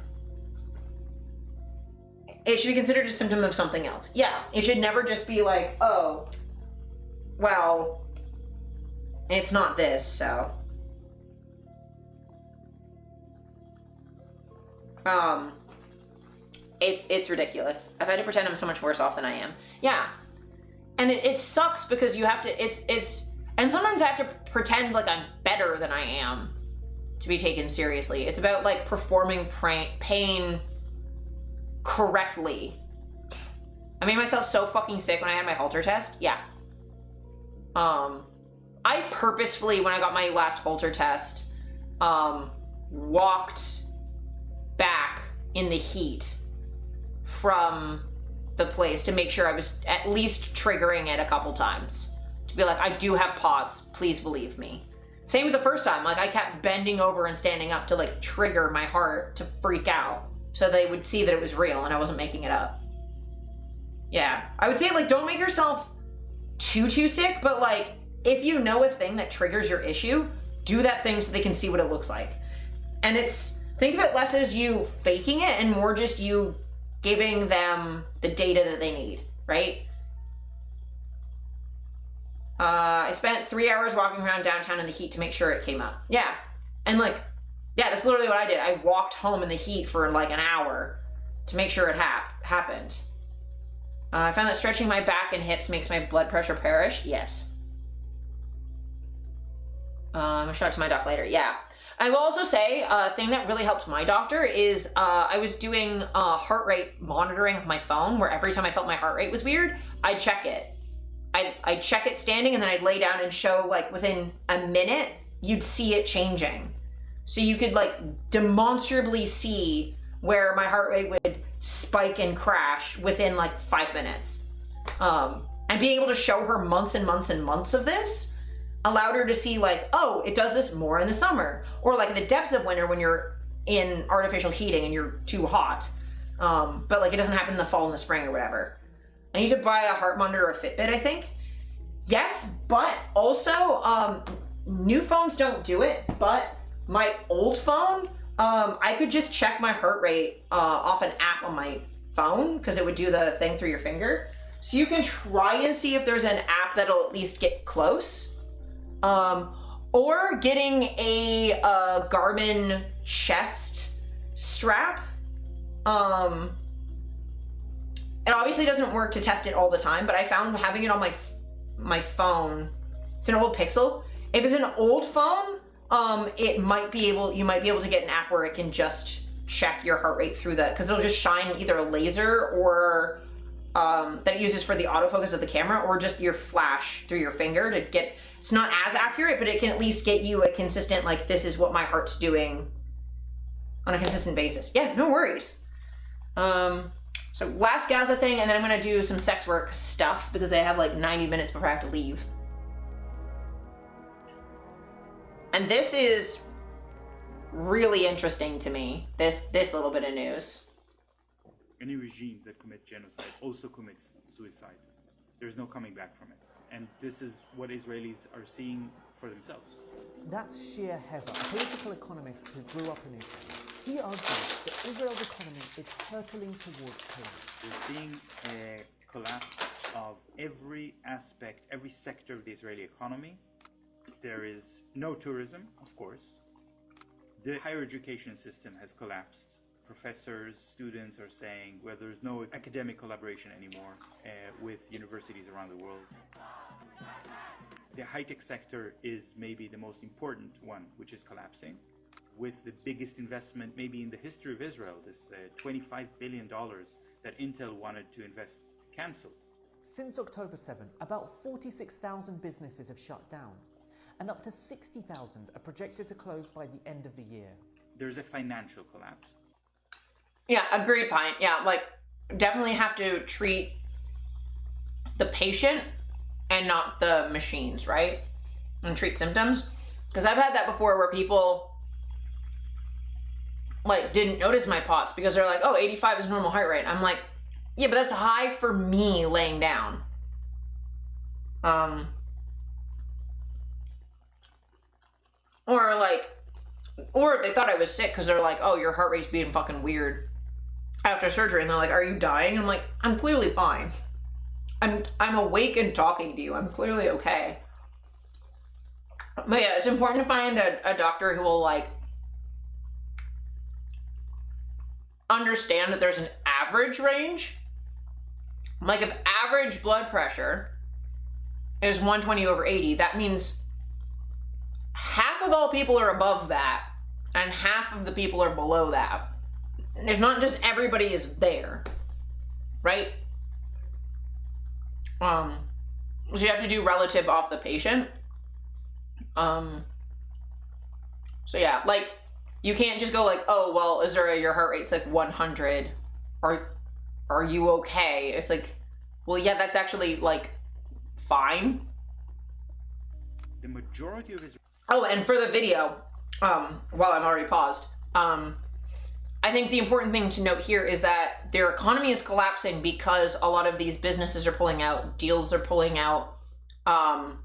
[SPEAKER 1] It should be considered a symptom of something else. Yeah, it should never just be like, oh, well, it's not this, so. It's ridiculous. I've had to pretend I'm so much worse off than I am. Yeah. And it sucks because you have to, and sometimes I have to pretend like I'm better than I am to be taken seriously. It's about like performing pain correctly. I made myself so fucking sick when I had my Holter test. Yeah. I purposefully, when I got my last Holter test, walked back in the heat from the place to make sure I was at least triggering it a couple times. To be like, I do have POTS, please believe me. Same with the first time, like I kept bending over and standing up to like trigger my heart to freak out so they would see that it was real and I wasn't making it up. Yeah, I would say like don't make yourself too sick, but like if you know a thing that triggers your issue, do that thing so they can see what it looks like. And think of it less as you faking it and more just you giving them the data that they need, right? I spent 3 hours walking around downtown in the heat to make sure it came up. Yeah. And like, yeah, that's literally what I did. I walked home in the heat for like an hour to make sure it happened. I found that stretching my back and hips makes my blood pressure perish. Yes. I'll show it to my doc later. Yeah. I will also say a thing that really helped my doctor is I was doing heart rate monitoring of my phone where every time I felt my heart rate was weird, I'd check it. I'd check it standing and then I'd lay down and show like within a minute, you'd see it changing. So you could like demonstrably see where my heart rate would spike and crash within like 5 minutes. And being able to show her months and months and months of this allowed her to see like, oh, it does this more in the summer, or like in the depths of winter when you're in artificial heating and you're too hot. But like it doesn't happen in the fall and the spring or whatever. I need to buy a heart monitor or a Fitbit, I think. Yes, but also new phones don't do it, but my old phone, I could just check my heart rate off an app on my phone because it would do the thing through your finger. So you can try and see if there's an app that'll at least get close. Or getting a Garmin chest strap. It obviously doesn't work to test it all the time, but I found having it on my phone, it's an old Pixel. If it's an old phone, you might be able to get an app where it can just check your heart rate through because it'll just shine either a laser or that it uses for the autofocus of the camera, or just your flash through your finger to get, it's not as accurate, but it can at least get you a consistent, like, this is what my heart's doing on a consistent basis. Yeah, no worries. So last Gaza thing, and then I'm gonna do some sex work stuff because I have like 90 minutes before I have to leave. And this is really interesting to me, this little bit of news.
[SPEAKER 9] Any regime that commits genocide also commits suicide. There's no coming back from it. And this is what Israelis are seeing for themselves.
[SPEAKER 10] That's Shia Hever, a political economist who grew up in Israel. He argues that Israel's economy is hurtling towards collapse.
[SPEAKER 9] We're seeing a collapse of every aspect, every sector of the Israeli economy. There is no tourism, of course. The higher education system has collapsed. Professors, students are saying, well, there's no academic collaboration anymore with universities around the world. The high-tech sector is maybe the most important one, which is collapsing, with the biggest investment maybe in the history of Israel, this $25 billion that Intel wanted to invest, cancelled.
[SPEAKER 10] Since October 7, about 46,000 businesses have shut down, and up to 60,000 are projected to close by the end of the year.
[SPEAKER 9] There's a financial collapse.
[SPEAKER 1] Yeah, agreed, Pine. Yeah, like, definitely have to treat the patient and not the machines, right? And treat symptoms. Because I've had that before where people, like, didn't notice my POTS because they're like, oh, 85 is normal heart rate. I'm like, yeah, but that's high for me laying down. Or they thought I was sick because they're like, oh, your heart rate's being fucking weird after surgery, and they're like, are you dying? I'm like, I'm clearly fine. I'm awake and talking to you. I'm clearly okay. But yeah, it's important to find a doctor who will like understand that there's an average range. Like if average blood pressure is 120/80, that means half of all people are above that and half of the people are below that. It's not just everybody is there, right? So you have to do relative off the patient. So yeah, like you can't just go like, oh, well, Azura, your heart rate's like 100. Are you okay? It's like, well, yeah, that's actually like fine.
[SPEAKER 9] The majority of his...
[SPEAKER 1] Oh, and for the video, while I'm already paused, I think the important thing to note here is that their economy is collapsing because a lot of these businesses are pulling out, deals are pulling out, the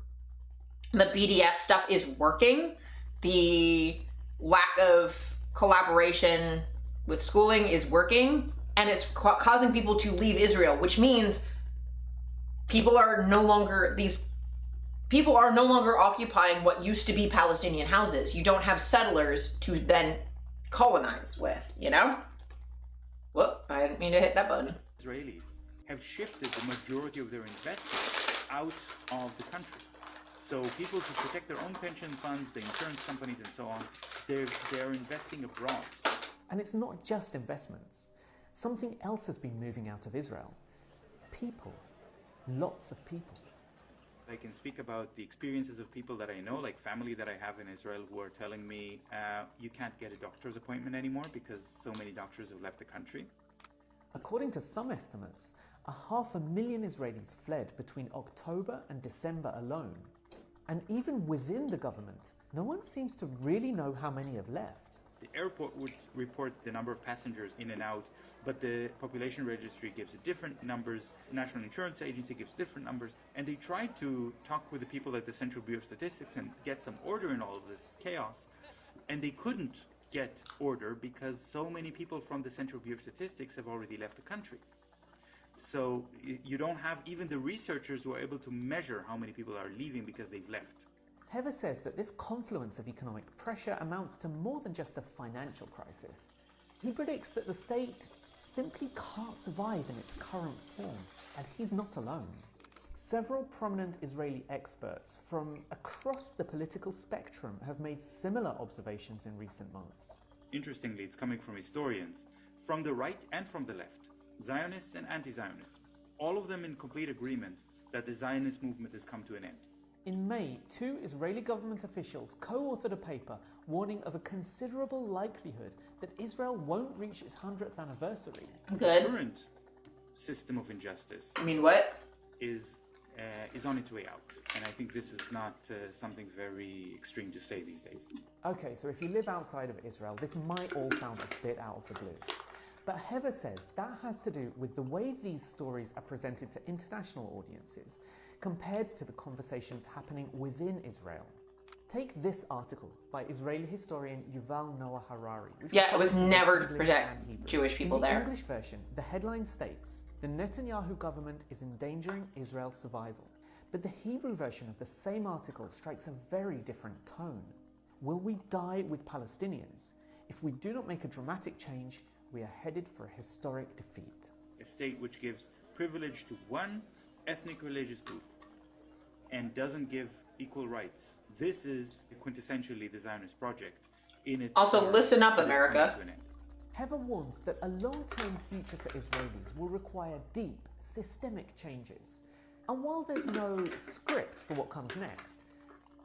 [SPEAKER 1] BDS stuff is working, the lack of collaboration with schooling is working, and it's causing people to leave Israel, which means people are no longer occupying what used to be Palestinian houses. You don't have settlers to then colonize with, you know? Whoop, I didn't mean to hit that button.
[SPEAKER 9] Israelis have shifted the majority of their investment out of the country. So people to protect their own pension funds, the insurance companies and so on, they're investing abroad.
[SPEAKER 10] And it's not just investments. Something else has been moving out of Israel. People. Lots of people.
[SPEAKER 9] I can speak about the experiences of people that I know, like family that I have in Israel, who are telling me you can't get a doctor's appointment anymore because so many doctors have left the country.
[SPEAKER 10] According to some estimates, 500,000 Israelis fled between October and December alone. And even within the government, no one seems to really know how many have left.
[SPEAKER 9] The airport would report the number of passengers in and out, but the population registry gives different numbers, the National Insurance Agency gives different numbers, and they tried to talk with the people at the Central Bureau of Statistics and get some order in all of this chaos, and they couldn't get order because so many people from the Central Bureau of Statistics have already left the country. So you don't have even the researchers who are able to measure how many people are leaving because they've left.
[SPEAKER 10] Heather says that this confluence of economic pressure amounts to more than just a financial crisis. He predicts that the state simply can't survive in its current form, and he's not alone. Several prominent Israeli experts from across the political spectrum have made similar observations in recent months.
[SPEAKER 9] Interestingly, it's coming from historians, from the right and from the left, Zionists and anti-Zionists, all of them in complete agreement that the Zionist movement has come to an end.
[SPEAKER 10] In May, 2 Israeli government officials co-authored a paper warning of a considerable likelihood that Israel won't reach its 100th anniversary.
[SPEAKER 1] Good.
[SPEAKER 9] The current system of injustice
[SPEAKER 1] I mean, what?
[SPEAKER 9] is on its way out. And I think this is not something very extreme to say these days.
[SPEAKER 10] Okay, so if you live outside of Israel, this might all sound a bit out of the blue. But Heather says that has to do with the way these stories are presented to international audiences compared to the conversations happening within Israel. Take this article by Israeli historian Yuval Noah Harari.
[SPEAKER 1] Yeah, it was never to
[SPEAKER 10] English
[SPEAKER 1] protect
[SPEAKER 10] and Hebrew.
[SPEAKER 1] Jewish people
[SPEAKER 10] In the
[SPEAKER 1] there.
[SPEAKER 10] English version, the headline states, "The Netanyahu government is endangering Israel's survival." But the Hebrew version of the same article strikes a very different tone. Will we die with Palestinians? If we do not make a dramatic change, we are headed for a historic defeat.
[SPEAKER 9] A state which gives privilege to one ethnic religious group and doesn't give equal rights. This is quintessentially the Zionist project in its
[SPEAKER 1] Also,
[SPEAKER 9] form
[SPEAKER 1] listen up,
[SPEAKER 9] that is
[SPEAKER 1] America.
[SPEAKER 9] coming to an end.
[SPEAKER 10] Heather warns that a long-term future for Israelis will require deep, systemic changes. And while there's no script for what comes next,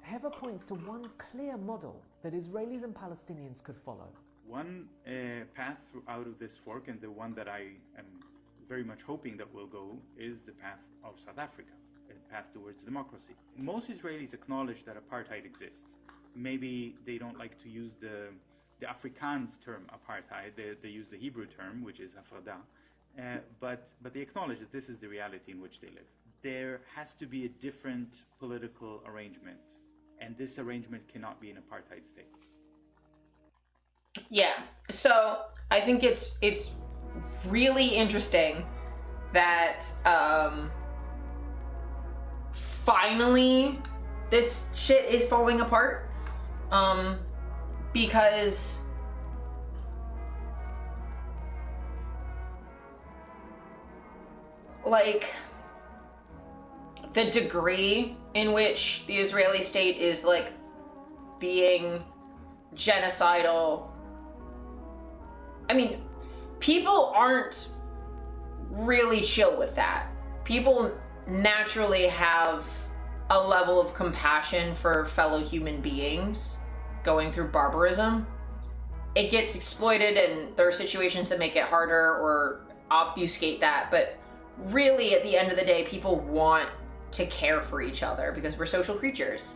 [SPEAKER 10] Heather points to one clear model that Israelis and Palestinians could follow.
[SPEAKER 9] One path out of this fork, and the one that I am very much hoping that will go, is the path of South Africa, a path towards democracy. Most Israelis acknowledge that apartheid exists. Maybe they don't like to use the Afrikaans term apartheid, they use the Hebrew term, which is hafrada, but they acknowledge that this is the reality in which they live. There has to be a different political arrangement, and this arrangement cannot be an apartheid state.
[SPEAKER 1] Yeah, so I think it's really interesting that finally this shit is falling apart, because like the degree in which the Israeli state is like being genocidal. I mean, people aren't really chill with that. People naturally have a level of compassion for fellow human beings going through barbarism. It gets exploited, and there are situations that make it harder or obfuscate that, but really at the end of the day, people want to care for each other because we're social creatures.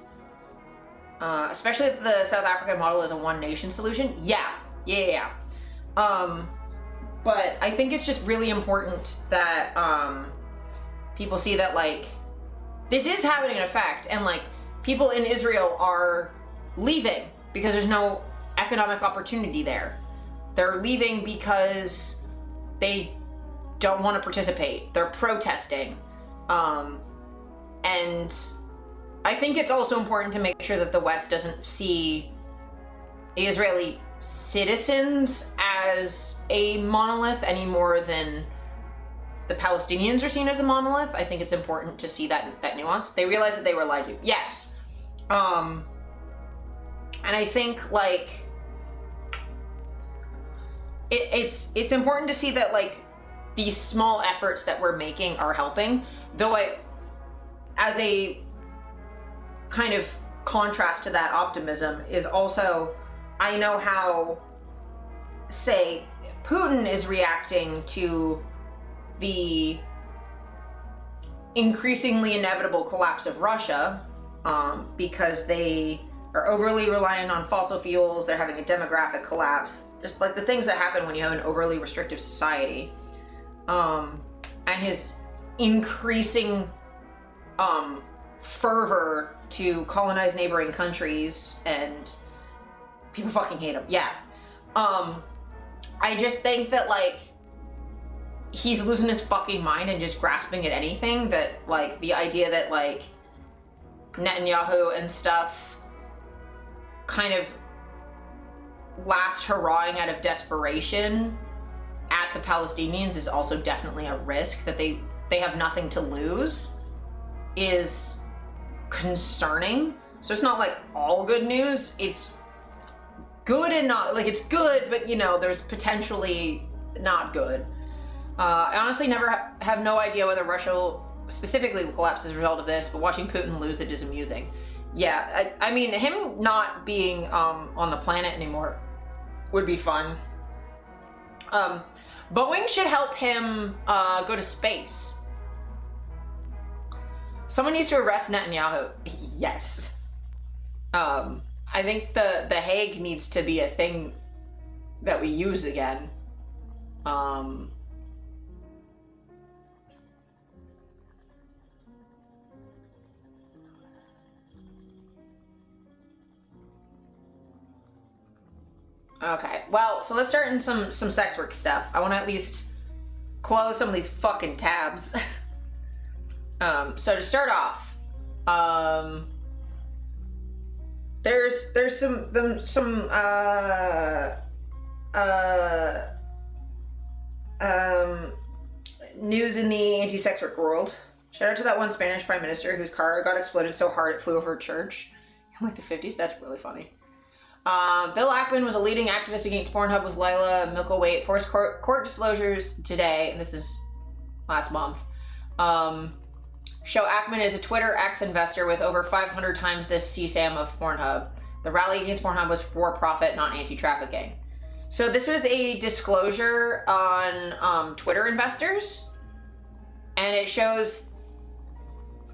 [SPEAKER 1] Especially if the South African model is a one nation solution. Yeah. But I think it's just really important that people see that like this is having an effect, and like people in Israel are leaving because there's no economic opportunity there. They're leaving because they don't want to participate. They're protesting. And I think it's also important to make sure that the West doesn't see Israeli citizens as a monolith any more than the Palestinians are seen as a monolith. I think it's important to see that nuance. They realize that they were lied to. Yes. And I think like it's important to see that like these small efforts that we're making are helping. Though as a kind of contrast to that optimism is also, I know how, say, Putin is reacting to the increasingly inevitable collapse of Russia, because they are overly reliant on fossil fuels. They're having a demographic collapse, just like the things that happen when you have an overly restrictive society. And his increasing fervor to colonize neighboring countries, and people fucking hate him. Yeah. I just think that, like, he's losing his fucking mind and just grasping at anything. That, like, the idea that, like, Netanyahu and stuff kind of last hurrahing out of desperation at the Palestinians is also definitely a risk, that they have nothing to lose, is concerning. So it's not like all good news. It's good and not, like, it's good, but, you know, there's potentially not good. I honestly never have no idea whether Russia specifically will collapse as a result of this, but watching Putin lose it is amusing. Yeah, I mean, him not being on the planet anymore would be fun. Boeing should help him go to space. Someone needs to arrest Netanyahu. Yes. I think the Hague needs to be a thing that we use again. Okay, well, so let's start in some sex work stuff. I want to at least close some of these fucking tabs. So to start off, there's some news in the anti-sex work world. Shout out to that one Spanish prime minister whose car got exploded so hard it flew over a church in like the 50s. That's really funny. Bill Ackman was a leading activist against Pornhub with Layla Micklethwait. Forced court disclosures today, and this is last month, show Ackman is a Twitter X investor with over 500 times the CSAM of Pornhub. The rally against Pornhub was for profit, not anti-trafficking. So this was a disclosure on Twitter investors, and it shows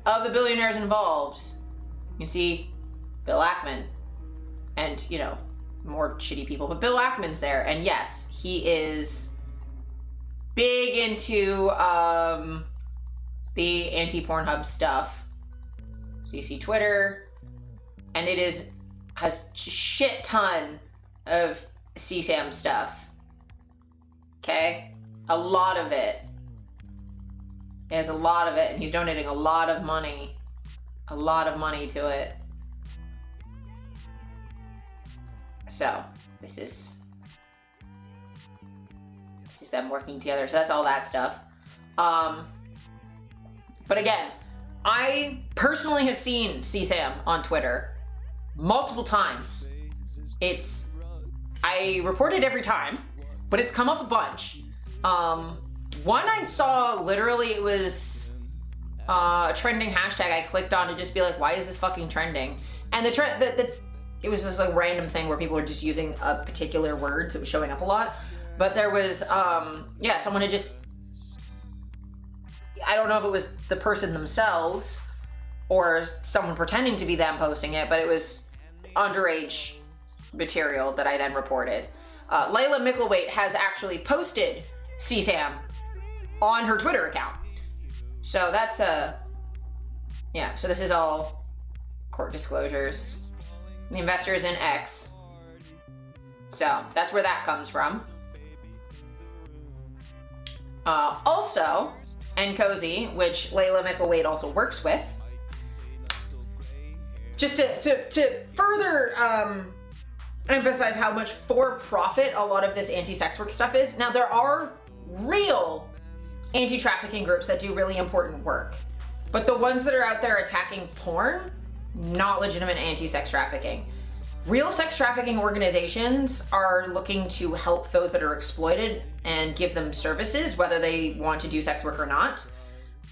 [SPEAKER 1] of the billionaires involved. You see Bill Ackman and, you know, more shitty people, but Bill Ackman's there, and yes, he is big into the anti-Pornhub stuff. So you see Twitter, and it has shit ton of CSAM stuff. Okay? A lot of it. He has a lot of it, and he's donating a lot of money. A lot of money to it. So, this is them working together. So that's all that stuff. But again, I personally have seen CSAM on Twitter multiple times. I report it every time, but it's come up a bunch. One I saw, literally, it was a trending hashtag I clicked on to just be like, why is this fucking trending? And it was this like random thing where people were just using a particular word, so it was showing up a lot. But there was, someone had just, I don't know if it was the person themselves or someone pretending to be them posting it, but it was underage material that I then reported. Layla Micklethwait has actually posted CSAM on her Twitter account. So that's so this is all court disclosures. The investor is in X. So that's where that comes from. Also, NCOSY, which Layla Micklethwait also works with, just to further emphasize how much for profit a lot of this anti-sex work stuff is. Now, there are real anti-trafficking groups that do really important work, but the ones that are out there attacking porn, not legitimate anti-sex trafficking. Real sex trafficking organizations are looking to help those that are exploited and give them services, whether they want to do sex work or not.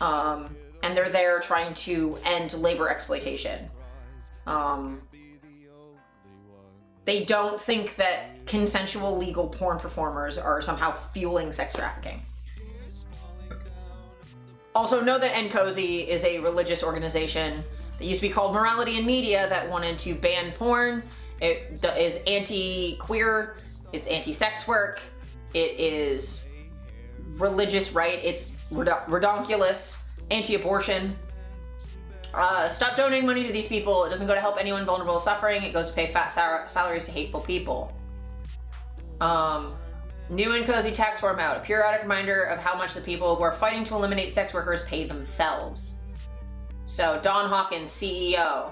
[SPEAKER 1] And they're there trying to end labor exploitation. They don't think that consensual legal porn performers are somehow fueling sex trafficking. Also, know that NCOSY is a religious organization. that used to be called Morality in Media that wanted to ban porn. It is anti-queer, it's anti-sex work, it is religious right, it's redonkulous, anti-abortion. Stop donating money to these people. It doesn't go to help anyone vulnerable to suffering. It goes to pay fat salaries to hateful people. New and cozy tax form out. A periodic reminder of how much the people who are fighting to eliminate sex workers pay themselves. So Don Hawkins, CEO,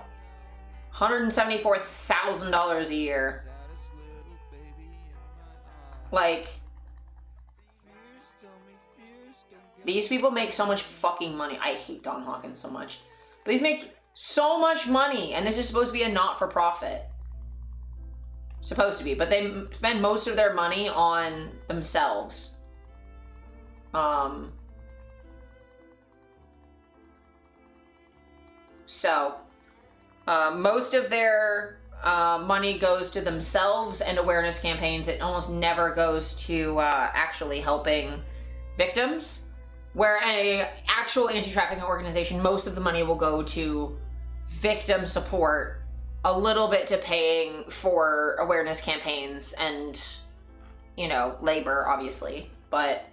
[SPEAKER 1] $174,000 a year. Like, these people make so much fucking money. I hate Don Hawkins so much. These make so much money, and this is supposed to be a not-for-profit. Supposed to be, but they spend most of their money on themselves. Most of their money goes to themselves and awareness campaigns. It almost never goes to actually helping victims. Where an actual anti-trafficking organization, most of the money will go to victim support, a little bit to paying for awareness campaigns and, you know, labor, obviously. But,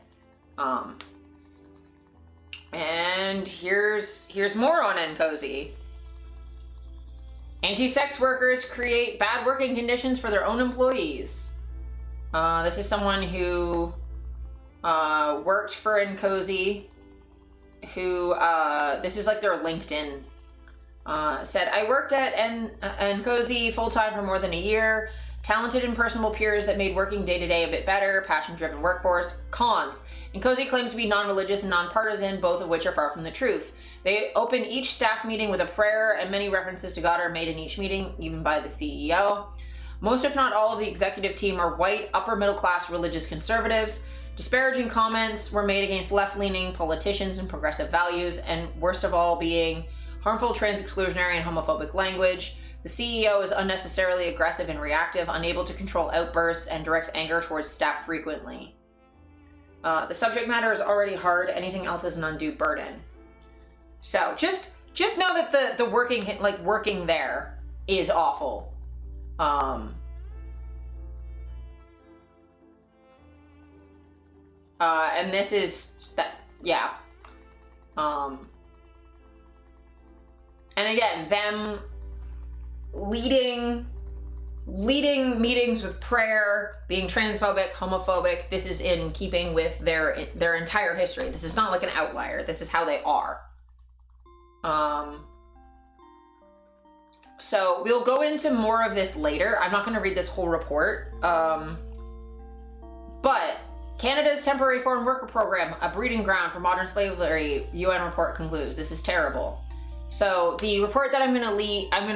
[SPEAKER 1] and here's more on NCOSY. Anti-sex workers create bad working conditions for their own employees. This is someone who worked for NCOSY, who, this is like their LinkedIn, said, I worked at NCOSY full-time for more than a year, talented and personable peers that made working day-to-day a bit better, passion-driven workforce. Cons. NCOSY claims to be non-religious and non-partisan, both of which are far from the truth. They open each staff meeting with a prayer, and many references to God are made in each meeting, even by the CEO. Most, if not all, of the executive team are white, upper-middle-class religious conservatives. Disparaging comments were made against left-leaning politicians and progressive values, and worst of all being harmful trans-exclusionary and homophobic language. The CEO is unnecessarily aggressive and reactive, unable to control outbursts, and directs anger towards staff frequently. The subject matter is already hard. Anything else is an undue burden. So just know that the working there is awful. And this is that, yeah. And again, them leading meetings with prayer, being transphobic, homophobic. This is in keeping with their entire history. This is not like an outlier. This is how they are. So we'll go into more of this later. I'm not going to read this whole report. But Canada's temporary foreign worker program, a breeding ground for modern slavery, UN report concludes. This is terrible. So the report that I'm going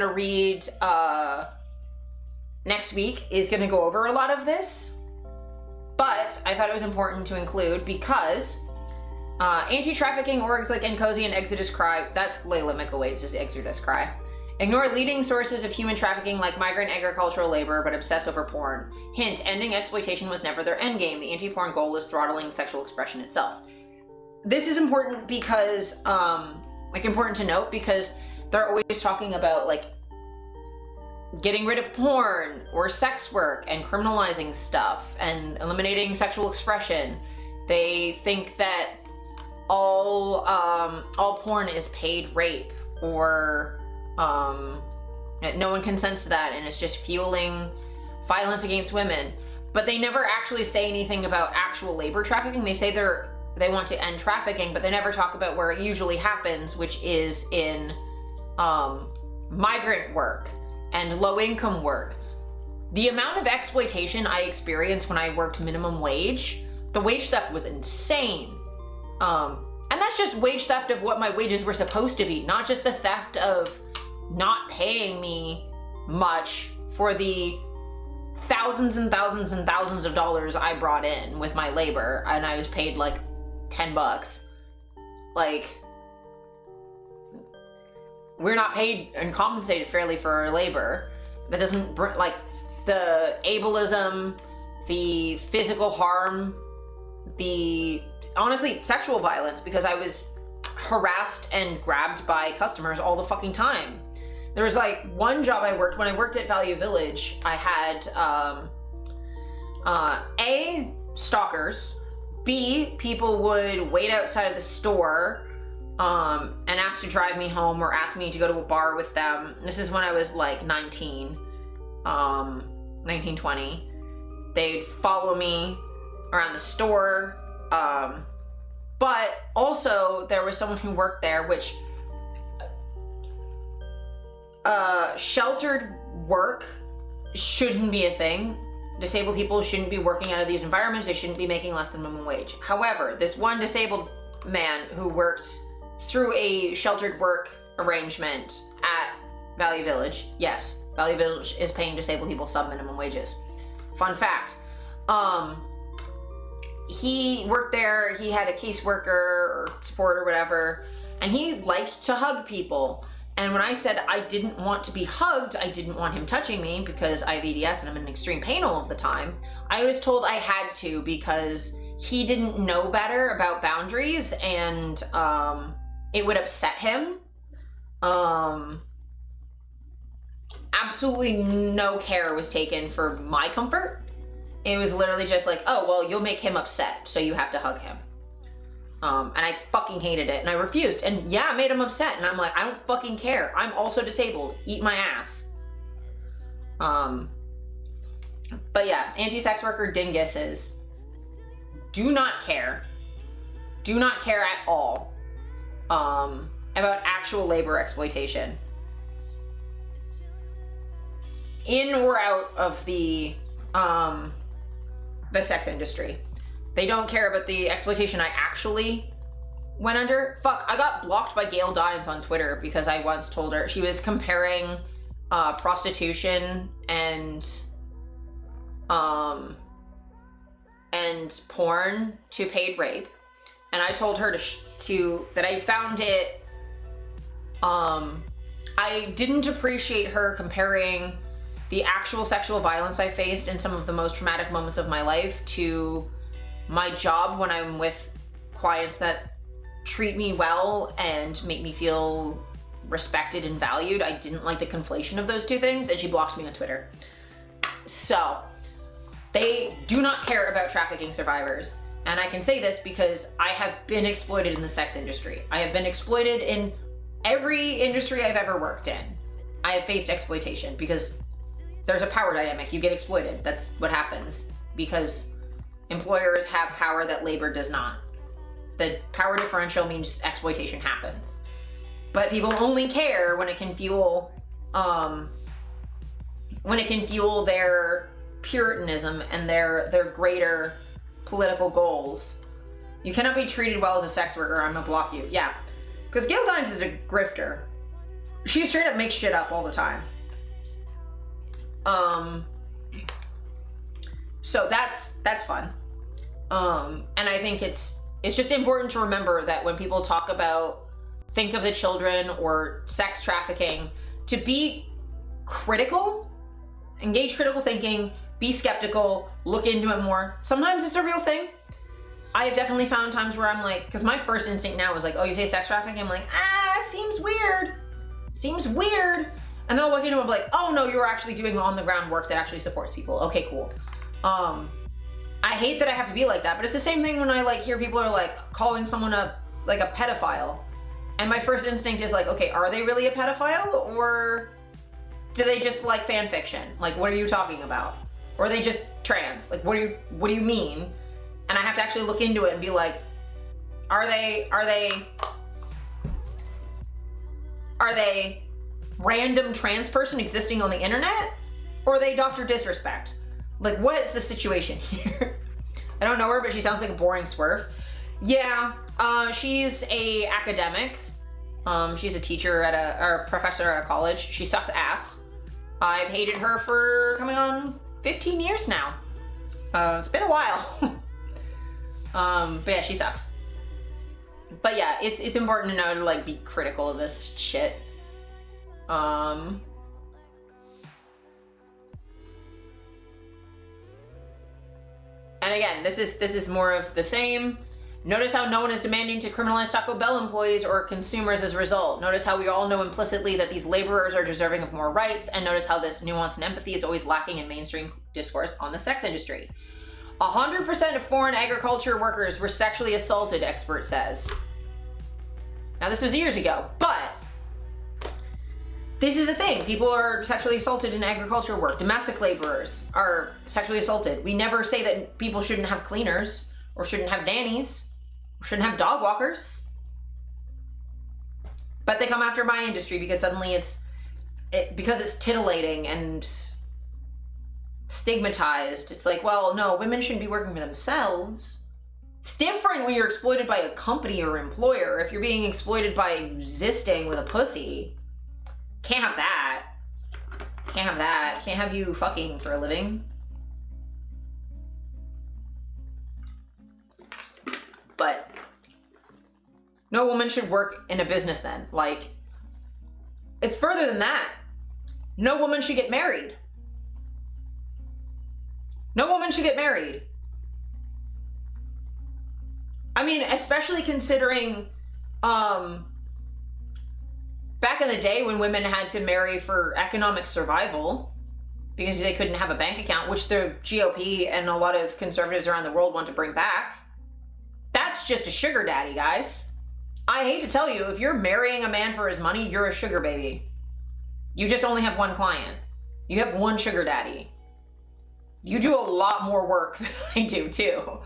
[SPEAKER 1] to read next week is going to go over a lot of this. But I thought it was important to include because anti-trafficking orgs like NCOSY and Exodus Cry, that's Layla Mickelwade's Exodus Cry, ignore leading sources of human trafficking like migrant agricultural labor, but obsess over porn. Hint, ending exploitation was never their endgame. The anti-porn goal is throttling sexual expression itself. This is important because, important to note because they're always talking about, like, getting rid of porn or sex work and criminalizing stuff and eliminating sexual expression. They think that all porn is paid rape or no one consents to that, and it's just fueling violence against women. But they never actually say anything about actual labor trafficking. They say they want to end trafficking, but they never talk about where it usually happens, which is in migrant work and low-income work. The amount of exploitation I experienced when I worked minimum wage, the wage theft was insane. And that's just wage theft of what my wages were supposed to be, not just the theft of not paying me much for the thousands and thousands and thousands of dollars I brought in with my labor, and I was paid like $10. Like, we're not paid and compensated fairly for our labor. That doesn't bring, like, the ableism, the physical harm, the honestly sexual violence, because I harassed and grabbed by customers all the fucking time. There was like one job I worked, when I worked at Value Village, I had A, stalkers, B, people would wait outside of the store and ask to drive me home or ask me to go to a bar with them. This is when I was like 19, 20. They'd follow me around the store. But also there was someone who worked there, which sheltered work shouldn't be a thing. Disabled people shouldn't be working out of these environments. They shouldn't be making less than minimum wage. However, this one disabled man who worked through a sheltered work arrangement at Value Village, yes, Value Village is paying disabled people sub-minimum wages. Fun fact. He worked there, he had a caseworker or support or whatever, and he liked to hug people. And when I said I didn't want to be hugged, I didn't want him touching me because I have EDS and I'm in extreme pain all of the time, I was told I had to because he didn't know better about boundaries and it would upset him. Absolutely no care was taken for my comfort. It was literally just like, oh, well, you'll make him upset, so you have to hug him. And I fucking hated it, and I refused. And yeah, it made him upset, and I'm like, I don't fucking care. I'm also disabled. Eat my ass. But yeah, anti-sex worker dinguses do not care. Do not care at all about actual labor exploitation. In or out of the sex industry. They don't care about the exploitation I actually went under. Fuck, I got blocked by Gail Dines on Twitter because I once told her, she was comparing prostitution and porn to paid rape. And I told her that I found it, I didn't appreciate her comparing the actual sexual violence I faced in some of the most traumatic moments of my life to my job when I'm with clients that treat me well and make me feel respected and valued. I didn't like the conflation of those two things, and she blocked me on Twitter. So, they do not care about trafficking survivors. And I can say this because I have been exploited in the sex industry. I have been exploited in every industry I've ever worked in. I have faced exploitation because there's a power dynamic. You get exploited. That's what happens because employers have power that labor does not. The power differential means exploitation happens. But people only care when it can fuel their puritanism and their greater political goals. You cannot be treated well as a sex worker, I'm gonna block you. Yeah, because Gail Dines is a grifter. She straight up makes shit up all the time. So that's fun. And I think it's just important to remember that when people talk about think of the children or sex trafficking, to be critical, engage critical thinking, be skeptical, look into it more. Sometimes it's a real thing. I have definitely found times where I'm like, because my first instinct now is like, oh, you say sex trafficking? I'm like, seems weird. Seems weird. And then I'll look into it and be like, oh no, you're actually doing on the ground work that actually supports people. Okay, cool. I hate that I have to be like that, but it's the same thing when I like hear people are like calling someone a pedophile. And my first instinct is like, okay, are they really a pedophile or do they just like fan fiction? Like, what are you talking about? Or are they just trans? Like, what do you mean? And I have to actually look into it and be like, are they random trans person existing on the internet? Or are they Dr. Disrespect? Like, what is the situation here? I don't know her, but she sounds like a boring swerve. Yeah, she's a academic. She's a teacher or a professor at a college. She sucks ass. I've hated her for coming on 15 years now. It's been a while. But yeah, she sucks. But yeah, it's important to know to like be critical of this shit. And again, this is more of the same. Notice how no one is demanding to criminalize Taco Bell employees or consumers as a result. Notice how we all know implicitly that these laborers are deserving of more rights, and notice how this nuance and empathy is always lacking in mainstream discourse on the sex industry. 100% of foreign agriculture workers were sexually assaulted, expert says. Now, this was years ago, but this is a thing. People are sexually assaulted in agriculture work. Domestic laborers are sexually assaulted. We never say that people shouldn't have cleaners or shouldn't have nannies or shouldn't have dog walkers. But they come after my industry because suddenly because it's titillating and stigmatized. It's like, well, no, women shouldn't be working for themselves. It's different when you're exploited by a company or employer. If you're being exploited by existing with a pussy, can't have that. Can't have that. Can't have you fucking for a living. But no woman should work in a business then. Like, it's further than that. No woman should get married. No woman should get married. I mean, especially considering, back in the day when women had to marry for economic survival because they couldn't have a bank account, which the GOP and a lot of conservatives around the world want to bring back. That's just a sugar daddy, guys. I hate to tell you, if you're marrying a man for his money, you're a sugar baby. You just only have one client. You have one sugar daddy. You do a lot more work than I do too.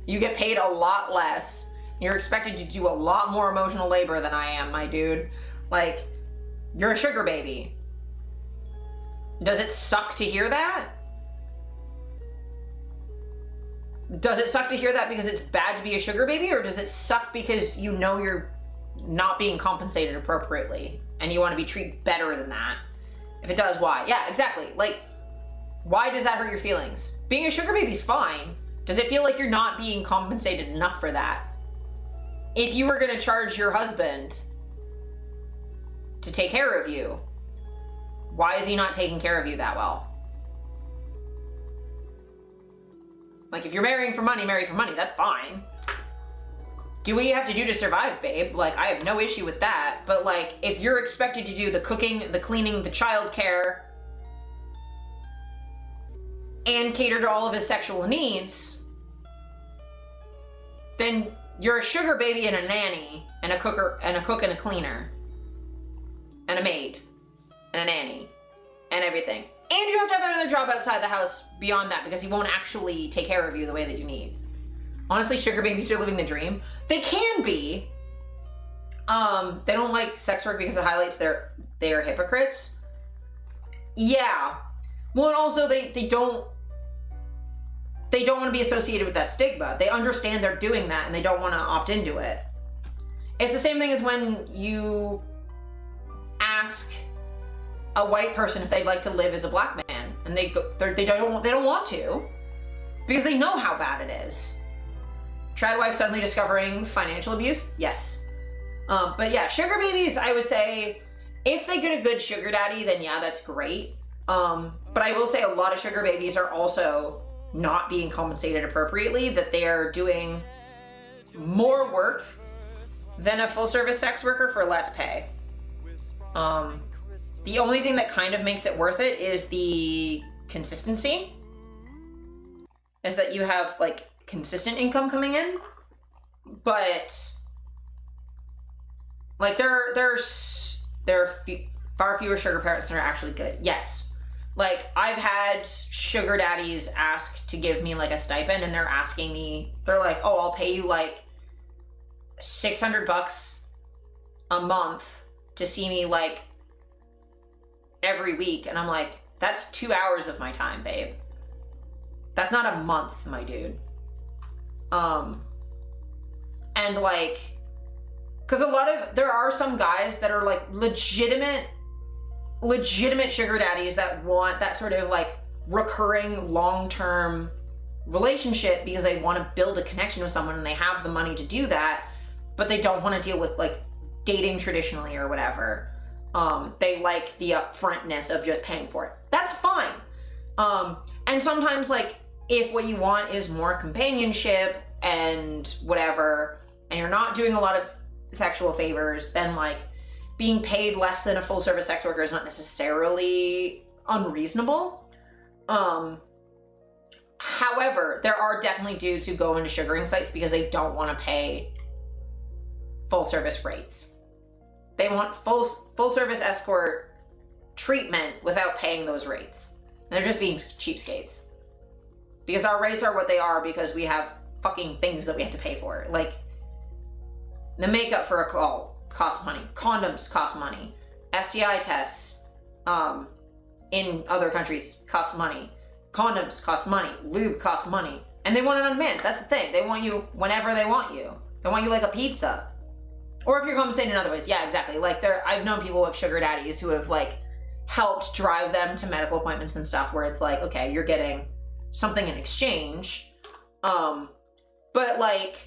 [SPEAKER 1] You get paid a lot less. You're expected to do a lot more emotional labor than I am, my dude. Like, you're a sugar baby. Does it suck to hear that? Does it suck to hear that because it's bad to be a sugar baby, or does it suck because you know you're not being compensated appropriately and you want to be treated better than that? If it does, why? Yeah, exactly. Like, why does that hurt your feelings? Being a sugar baby's fine. Does it feel like you're not being compensated enough for that? If you were going to charge your husband to take care of you, why is he not taking care of you that well? Like, if you're marrying for money, marry for money. That's fine. Do what you have to do to survive, babe. Like, I have no issue with that. But, like, if you're expected to do the cooking, the cleaning, the childcare, and cater to all of his sexual needs, then you're a sugar baby and a nanny and a cook and a cleaner and a maid and a nanny and everything. And you have to have another job outside the house beyond that because he won't actually take care of you the way that you need. Honestly, sugar babies are living the dream. They can be. They don't like sex work because it highlights they are hypocrites. Yeah. Well, and also they don't want to be associated with that stigma. They understand they're doing that and they don't want to opt into it. It's the same thing as when you ask a white person if they'd like to live as a black man, and they don't want to because they know how bad it is. Trad wife suddenly discovering financial abuse? Yes. But yeah, sugar babies, I would say, if they get a good sugar daddy, then yeah, that's great. But I will say a lot of sugar babies are also not being compensated appropriately, that they are doing more work than a full-service sex worker for less pay. The only thing that kind of makes it worth it is the consistency. Is that you have, like, consistent income coming in. But, like, there are far fewer sugar parents that are actually good. Yes. Like, I've had sugar daddies ask to give me, like, a stipend, and they're asking me, they're like, oh, I'll pay you, like, $600 a month to see me, like, every week. And I'm like, that's 2 hours of my time, babe. That's not a month, my dude. And, like, because there are some guys that are, like, legitimate sugar daddies that want that sort of, like, recurring long-term relationship because they want to build a connection with someone and they have the money to do that, but they don't want to deal with, like, dating traditionally or whatever. They like the upfrontness of just paying for it. That's fine. And sometimes, like, if what you want is more companionship and whatever, and you're not doing a lot of sexual favors, then like being paid less than a full service sex worker is not necessarily unreasonable. However, there are definitely dudes who go into sugaring sites because they don't want to pay full service rates. They want full service escort treatment without paying those rates. And they're just being cheapskates. Because our rates are what they are because we have fucking things that we have to pay for. Like, the makeup for a call costs money. Condoms cost money. STI tests in other countries cost money. Condoms cost money. Lube costs money. And they want it on demand. That's the thing. They want you whenever they want you. They want you like a pizza. Or if you're compensated in other ways. Yeah, exactly. Like, I've known people with sugar daddies who have, like, helped drive them to medical appointments and stuff where it's like, okay, you're getting something in exchange. But, like,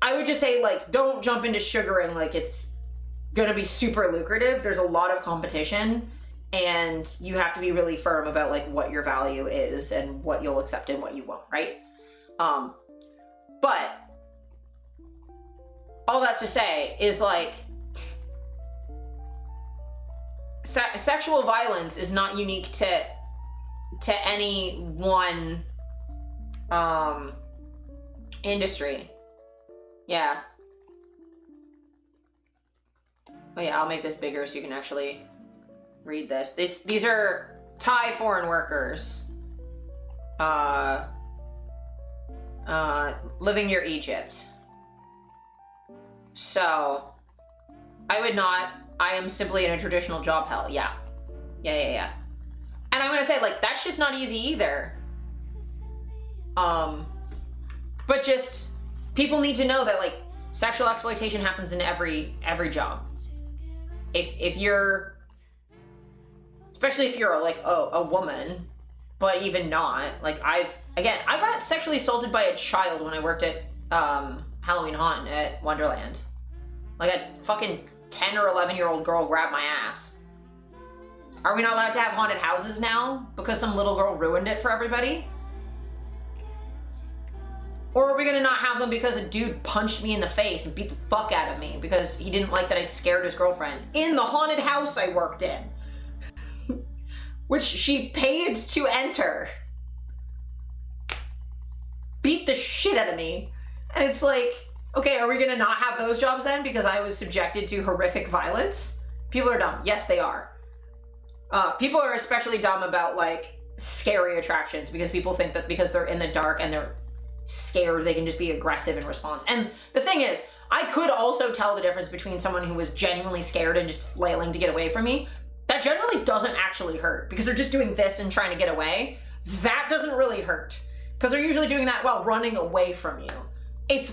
[SPEAKER 1] I would just say, like, don't jump into sugaring like it's gonna be super lucrative. There's a lot of competition, and you have to be really firm about, like, what your value is and what you'll accept and what you won't, right? But all that's to say is, like, sexual violence is not unique to any one industry. Yeah. Oh yeah, I'll make this bigger so you can actually read this. These are Thai foreign workers living near Egypt. So I am simply in a traditional job hell. Yeah. And I'm gonna say, like, that shit's not easy either. But just, people need to know that, like, sexual exploitation happens in every job. If you're, especially if you're like a woman, but even not, like, I got sexually assaulted by a child when I worked at Halloween Haunt at Wonderland. Like, a fucking 10 or 11-year-old girl grabbed my ass. Are we not allowed to have haunted houses now because some little girl ruined it for everybody? Or are we gonna not have them because a dude punched me in the face and beat the fuck out of me because he didn't like that I scared his girlfriend in the haunted house I worked in, which she paid to enter? Beat the shit out of me. And it's like, okay, are we gonna not have those jobs then because I was subjected to horrific violence? People are dumb. Yes, they are. People are especially dumb about, like, scary attractions because people think that because they're in the dark and they're scared, they can just be aggressive in response. And the thing is, I could also tell the difference between someone who was genuinely scared and just flailing to get away from me. That generally doesn't actually hurt because they're just doing this and trying to get away. That doesn't really hurt because they're usually doing that while running away from you.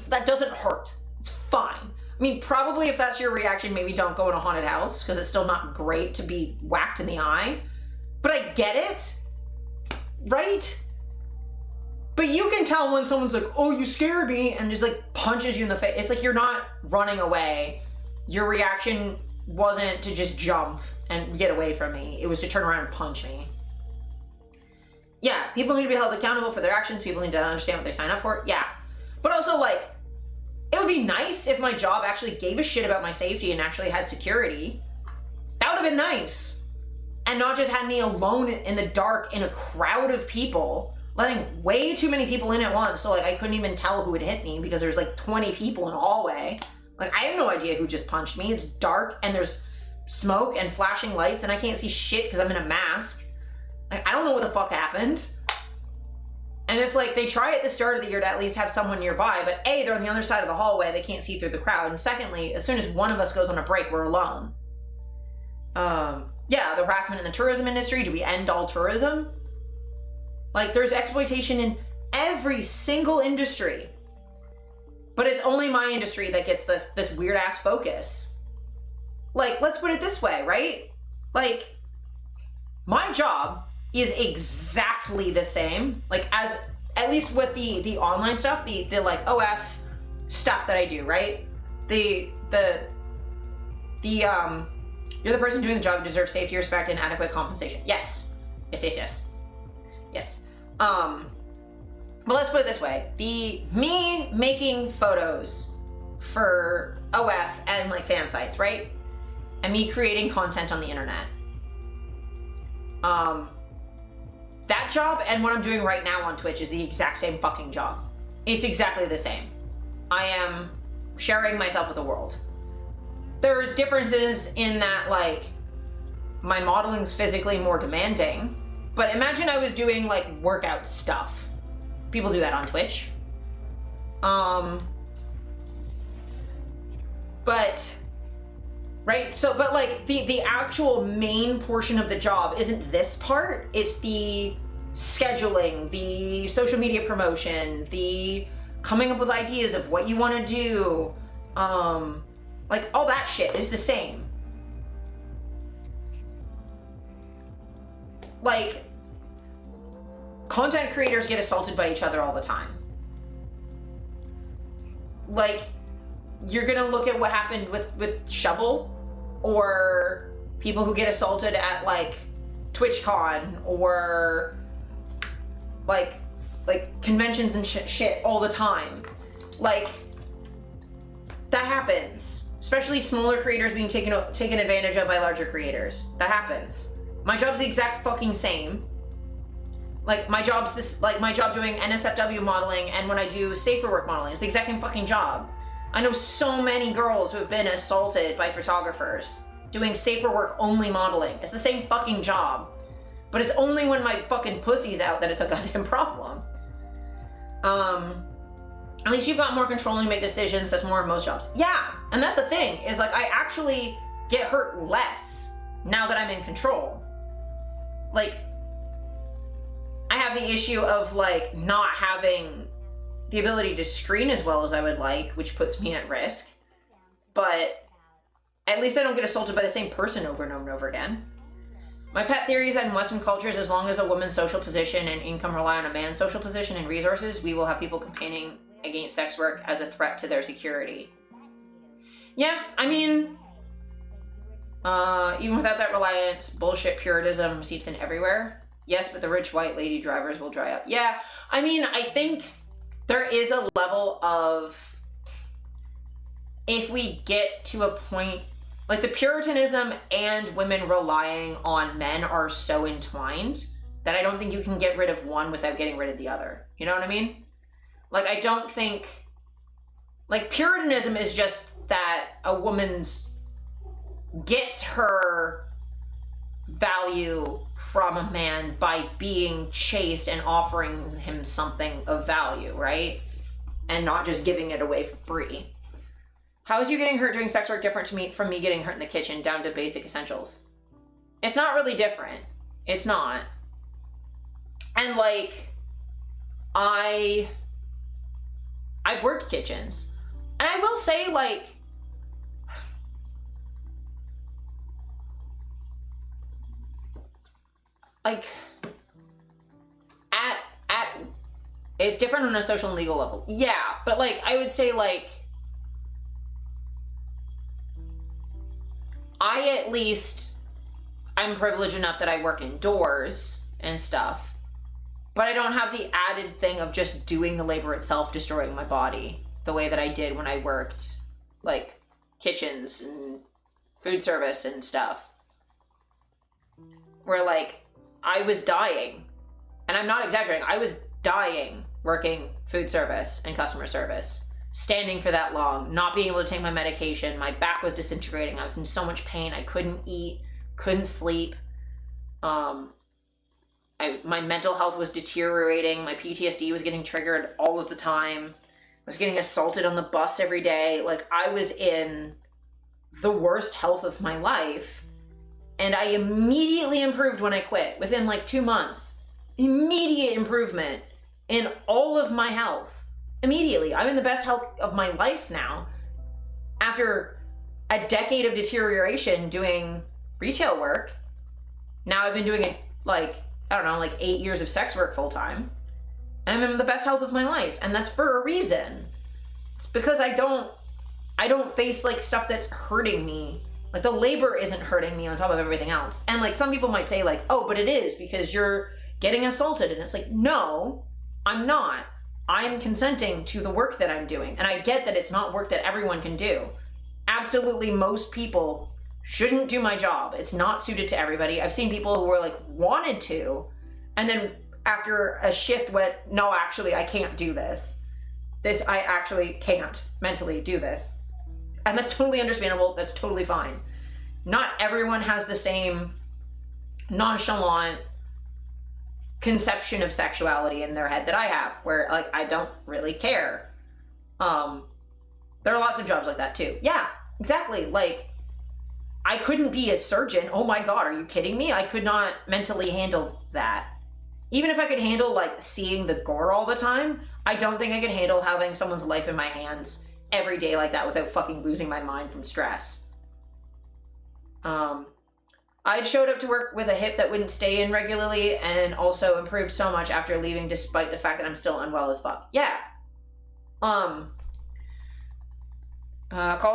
[SPEAKER 1] That doesn't hurt. It's fine. I mean, probably if that's your reaction, maybe don't go in a haunted house because it's still not great to be whacked in the eye. But I get it, right? But you can tell when someone's like, oh, you scared me, and just, like, punches you in the face. It's like you're not running away. Your reaction wasn't to just jump and get away from me. It was to turn around and punch me. Yeah, people need to be held accountable for their actions. People need to understand what they sign up for. Yeah. But also, like, it would be nice if my job actually gave a shit about my safety and actually had security. That would have been nice. And not just had me alone in the dark in a crowd of people, letting way too many people in at once, so, like, I couldn't even tell who had hit me because there's, like, 20 people in a hallway. Like, I have no idea who just punched me. It's dark and there's smoke and flashing lights and I can't see shit because I'm in a mask. Like, I don't know what the fuck happened. And it's like, they try at the start of the year to at least have someone nearby, but A, they're on the other side of the hallway, they can't see through the crowd, and secondly, as soon as one of us goes on a break, we're alone. Yeah, the harassment in the tourism industry, do we end all tourism? Like, there's exploitation in every single industry. But it's only my industry that gets this weird-ass focus. Like, let's put it this way, right? Like, my job is exactly the same, like, as, at least with the online stuff, the like, OF stuff that I do, right? You're the person doing the job who deserves safety, respect, and adequate compensation. Yes. Yes. But let's put it this way. Me making photos for OF and like fan sites, right? And me creating content on the internet. That job and what I'm doing right now on Twitch is the exact same fucking job. It's exactly the same. I am sharing myself with the world. There's differences in that, like, my modeling's physically more demanding, but imagine I was doing like workout stuff. People do that on Twitch. But right, so but like the actual main portion of the job isn't this part, it's the scheduling, the social media promotion, the coming up with ideas of what you want to do, like all that shit is the same. Like, content creators get assaulted by each other all the time. Like, you're gonna look at what happened with Shovel, or people who get assaulted at like TwitchCon, or like conventions and shit all the time. Like, that happens. Especially smaller creators being taken advantage of by larger creators. That happens. My job's the exact fucking same. Like, my job's my job doing NSFW modeling and when I do safer work modeling, it's the exact same fucking job. I know so many girls who have been assaulted by photographers doing safer work only modeling. It's the same fucking job. But it's only when my fucking pussy's out that it's a goddamn problem. At least you've got more control and you make decisions. That's more in most jobs. Yeah, and that's the thing, is like I actually get hurt less now that I'm in control. Like, I have the issue of like not having the ability to screen as well as I would like, which puts me at risk. But at least I don't get assaulted by the same person over and over and over again. My pet theory is that in Western cultures, as long as a woman's social position and income rely on a man's social position and resources, we will have people campaigning against sex work as a threat to their security. Yeah, I mean, even without that reliance, bullshit puritanism seeps in everywhere. Yes, but the rich white lady drivers will dry up. Yeah, I mean, I think there is a level of, if we get to a point, like the puritanism and women relying on men are so entwined that I don't think you can get rid of one without getting rid of the other. You know what I mean? Like, I don't think, like, puritanism is just that a woman's gets her value from a man by being chaste and offering him something of value, right? And not just giving it away for free. How is you getting hurt doing sex work different from me getting hurt in the kitchen down to basic essentials? It's not really different. It's not. And like, I've worked kitchens. And I will say, like, it's different on a social and legal level. Yeah, but like, I would say like, I'm privileged enough that I work indoors and stuff, but I don't have the added thing of just doing the labor itself, destroying my body the way that I did when I worked like kitchens and food service and stuff, where like I was dying, and I'm not exaggerating, I was dying working food service and customer service, standing for that long, not being able to take my medication, my back was disintegrating, I was in so much pain, I couldn't eat, couldn't sleep, my mental health was deteriorating, my PTSD was getting triggered all of the time, I was getting assaulted on the bus every day, like I was in the worst health of my life, and I immediately improved when I quit, within like 2 months, immediate improvement in all of my health. Immediately. I'm in the best health of my life now after a decade of deterioration doing retail work. Now I've been doing it like, I don't know, like 8 years of sex work full time. And I'm in the best health of my life. And that's for a reason. It's because I don't face like stuff that's hurting me. Like the labor isn't hurting me on top of everything else. And like some people might say like, oh, but it is because you're getting assaulted. And it's like, no, I'm not. I'm consenting to the work that I'm doing. And I get that it's not work that everyone can do. Absolutely most people shouldn't do my job. It's not suited to everybody. I've seen people who were like wanted to, and then after a shift went, no, actually, I can't do this. I actually can't mentally do this. And that's totally understandable. That's totally fine. Not everyone has the same nonchalant conception of sexuality in their head that I have, where like I don't really care. There are lots of jobs like that too. Yeah, exactly. Like I couldn't be a surgeon. Oh my God, are you kidding me? I could not mentally handle that. Even if I could handle like seeing the gore all the time, I don't think I could handle having someone's life in my hands every day like that without fucking losing my mind from stress. I'd showed up to work with a hip that wouldn't stay in regularly and also improved so much after leaving despite the fact that I'm still unwell as fuck. Yeah. Call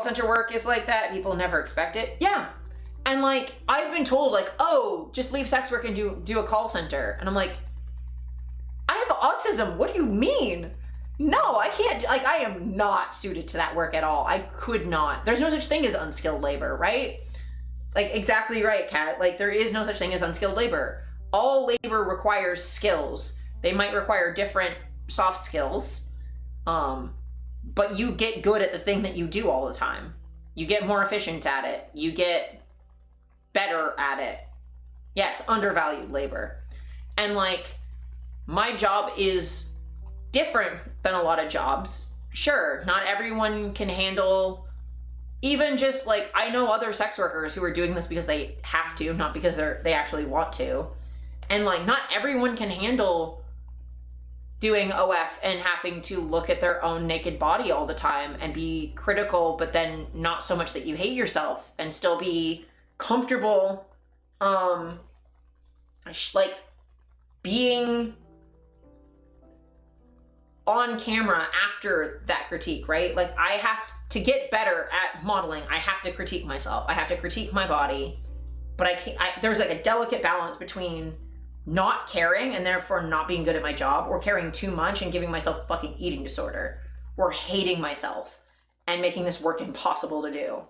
[SPEAKER 1] center work is like that. People never expect it. Yeah. And like, I've been told like, oh, just leave sex work and do a call center. And I'm like, I have autism. What do you mean? No, I can't. Like, I am not suited to that work at all. I could not. There's no such thing as unskilled labor, right? Like, exactly right, Kat. Like, there is no such thing as unskilled labor. All labor requires skills. They might require different soft skills, but you get good at the thing that you do all the time. You get more efficient at it. You get better at it. Yes, undervalued labor. And, like, my job is different than a lot of jobs. Sure, not everyone can handle... Even just like, I know other sex workers who are doing this because they have to, not because they actually want to. And like, not everyone can handle doing OF and having to look at their own naked body all the time and be critical, but then not so much that you hate yourself and still be comfortable, like being on camera after that critique, right? Like I have to get better at modeling. I have to critique myself. I have to critique my body, but there's like a delicate balance between not caring and therefore not being good at my job, or caring too much and giving myself fucking eating disorder, or hating myself and making this work impossible to do.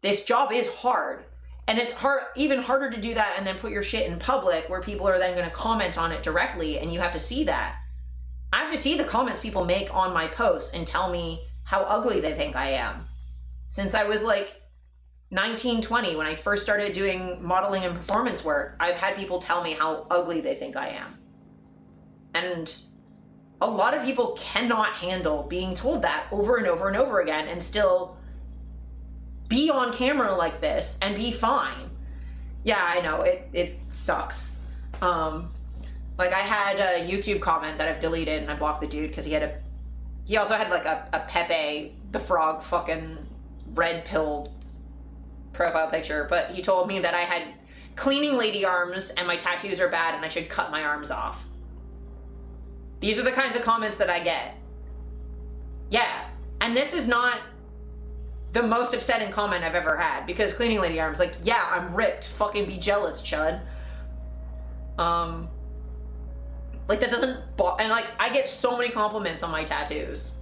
[SPEAKER 1] This job is hard, and it's hard, even harder to do that and then put your shit in public where people are then going to comment on it directly, and you have to see that. I have to see the comments people make on my posts and tell me how ugly they think I am. Since I was like 19, 20, when I first started doing modeling and performance work, I've had people tell me how ugly they think I am. And a lot of people cannot handle being told that over and over and over again and still be on camera like this and be fine. Yeah, I know, it sucks. Like I had a YouTube comment that I've deleted and I blocked the dude because he also had like a Pepe the Frog fucking red pill profile picture, but he told me that I had cleaning lady arms and my tattoos are bad and I should cut my arms off. These are the kinds of comments that I get. Yeah, and this is not the most upsetting comment I've ever had, because cleaning lady arms, like, yeah, I'm ripped, fucking be jealous, chud. Like that doesn't, and like I get so many compliments on my tattoos.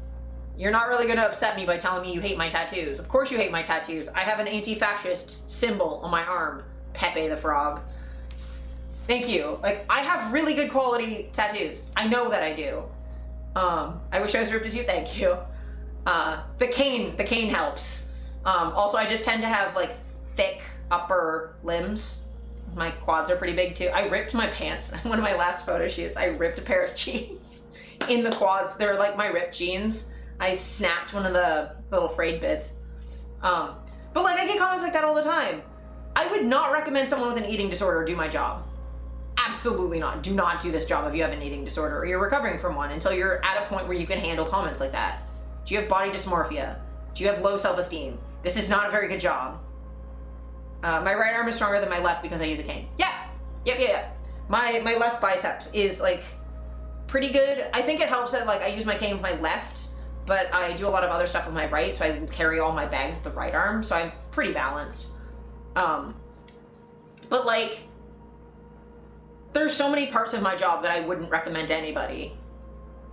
[SPEAKER 1] You're not really gonna upset me by telling me you hate my tattoos. Of course you hate my tattoos. I have an anti-fascist symbol on my arm, Pepe the Frog. Thank you. Like I have really good quality tattoos. I know that I do. I wish I was ripped as you. Thank you. The cane helps. Also I just tend to have like thick upper limbs. My quads are pretty big too. I ripped my pants. One of my last photo shoots, I ripped a pair of jeans in the quads. They're like my ripped jeans. I snapped one of the little frayed bits. But like I get comments like that all the time. I would not recommend someone with an eating disorder do my job. Absolutely not. Do not do this job if you have an eating disorder or you're recovering from one until you're at a point where you can handle comments like that. Do you have body dysmorphia? Do you have low self-esteem? This is not a very good job. My right arm is stronger than my left because I use a cane. Yeah. Yep. My left bicep is like pretty good. I think it helps that like I use my cane with my left, but I do a lot of other stuff with my right, so I carry all my bags with the right arm, so I'm pretty balanced. But like, there's so many parts of my job that I wouldn't recommend to anybody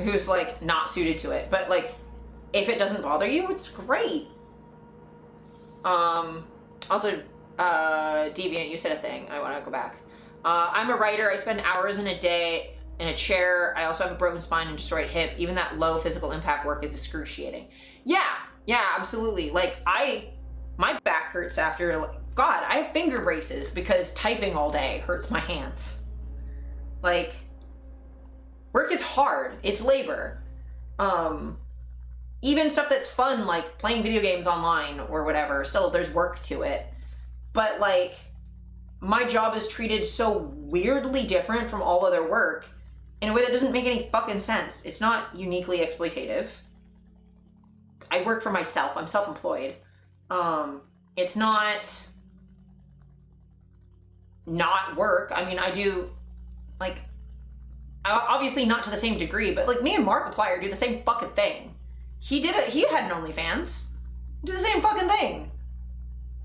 [SPEAKER 1] who's like not suited to it. But like, if it doesn't bother you, it's great. Also, Deviant, you said a thing. I want to go back. I'm a writer. I spend hours in a day in a chair. I also have a broken spine and destroyed hip. Even that low physical impact work is excruciating. Yeah, absolutely. Like my back hurts after, like, God, I have finger braces because typing all day hurts my hands. Like, work is hard. It's labor. Even stuff that's fun, like playing video games online or whatever, still there's work to it. But like, my job is treated so weirdly different from all other work in a way that doesn't make any fucking sense. It's not uniquely exploitative. I work for myself. I'm self-employed. It's not work. I mean, I do, like, obviously not to the same degree, but like me and Markiplier do the same fucking thing. He had an OnlyFans. Do the same fucking thing.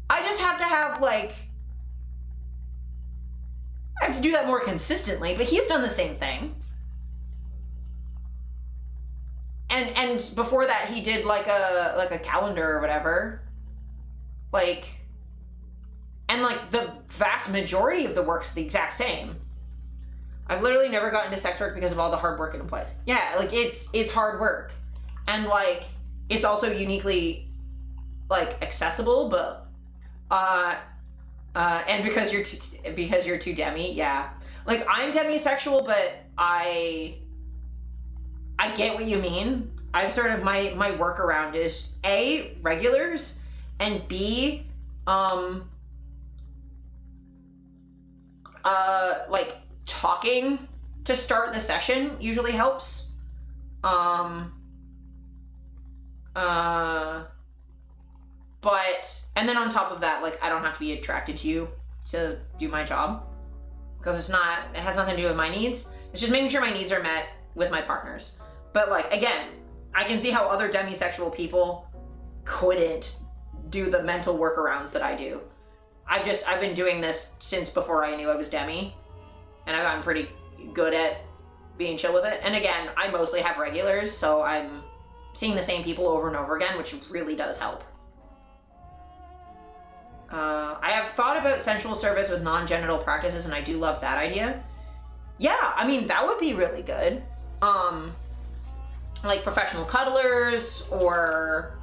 [SPEAKER 1] I just have to have, like, I have to do that more consistently, but he's done the same thing. And before that, he did like a calendar or whatever. Like, and like the vast majority of the work's the exact same. I've literally never gotten into sex work because of all the hard work it implies. Yeah, like it's hard work. And like, it's also uniquely like accessible, but and because you're too demi, yeah. Like, I'm demisexual, but I get what you mean. I've sort of, my workaround is A, regulars, and B, like talking to start the session usually helps. But, and then on top of that, like, I don't have to be attracted to you to do my job, because it has nothing to do with my needs. It's just making sure my needs are met with my partners. But like, again, I can see how other demisexual people couldn't do the mental workarounds that I do. I've been doing this since before I knew I was demi, and I've gotten pretty good at being chill with it. And again, I mostly have regulars, so I'm seeing the same people over and over again, which really does help. I have thought about sensual service with non-genital practices, and I do love that idea. Yeah, I mean, that would be really good. Like professional cuddlers, or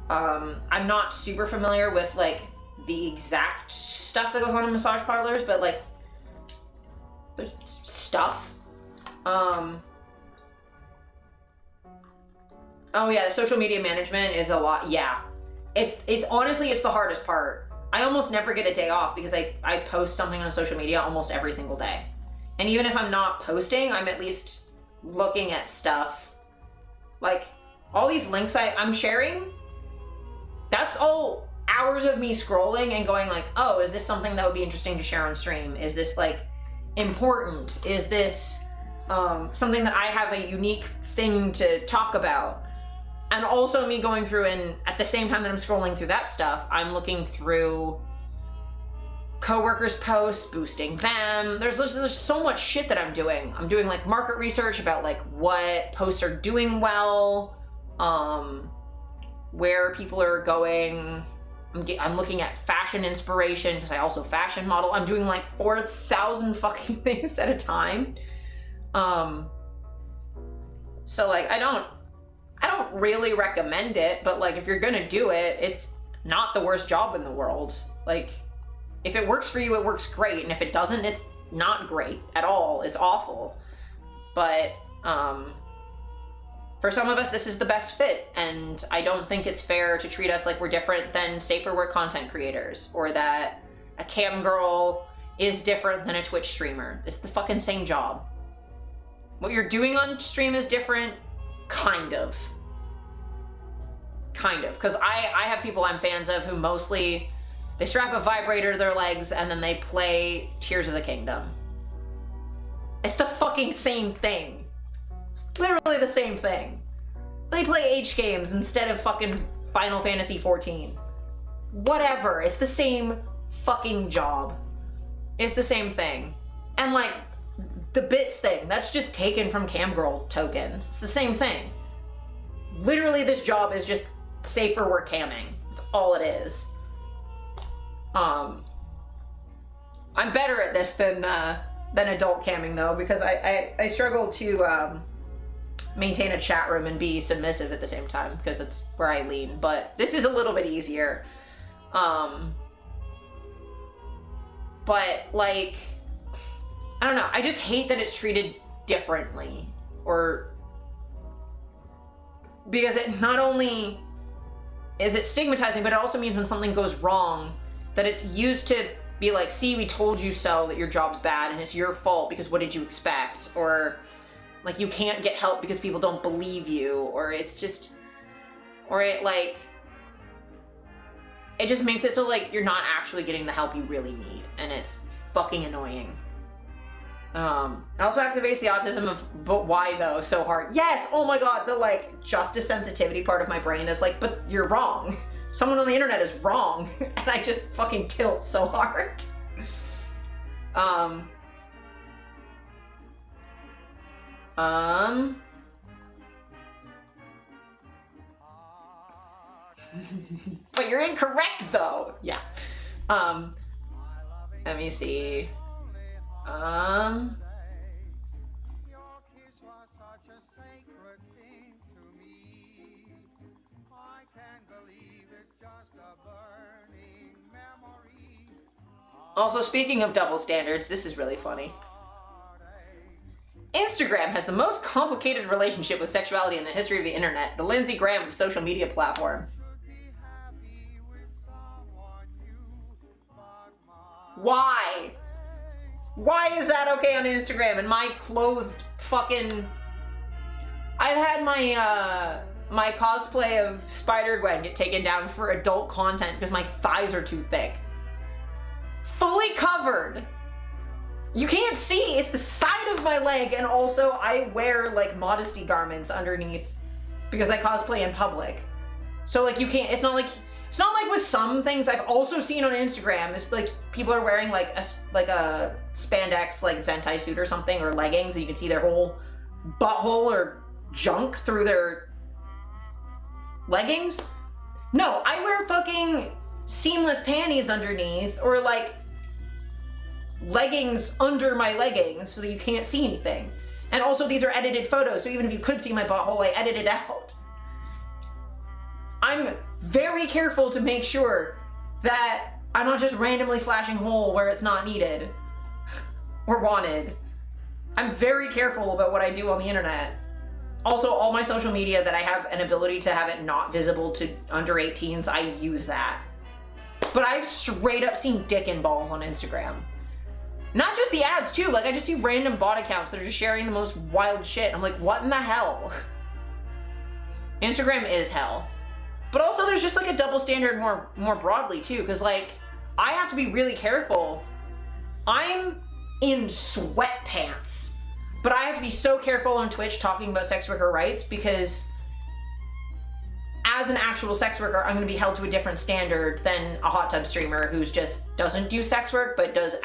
[SPEAKER 1] I'm not super familiar with like the exact stuff that goes on in massage parlors, but like there's stuff. Oh yeah, the social media management is a lot. Yeah, it's honestly, it's the hardest part. I almost never get a day off because I post something on social media almost every single day. And even if I'm not posting, I'm at least looking at stuff. Like, all these links I'm sharing, that's all hours of me scrolling and going like, oh, is this something that would be interesting to share on stream? Is this like important? Is this something that I have a unique thing to talk about? And also me going through, and at the same time that I'm scrolling through that stuff, I'm looking through coworkers' posts, boosting them. There's so much shit that I'm doing. I'm doing like market research about like what posts are doing well, where people are going. I'm looking at fashion inspiration because I also fashion model. I'm doing like 4,000 fucking things at a time. So like, I don't really recommend it, but like, if you're gonna do it, it's not the worst job in the world. Like, if it works for you, it works great. And if it doesn't, it's not great at all. It's awful. But for some of us, this is the best fit. And I don't think it's fair to treat us like we're different than safer work content creators, or that a cam girl is different than a Twitch streamer. It's the fucking same job. What you're doing on stream is different, kind of. Because I have people I'm fans of who mostly, they strap a vibrator to their legs and then they play Tears of the Kingdom. It's the fucking same thing. It's literally the same thing. They play H games instead of fucking Final Fantasy 14. Whatever, it's the same fucking job. It's the same thing. And like, the bits thing, that's just taken from camgirl tokens. It's the same thing. Literally, this job is just safer work camming. That's all it is. I'm better at this than adult camming though, because I struggle to maintain a chat room and be submissive at the same time, because that's where I lean. But this is a little bit easier. But like, I don't know. I just hate that it's treated differently, or because it not only is it stigmatizing, but it also means when something goes wrong, that it's used to be like, see, we told you so, that your job's bad and it's your fault because what did you expect? Or like, you can't get help because people don't believe you, or it's just, or it like, it just makes it so like you're not actually getting the help you really need, and it's fucking annoying. It also activates the autism of, but why though, so hard? Yes, oh my god, the like justice sensitivity part of my brain that's like, but you're wrong. Someone on the internet is wrong. And I just fucking tilt so hard. But you're incorrect though. Yeah. Let me see. Also, speaking of double standards, this is really funny. Instagram has the most complicated relationship with sexuality in the history of the internet. The Lindsey Graham of social media platforms. Why? Why is that okay on Instagram? And my clothed fucking... I've had my, my cosplay of Spider-Gwen get taken down for adult content because my thighs are too thick. Fully covered. You can't see, it's the side of my leg, and also I wear like modesty garments underneath because I cosplay in public. So like you can't, it's not like with some things I've also seen on Instagram, it's like people are wearing like a spandex like Zentai suit or something, or leggings, and you can see their whole butthole or junk through their leggings. No, I wear fucking seamless panties underneath, or like leggings under my leggings so that you can't see anything. And also these are edited photos, so even if you could see my butthole, I edited out. I'm very careful to make sure that I'm not just randomly flashing hole where it's not needed or wanted. I'm very careful about what I do on the internet. Also, all my social media that I have an ability to have it not visible to under 18s, I use that. But I've straight up seen dick and balls on Instagram. Not just the ads too, like I just see random bot accounts that are just sharing the most wild shit. I'm like, what in the hell? Instagram is hell. But also there's just like a double standard more broadly too, because like, I have to be really careful. I'm in sweatpants, but I have to be so careful on Twitch talking about sex worker rights, because as an actual sex worker, I'm gonna be held to a different standard than a hot tub streamer who's just doesn't do sex work, but does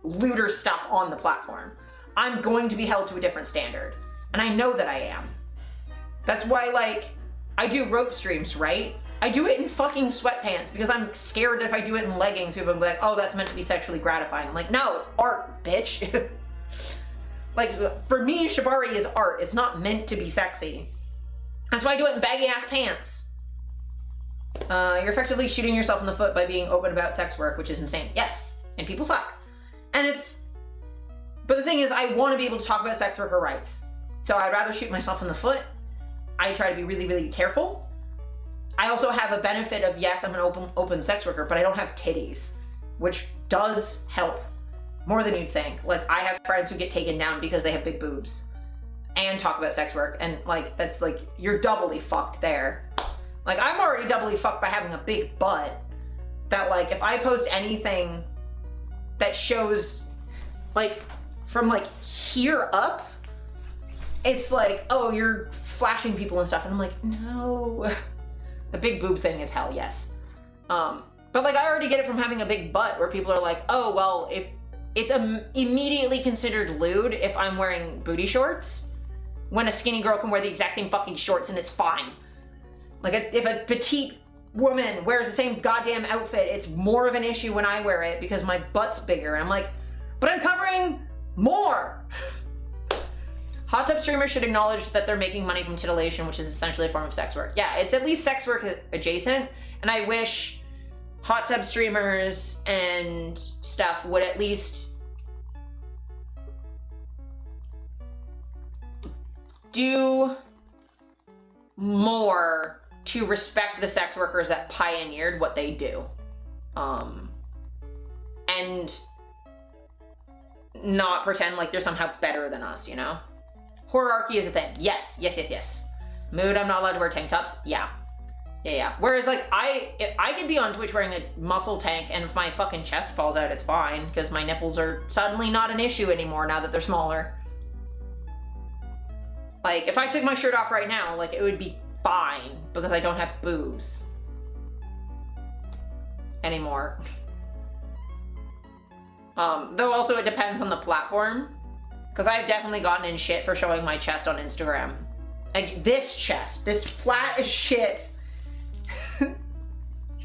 [SPEAKER 1] looter stuff on the platform. I'm going to be held to a different standard, and I know that I am. That's why, like, I do rope streams, right? I do it in fucking sweatpants because I'm scared that if I do it in leggings, people will be like, oh, that's meant to be sexually gratifying. I'm like, no, it's art, bitch. Like, for me, shibari is art. It's not meant to be sexy. That's why I do it in baggy-ass pants. You're effectively shooting yourself in the foot by being open about sex work, which is insane. Yes, and people suck. And it's... But the thing is, I want to be able to talk about sex worker rights. So I'd rather shoot myself in the foot. I try to be really, really careful. I also have a benefit of, yes, I'm an open sex worker, but I don't have titties, which does help more than you'd think. Like, I have friends who get taken down because they have big boobs and talk about sex work, and like, that's like, you're doubly fucked there. Like, I'm already doubly fucked by having a big butt, that like, if I post anything that shows like from like here up, it's like, oh, you're flashing people and stuff, and I'm like, no. The big boob thing is hell, yes. But like, I already get it from having a big butt, where people are like, oh, well, it's immediately considered lewd if I'm wearing booty shorts, when a skinny girl can wear the exact same fucking shorts and it's fine. Like, if a petite woman wears the same goddamn outfit, it's more of an issue when I wear it because my butt's bigger. And I'm like, but I'm covering more. Hot tub streamers should acknowledge that they're making money from titillation, which is essentially a form of sex work. Yeah, it's at least sex work adjacent, and I wish hot tub streamers and stuff would at least do more to respect the sex workers that pioneered what they do. And not pretend like they're somehow better than us, you know? Horarchy is a thing. Yes, yes, yes, yes. Mood, I'm not allowed to wear tank tops. Yeah. Yeah, yeah. Whereas, like, I could be on Twitch wearing a muscle tank, and if my fucking chest falls out, it's fine, because my nipples are suddenly not an issue anymore now that they're smaller. Like, if I took my shirt off right now, like, it would be fine, because I don't have boobs. Anymore. Though also it depends on the platform, because I've definitely gotten in shit for showing my chest on Instagram. Like, this chest, this flat as shit.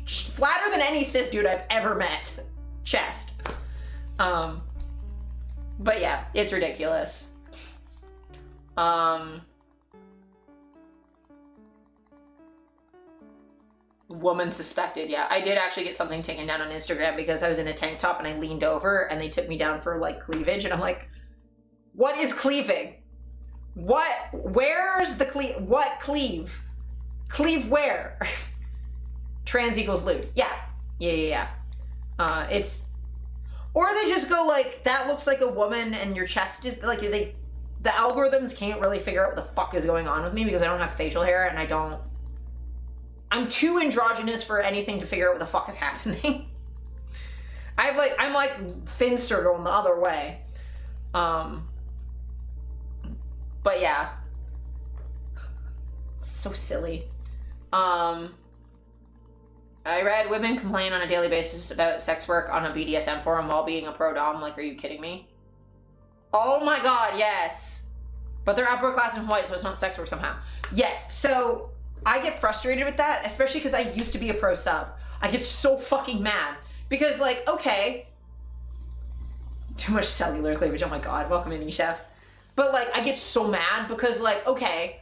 [SPEAKER 1] Flatter than any cis dude I've ever met. Chest. But yeah, it's ridiculous. Woman suspected. Yeah, I did actually get something taken down on Instagram because I was in a tank top and I leaned over and they took me down for like cleavage, and I'm like, what is cleaving? What? Where's the cleave? What cleave? Cleave where? Trans equals lewd. Yeah. Yeah. It's, or they just go like, that looks like a woman and your chest is like, the algorithms can't really figure out what the fuck is going on with me because I don't have facial hair and I'm too androgynous for anything to figure out what the fuck is happening. I'm like Finster going the other way. But yeah. So silly. I read women complain on a daily basis about sex work on a BDSM forum while being a pro-dom. Like, are you kidding me? Oh my god, yes. But they're upper class and white, so it's not sex work somehow. Yes, so I get frustrated with that, especially because I used to be a pro sub. I get so fucking mad. Because, like, okay. Too much cellular cleavage, oh my god. Welcome in, chef. But, like, I get so mad because, like, okay.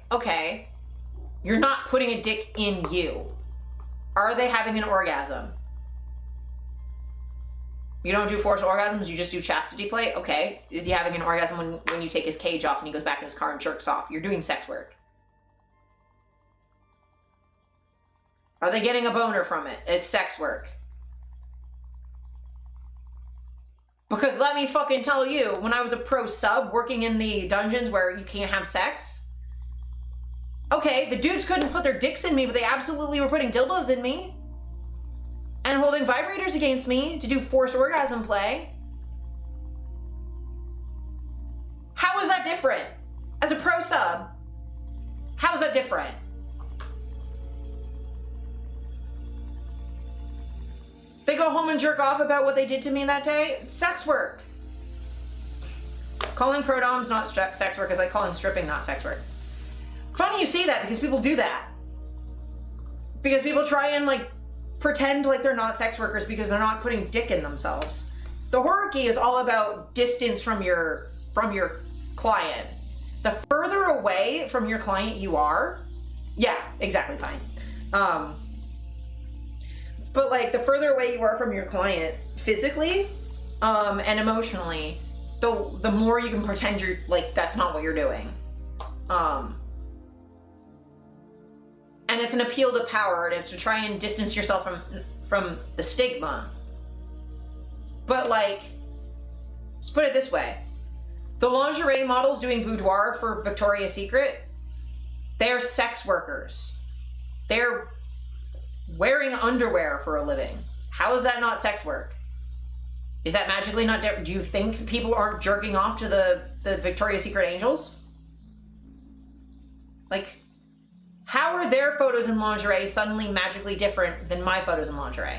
[SPEAKER 1] You're not putting a dick in you. Are they having an orgasm? You don't do forced orgasms, you just do chastity play? Okay. Is he having an orgasm when you take his cage off and he goes back in his car and jerks off? You're doing sex work. Are they getting a boner from it? It's sex work. Because let me fucking tell you, when I was a pro sub working in the dungeons where you can't have sex, okay, the dudes couldn't put their dicks in me, but they absolutely were putting dildos in me. And holding vibrators against me to do forced orgasm play. How is that different? As a pro sub, how is that different? They go home and jerk off about what they did to me that day? It's sex work. Calling pro-doms not sex work is like calling stripping not sex work. Funny you say that because people do that. Because people try and like pretend like they're not sex workers because they're not putting dick in themselves. The hierarchy is all about distance from your client. The further away from your client you are, yeah, exactly, fine. But like the further away you are from your client physically and emotionally, the more you can pretend you're like that's not what you're doing. And it's an appeal to power, and it's to try and distance yourself from the stigma. But like, let's put it this way. The lingerie models doing boudoir for Victoria's Secret, they're sex workers. They're wearing underwear for a living. How is that not sex work? Is that magically not different? Do you think people aren't jerking off to the Victoria's Secret angels? Like, how are their photos in lingerie suddenly magically different than my photos in lingerie?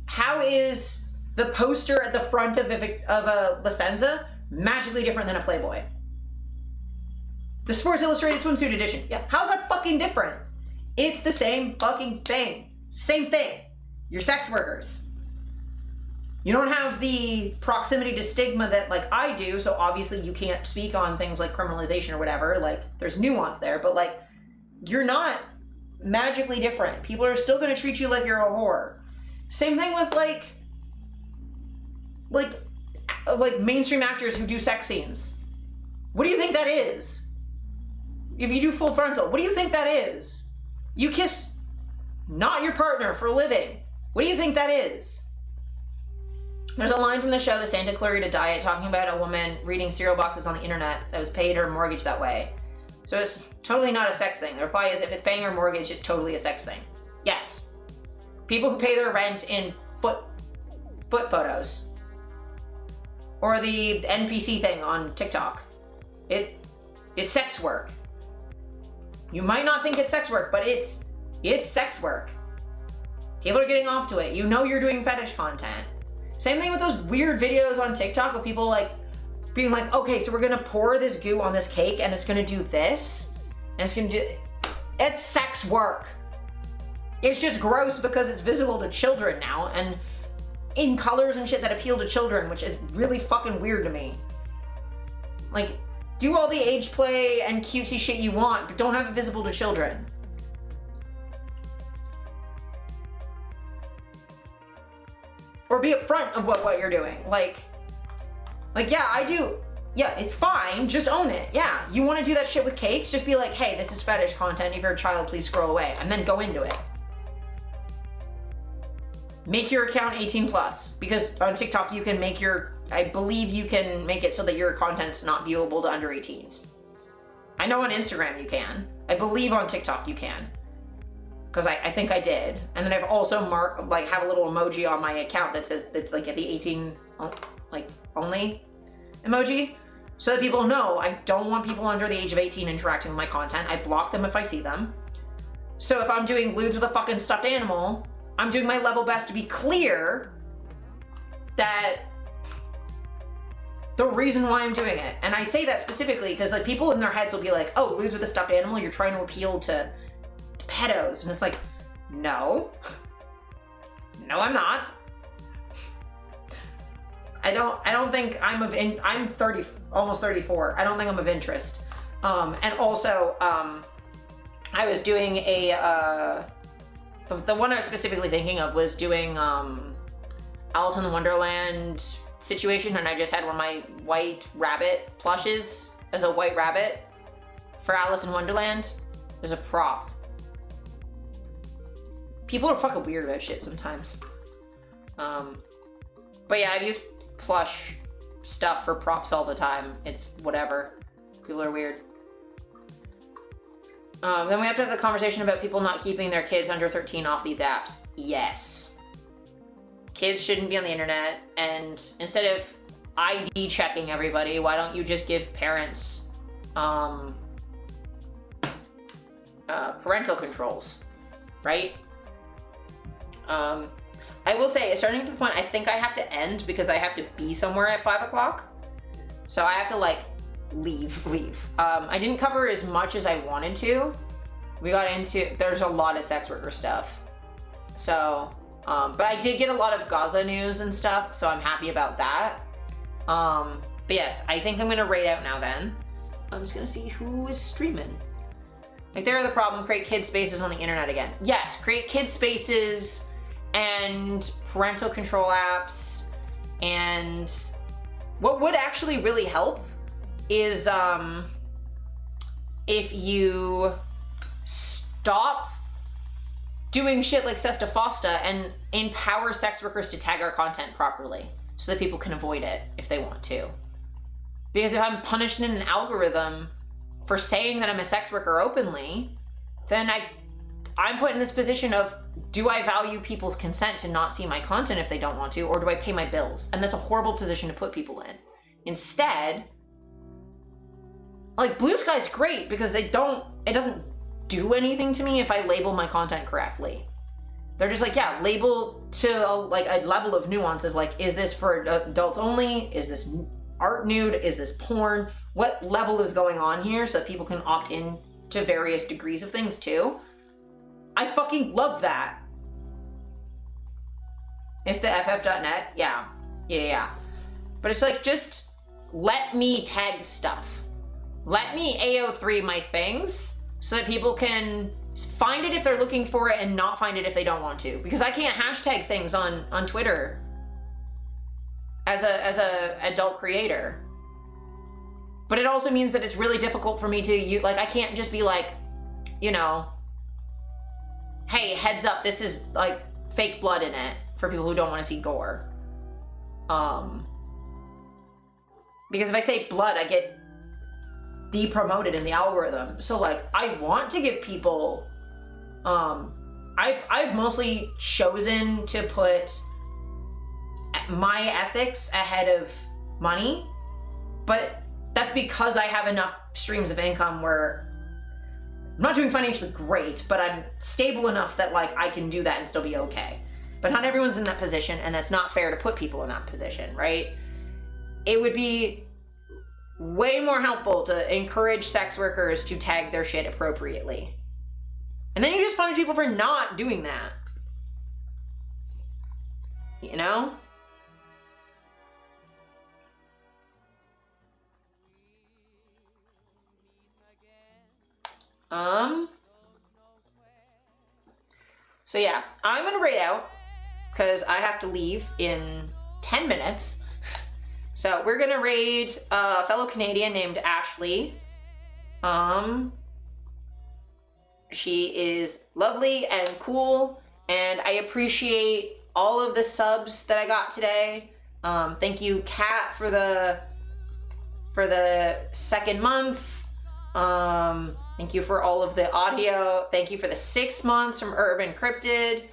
[SPEAKER 1] How is the poster at the front of a La Senza, magically different than a Playboy. The Sports Illustrated swimsuit edition. Yeah, how's that fucking different? It's the same fucking thing. Same thing. You're sex workers. You don't have the proximity to stigma that like I do, so obviously you can't speak on things like criminalization or whatever. Like there's nuance there, but like you're not magically different. People are still gonna treat you like you're a whore. Same thing with like mainstream actors who do sex scenes. What do you think that is? If you do full frontal, what do you think that is? You kiss not your partner for a living. What do you think that is? There's a line from the show, The Santa Clarita Diet, talking about a woman reading cereal boxes on the internet that was paid her mortgage that way. So it's totally not a sex thing. The reply is if it's paying her mortgage, it's totally a sex thing. Yes. People who pay their rent in foot photos. Or the NPC thing on TikTok. It's sex work. You might not think it's sex work, but it's sex work. People are getting off to it. You know you're doing fetish content. Same thing with those weird videos on TikTok of people like being like, okay, so we're gonna pour this goo on this cake and it's gonna do this. And it's gonna do, it's sex work. It's just gross because it's visible to children now and in colors and shit that appeal to children, which is really fucking weird to me. Like, do all the age play and cutesy shit you want, but don't have it visible to children. Or be upfront of what you're doing. Like, yeah, I do. Yeah, it's fine. Just own it. Yeah, you want to do that shit with cakes? Just be like, hey, this is fetish content. If you're a child, please scroll away. And then go into it. Make your account 18 plus. Because on TikTok, you can make I believe you can make it so that your content's not viewable to under 18s. I know on Instagram you can. I believe on TikTok you can. Because I think I did. And then I've also have a little emoji on my account that says it's like the 18 only emoji. So that people know I don't want people under the age of 18 interacting with my content. I block them if I see them. So if I'm doing lewds with a fucking stuffed animal, I'm doing my level best to be clear that the reason why I'm doing it. And I say that specifically because like people in their heads will be like, oh, lewds with a stuffed animal, you're trying to appeal to pedos. And it's like, no. No, I'm not. I don't think I'm 30, almost 34. I don't think I'm of interest. And also, I was doing the one I was specifically thinking of was doing Alice in Wonderland situation, and I just had one of my white rabbit plushes as a white rabbit for Alice in Wonderland as a prop. People are fucking weird about shit sometimes. But yeah, I've used plush stuff for props all the time. It's whatever. People are weird. Then we have to have the conversation about people not keeping their kids under 13 off these apps. Yes. Kids shouldn't be on the internet, and instead of ID checking everybody, why don't you just give parents parental controls, right? I will say, it's starting to the point I think I have to end because I have to be somewhere at 5 o'clock. So I have to like leave. I didn't cover as much as I wanted to. There's a lot of sex worker stuff. So, but I did get a lot of Gaza news and stuff, so I'm happy about that. But yes, I think I'm gonna rate out now then. I'm just gonna see who is streaming. Like, they're the problem, create kid spaces on the internet again. Yes, create kid spaces and parental control apps. And what would actually really help is if you stop doing shit like Sesta Fosta and empower sex workers to tag our content properly so that people can avoid it if they want to. Because if I'm punished in an algorithm for saying that I'm a sex worker openly, then I'm put in this position of, do I value people's consent to not see my content if they don't want to, or do I pay my bills? And that's a horrible position to put people in. Instead, like, Blue Sky's great because it doesn't do anything to me if I label my content correctly. They're just like, yeah, label to like a level of nuance of like, is this for adults only? Is this art nude? Is this porn? What level is going on here so that people can opt in to various degrees of things too? I fucking love that. It's the ff.net? Yeah. But it's like, just let me tag stuff. Let me AO3 my things so that people can find it if they're looking for it and not find it if they don't want to. Because I can't hashtag things on Twitter as a adult creator. But it also means that it's really difficult for me to like, I can't just be like, you know, hey, heads up, this is like fake blood in it for people who don't want to see gore. Because if I say blood, I get de-promoted in the algorithm. So like, I want to give people, I've mostly chosen to put my ethics ahead of money, but that's because I have enough streams of income where I'm not doing financially great, but I'm stable enough that like I can do that and still be okay. But not everyone's in that position, and that's not fair to put people in that position, right? It would be way more helpful to encourage sex workers to tag their shit appropriately. And then you just punish people for not doing that. You know? So yeah, I'm gonna raid out because I have to leave in 10 minutes. So we're gonna raid a fellow Canadian named Ashley. She is lovely and cool, and I appreciate all of the subs that I got today. Thank you, Kat, for the second month. Thank you for all of the audio. Thank you for the 6 months from Urban Cryptid.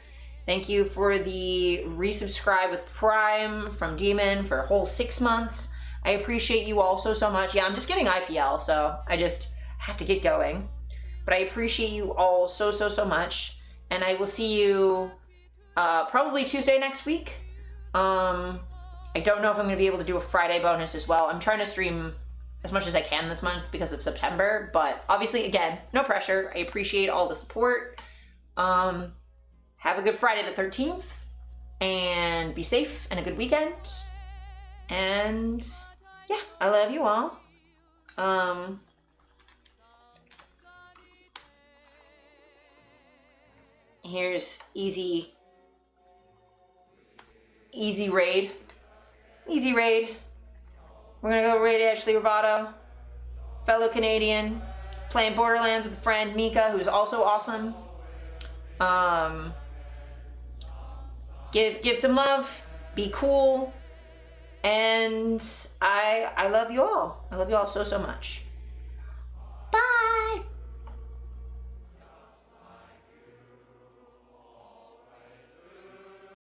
[SPEAKER 1] Thank you for the resubscribe with Prime from Demon for a whole 6 months. I appreciate you all so much. Yeah, I'm just getting IPL, so I just have to get going. But I appreciate you all so much. And I will see you probably Tuesday next week. I don't know if I'm going to be able to do a Friday bonus as well. I'm trying to stream as much as I can this month because of September. But obviously, again, no pressure. I appreciate all the support. Have a good Friday the 13th. And be safe and a good weekend. And yeah, I love you all. Here's easy raid. Easy raid. We're gonna go raid Ashley Roboto, fellow Canadian, playing Borderlands with a friend, Mika, who's also awesome. Give some love, be cool, and I love you all. I love you all so much.